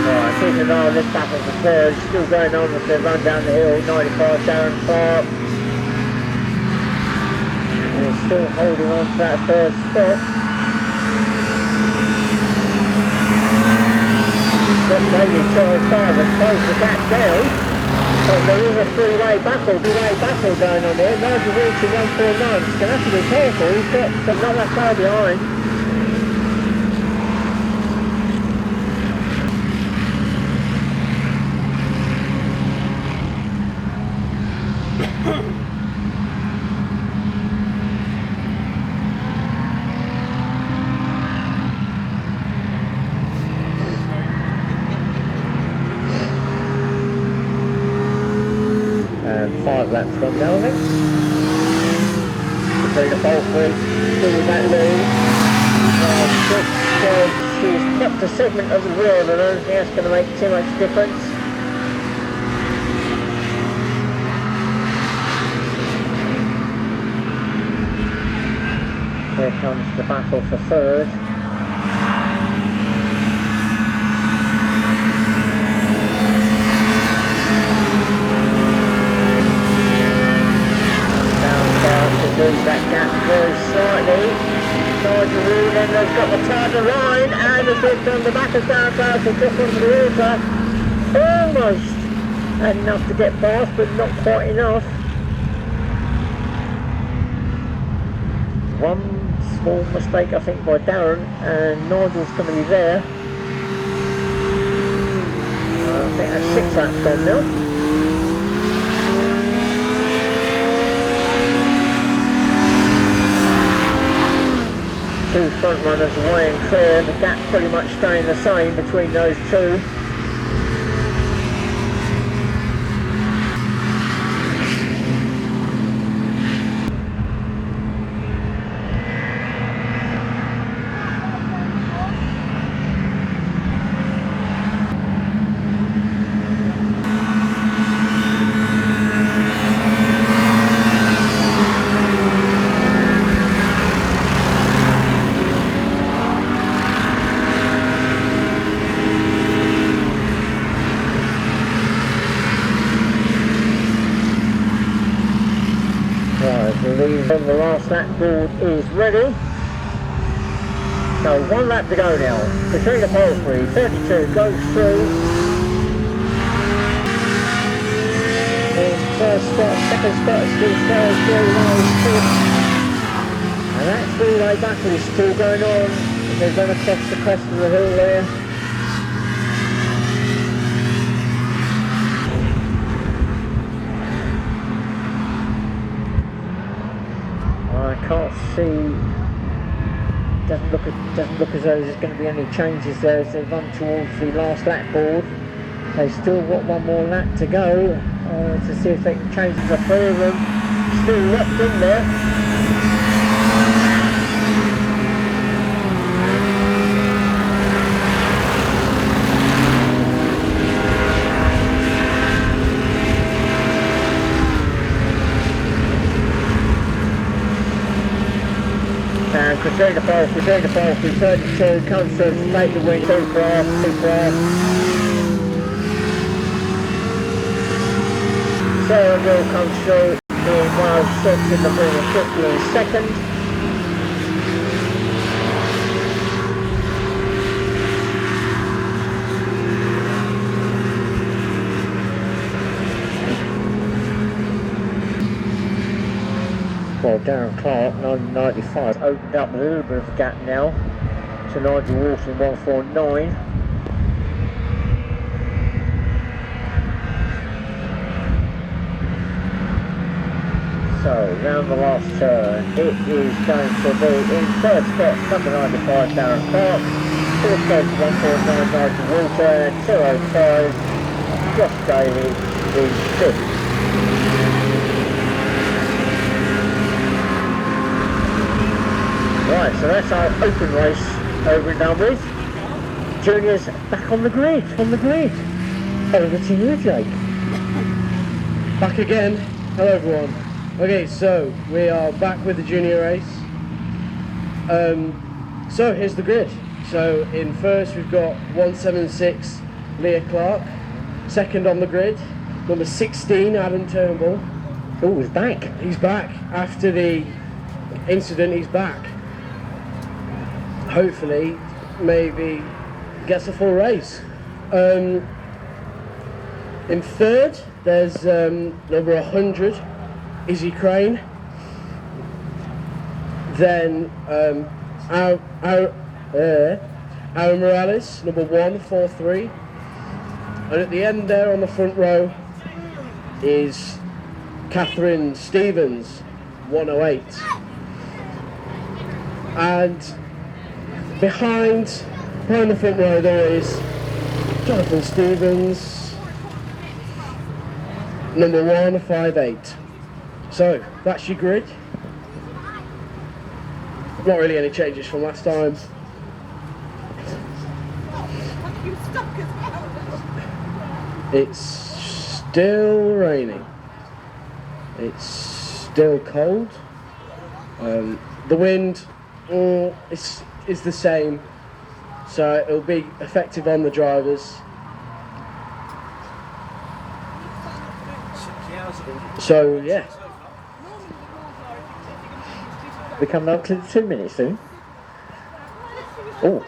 Right, keeping an eye on this battle for third. Still going on as they run down the hill. 95 Darren Clark. And he's still holding on to that third spot. Just maybe 205 and close the gap down. But there is a three-way battle going on here. Nigel Walton 149. He's going to have to be careful. He's got not that far behind. And 5 laps gone now, I think. Between the pole three, still with that lead. She's kept a segment of the rear, but I don't think that's going to make too much difference. Here comes the battle for third. Down south to lose that gap very slightly. Nigel Wall then has got the target line and has hit on the back of down south and just onto the water. Almost had enough to get past, but not quite enough. One small mistake I think by Darren, and Nigel's going to be there. I think that's 6 laps gone now. Two front runners away and clear, the gap pretty much staying the same between those two. On the last lap board is ready. So 1 lap to go now. Between the pole 3, 32 goes through. In first spot, second spot is still Sarah's still line 5th. And that 3-way battle is still going on. They're going to cross the crest of the hill there. I can't see, doesn't look as though there's going to be any changes there as they run towards the last lap board. They've still got 1 more lap to go to see if they can change the 3 of them still left in there. And Katrina Falsey, 32, comes to make the win, 2 for off. Sarah Gill comes through in 106 in the ball, quickly in second. Well, Darren Clark, 1995, opened up a little bit of a gap now to Nigel Walton, 149. So, round the last turn, it is going to be in third spot, number 95, Darren Clark, fourth spot, 149, Nigel Walton, 205, Josh Daly is 5th. Right, so that's our open race over and done with. Juniors back on the grid, Over to you, Jake. Back again. Hello everyone. Okay, so we are back with the junior race. So here's the grid. So in first we've got 176 Leah Clark. Second on the grid, number 16 Adam Turnbull. Oh, he's back. He's back after the incident. He's back. Hopefully, maybe gets a full race. In third, there's number 100, Izzy Crane. Then Aaron Morales, number 143. And at the end there on the front row is Catherine Stevens, 108. And behind the front row there is Jonathan Stevens, number 158. So that's your grid. Not really any changes from last time. It's still raining. It's still cold. The wind It's the same, so it'll be effective on the drivers. So yeah, We're coming up to the 2 minutes soon. Oh,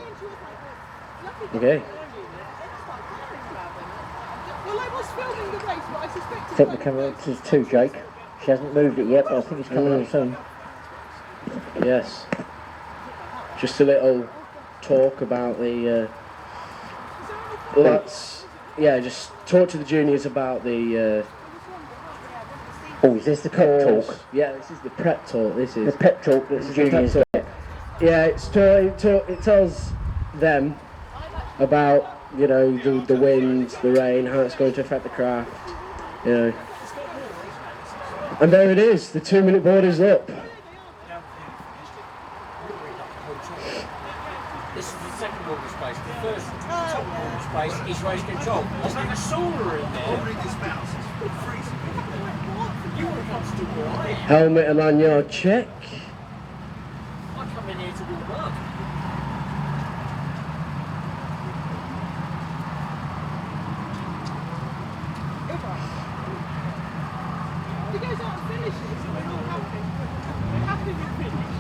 okay. Well, I was filming the race, but I I suspected. think we're coming up to 2, Jake. She hasn't moved it yet, but I think it's coming up soon. Yes. Just a little talk about the lads. Yeah, just talk to the juniors about the. Oh, is this the pep course. talk? Yeah, this is the prep talk. This is The pep talk that the juniors get. Yeah, it tells them about, you know, the wind, the rain, how it's going to affect the craft, you know. And there it is, the 2 minute board is up. This is the second water space. The first top water space is race control. There's like a sauna in there. You want to come to do what I am. Helmet and lanyard check. I come in here to do work. He goes out and finishes, so we're all happy. We're happy with finish.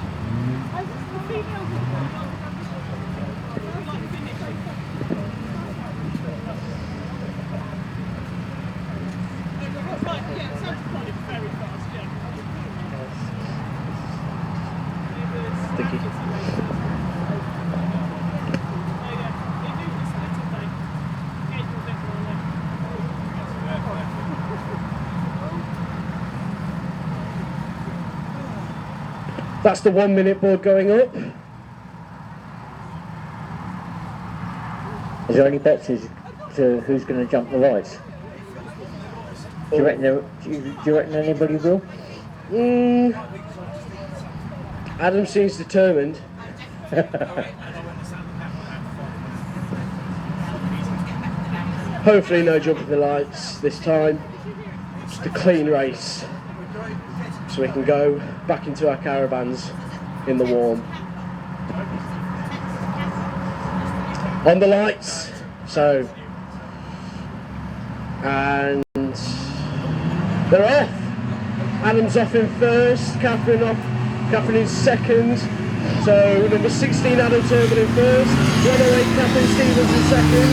As the females have got a lot of ambition. We like finish. Yeah, it sounds quite very fast, yeah. Thank you. That's the 1 minute board going up. Is there any bets as to who's going to jump the lights? Do you reckon, do you reckon anybody will? Adam seems determined. Hopefully no jump of the lights this time. Just a clean race, so we can go back into our caravans in the warm. On the lights, so, and they're off. Adam's off in first, Catherine in second. So number 16 Adam Turban in first, 108 Catherine Stevens in second,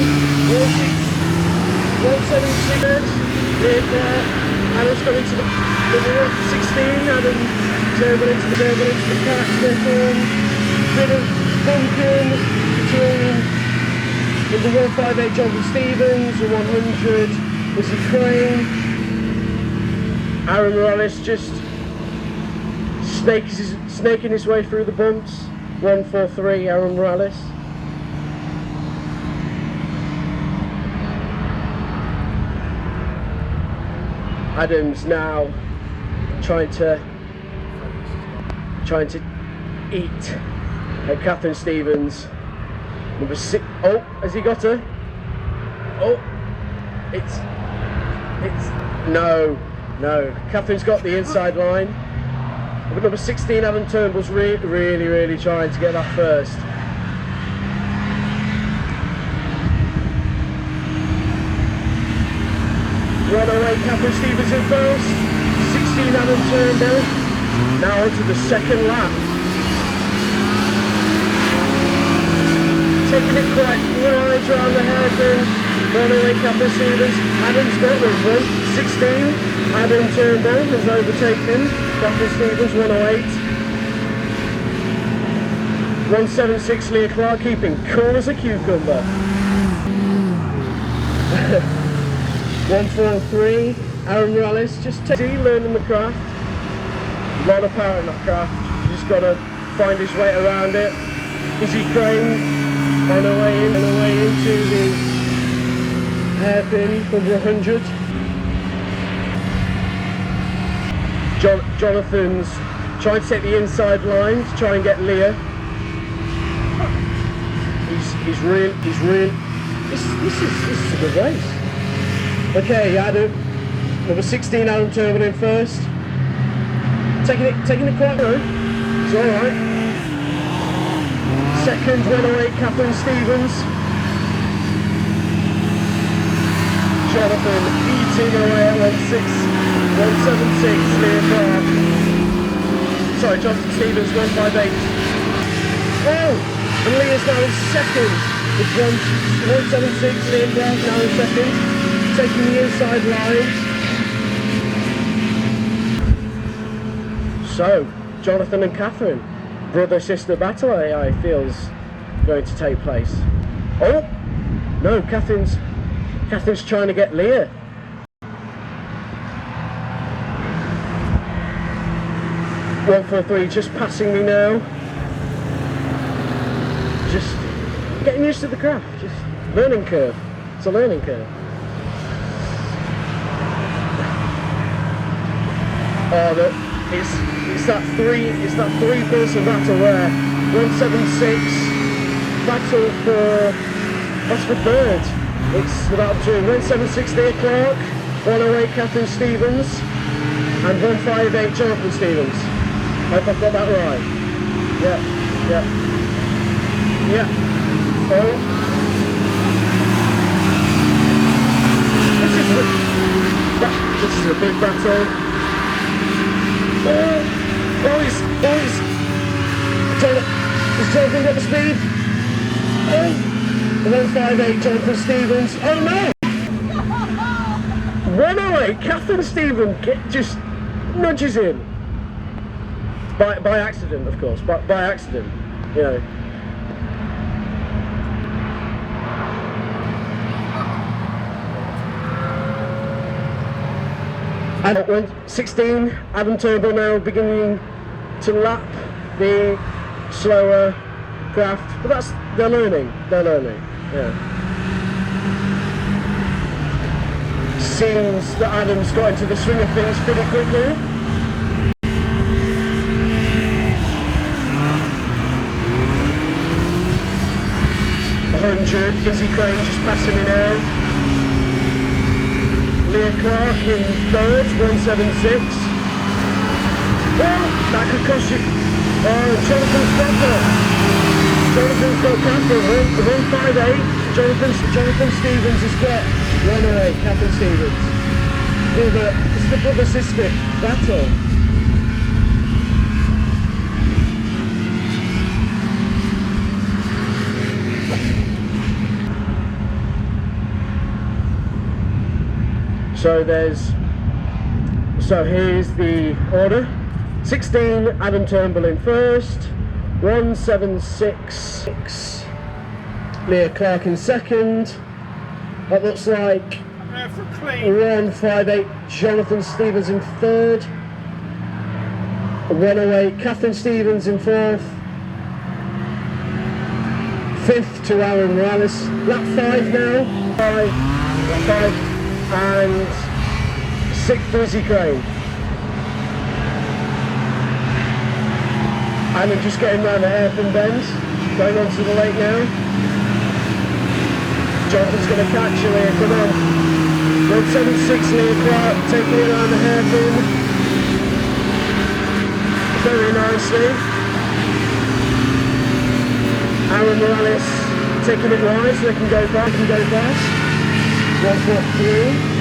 176 Adam's coming to the number 16, Adam Turban into the Durban into the catch, bit of bumping between number 158 Jonathan Stevens and 100 Missy Crane. Aaron Morales just snaking his way through the bumps. 143 Aaron Morales. Adam's now trying to eat at Catherine Stevens. Number 6. Oh, has he got her? Oh, it's no. Catherine's got the inside line. But number 16 Adam Turnbull's really trying to get that first. Run away, Catherine Stevens in first. 16 Adam Turnbull. Now onto the second lap. Taking it quite wide around the hairpin. Run away, Catherine Stevens. Adam's got the run. 16 Adam Turnbull has overtaken Catherine Stevens. 108. 176 Leah Clark, keeping cool as a cucumber. 143 Aaron Morales, just learning the craft. A lot of power in that craft. You just got to find his way around it. Izzy Crane on her way into the hairpin, number 100. Jonathan's trying to take the inside line to try and get Leah. He's real. This is a good race. Okay, Adam, number 16 Adam Turban in first. Taking it quite low. It's alright. Second, 108, Catherine Stevens. Jonathan eating away at 176, Leah Clark. Sorry, Jonathan Stevens, 158. Oh! And Leah's now in second. It's 176, Leah Clark now in second. Taking the inside line. So, Jonathan and Catherine, brother-sister battle I feels going to take place. Oh! No, Catherine's trying to get Leah. One, 4, 3, just passing me now. Just getting used to the craft. Just learning curve. It's a learning curve. Oh, it's that three-person battle where 176 battle for that's for third. It's about between 176 Leah Clark, 108 Catherine Stevens, and 158 Jonathan Stevens. I hope I've got that right. Yeah. Oh. This is a big battle. Boys. Is Jonathan got the speed? Oh. 158 Jonathan Stevens. Oh no! 108 Catherine Stevens just nudges in. By accident, of course. By accident, you know. And at 116, Adam Turnbull now beginning to lap the slower craft, but they're learning, yeah. Seems that Adam's got into the swing of things pretty quickly. 100, Izzy Crane just passing me now. Leah Clark in third, 176. Well, that could cost you. Oh, Jonathan's got that. Jonathan's got Catherine, 158. Jonathan Stevens has got 108, Catherine Stevens. It's the brother-sister battle. So here's the order. 16, Adam Turnbull in first. 176, Leah Clark in second. That looks like 158, Jonathan Stevens in third. 108, Catherine Stevens in fourth. Fifth to Aaron Morales. Lap 5 now. Lap 5. And 6th Izzy Crane. And I'm just getting round the hairpin bend, going onto the lake now. Jonathan's going to catch you here, come on. 176 Leah Clark taking it around the hairpin. Very nicely. Aaron Morales taking it wide so they can go back and go fast. 143.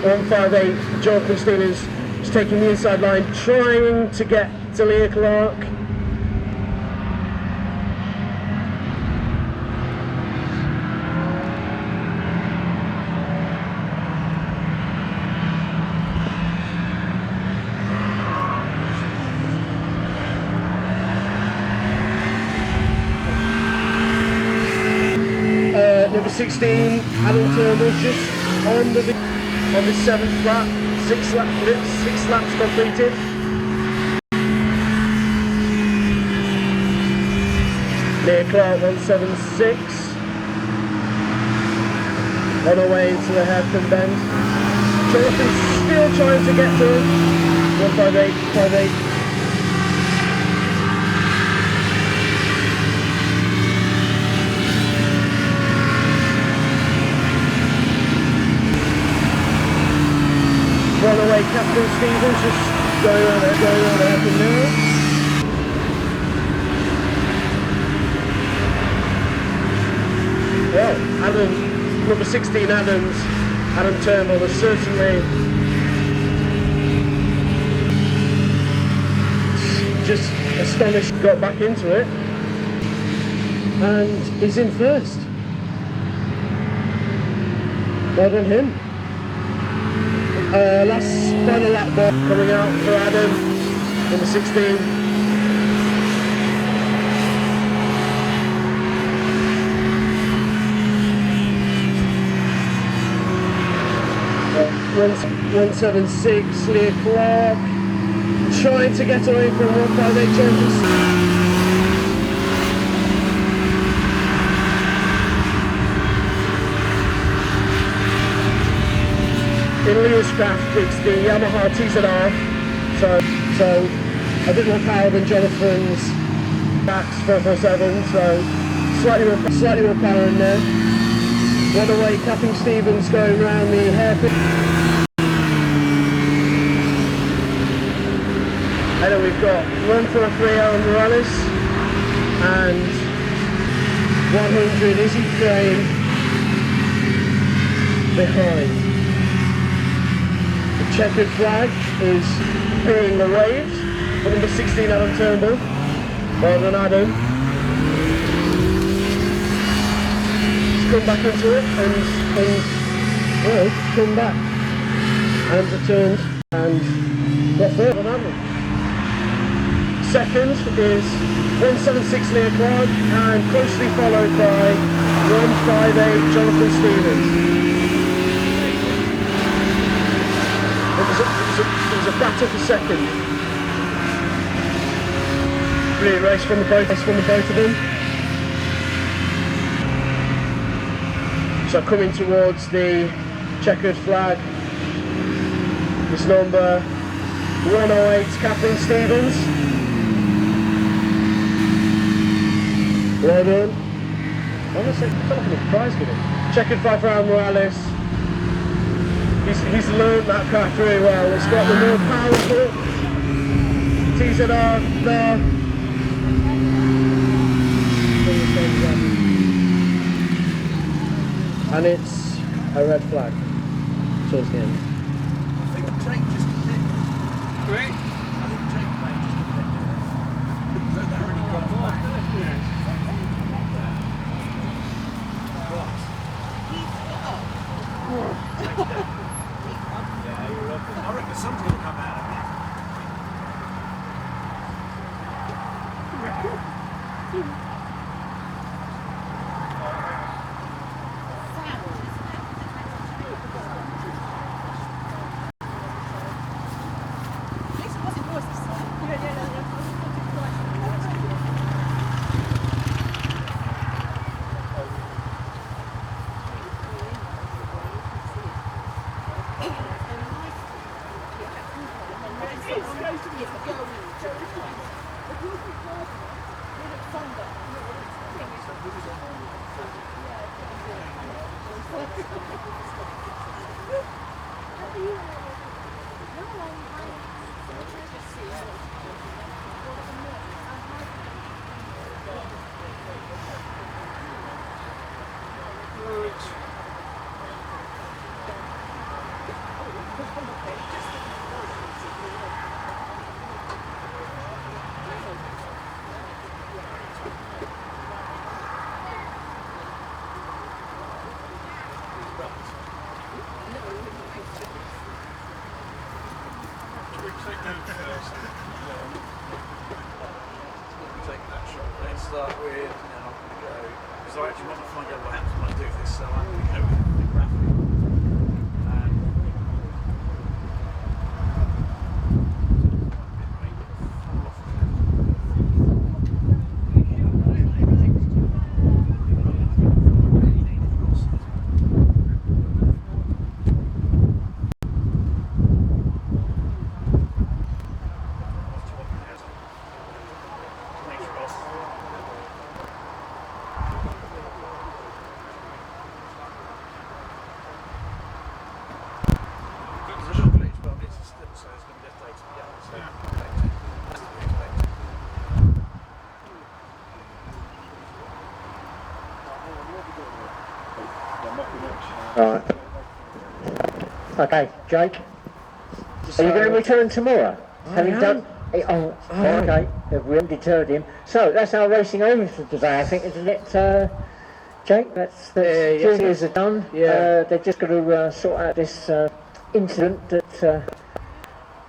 158, Jonathan Stevens is taking the inside line, trying to get to Leah Clark. Number 16, Adam Turnbull just on the 7th lap, 6 laps completed. Leah Clark 176. On her way into the hairpin bend. Jonathan's still trying to get to him. 158, 58. Run away, Catherine Stevens just going on happen now. Well, Adam, number 16 Adam Turnbull has certainly just astonished, got back into it, and he's in first. Well done him. Last final lap ball coming out for Adam, number 16. Uh, 176, Leah Clark, trying to get away from 158 Jenkins. In Leah's craft, it's the Yamaha TZR, so a bit more power than Jonathan's Max 447, so slightly more power in there. One away, Capping Stevens going round the hairpin. And then we've got 143 Aaron Morales and 100 Izzy Crane behind. The checkered flag is being waved for number 16 Adam Turnbull. Well done Adam. He's come back into it and well, come back and returned and got third on Adam. Second is 176 Leah Clark and closely followed by 158 Jonathan Stevens. It was a battle for second. Brilliant race from the both of them. So coming towards the checkered flag is number 108 Kathleen Stevens. Well done. I want to say, I feel like a prize giving. Checkered flag for Aaron Morales. He's learned that craft really well. It's got the more powerful TZR there. And it's a red flag towards the end. I think the train just connected. Great. I think the train plane just connected. So that really got back. I reckon something's going to come out of it. Start with, and then I'm going to go, because I actually want to find out what happens when I do this, so I'm going to go with the graphic. Right. Okay, Jake. Are you going to return tomorrow? Having done. Oh, okay. We haven't deterred him. So that's our racing over for today, I think, isn't it, Jake? That's juniors are done. Yeah. They're just going to sort out this incident that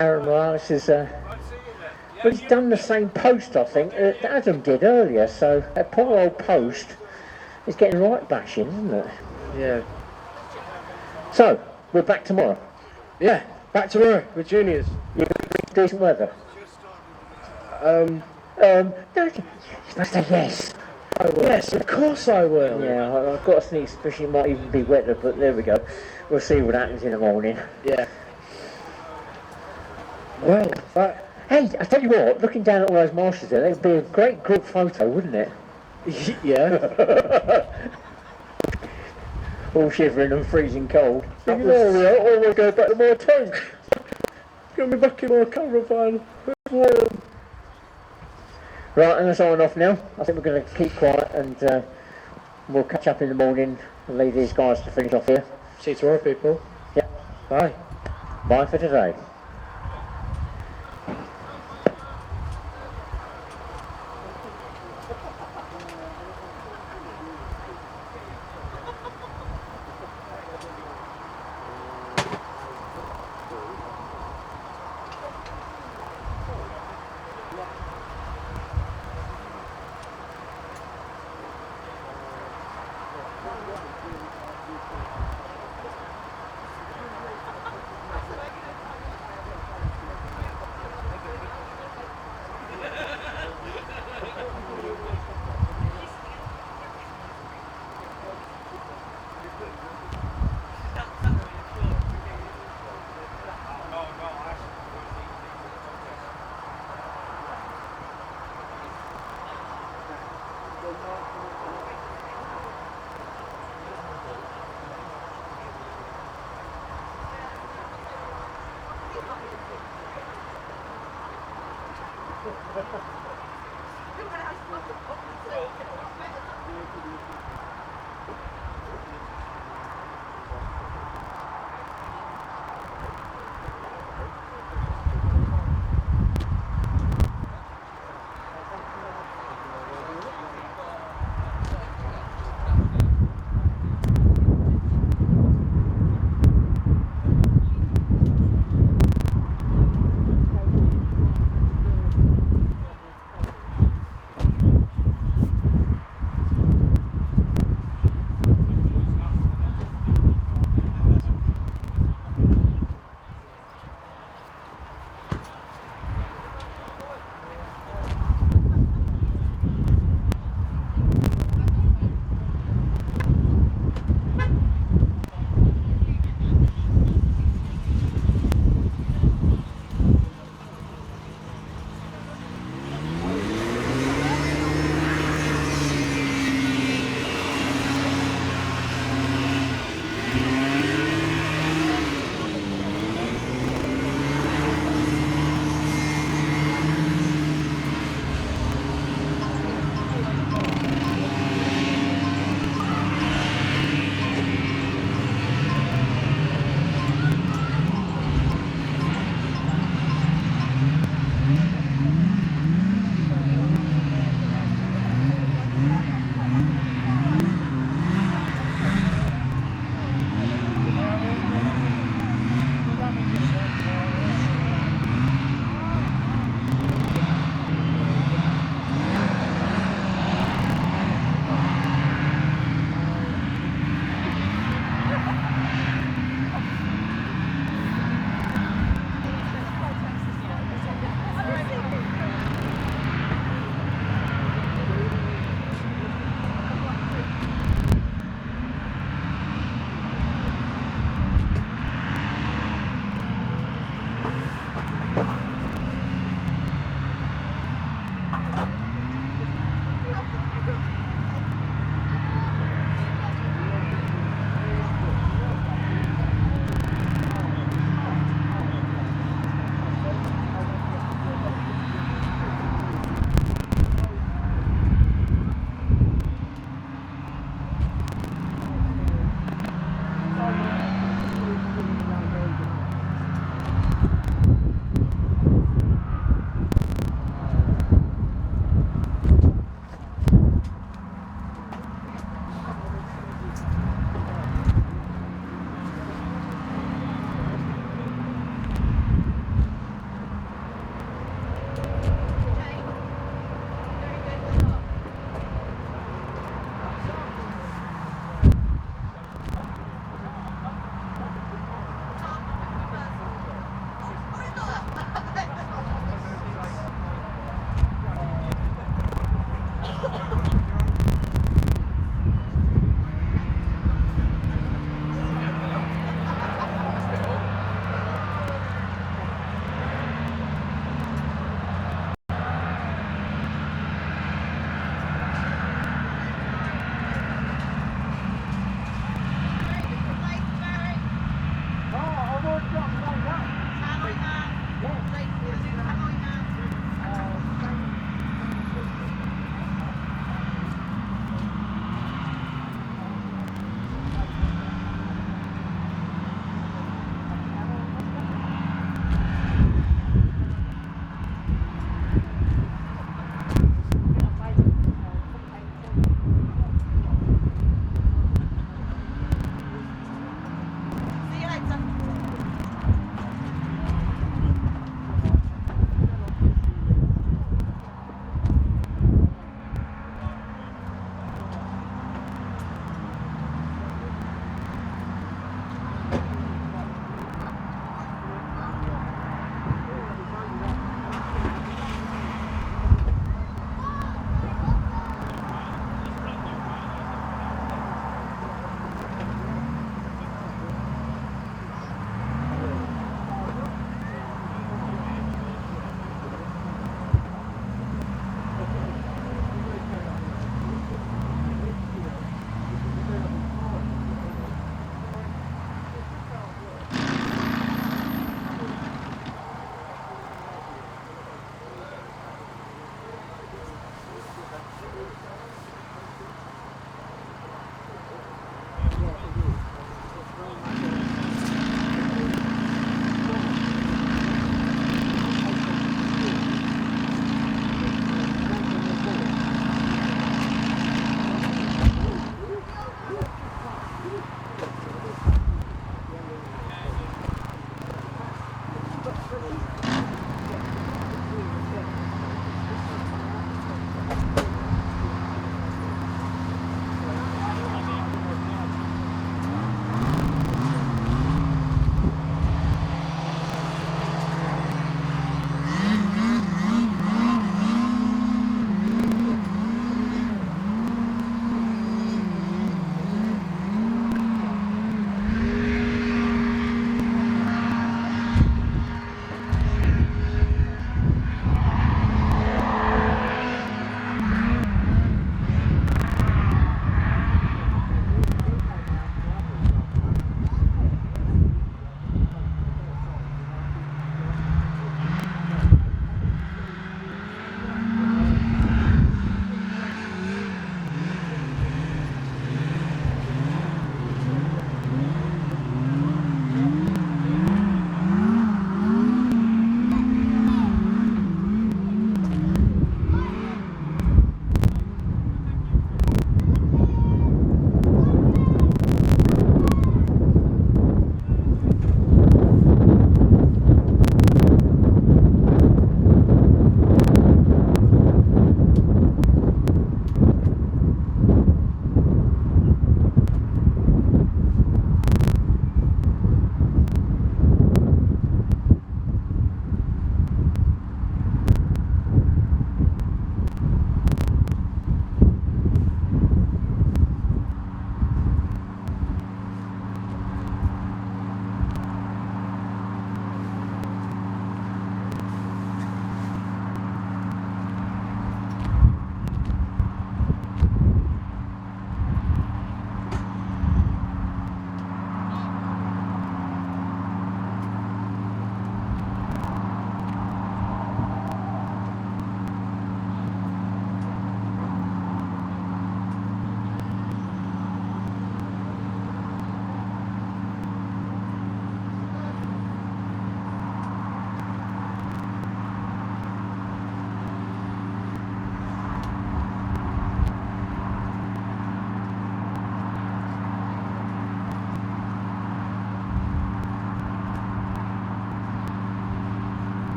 Aaron Morales has. Well, he's done the same post, I think, that Adam did earlier. So that poor old post is getting right bashing, isn't it? Yeah. So we're back tomorrow. Yeah, back tomorrow with juniors. You're going to be decent weather. No, you must say yes. I will. Yes, of course I will. Yeah, I've got a sneak suspicion it might even be wetter, but there we go. We'll see what happens in the morning. Yeah. Well, that... Hey, I tell you what, looking down at all those marshes there, that'd be a great group photo, wouldn't it? Yeah. All shivering and freezing cold. There we are, we'll go back to my tent. Get me back in my caravan. It's warm. Right, I'm going to sign off now. I think we're going to keep quiet and we'll catch up in the morning and leave these guys to finish off here. See you tomorrow, people. Yeah. Bye. Bye for today.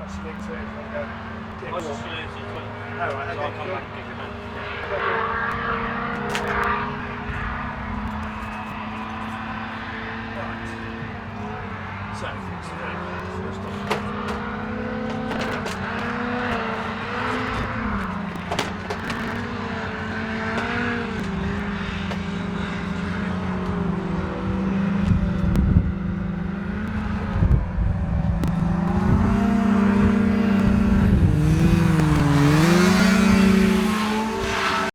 What's the next stage? I was just going to answer 20. Oh, right, So I'll okay, come cool. back and give you a man.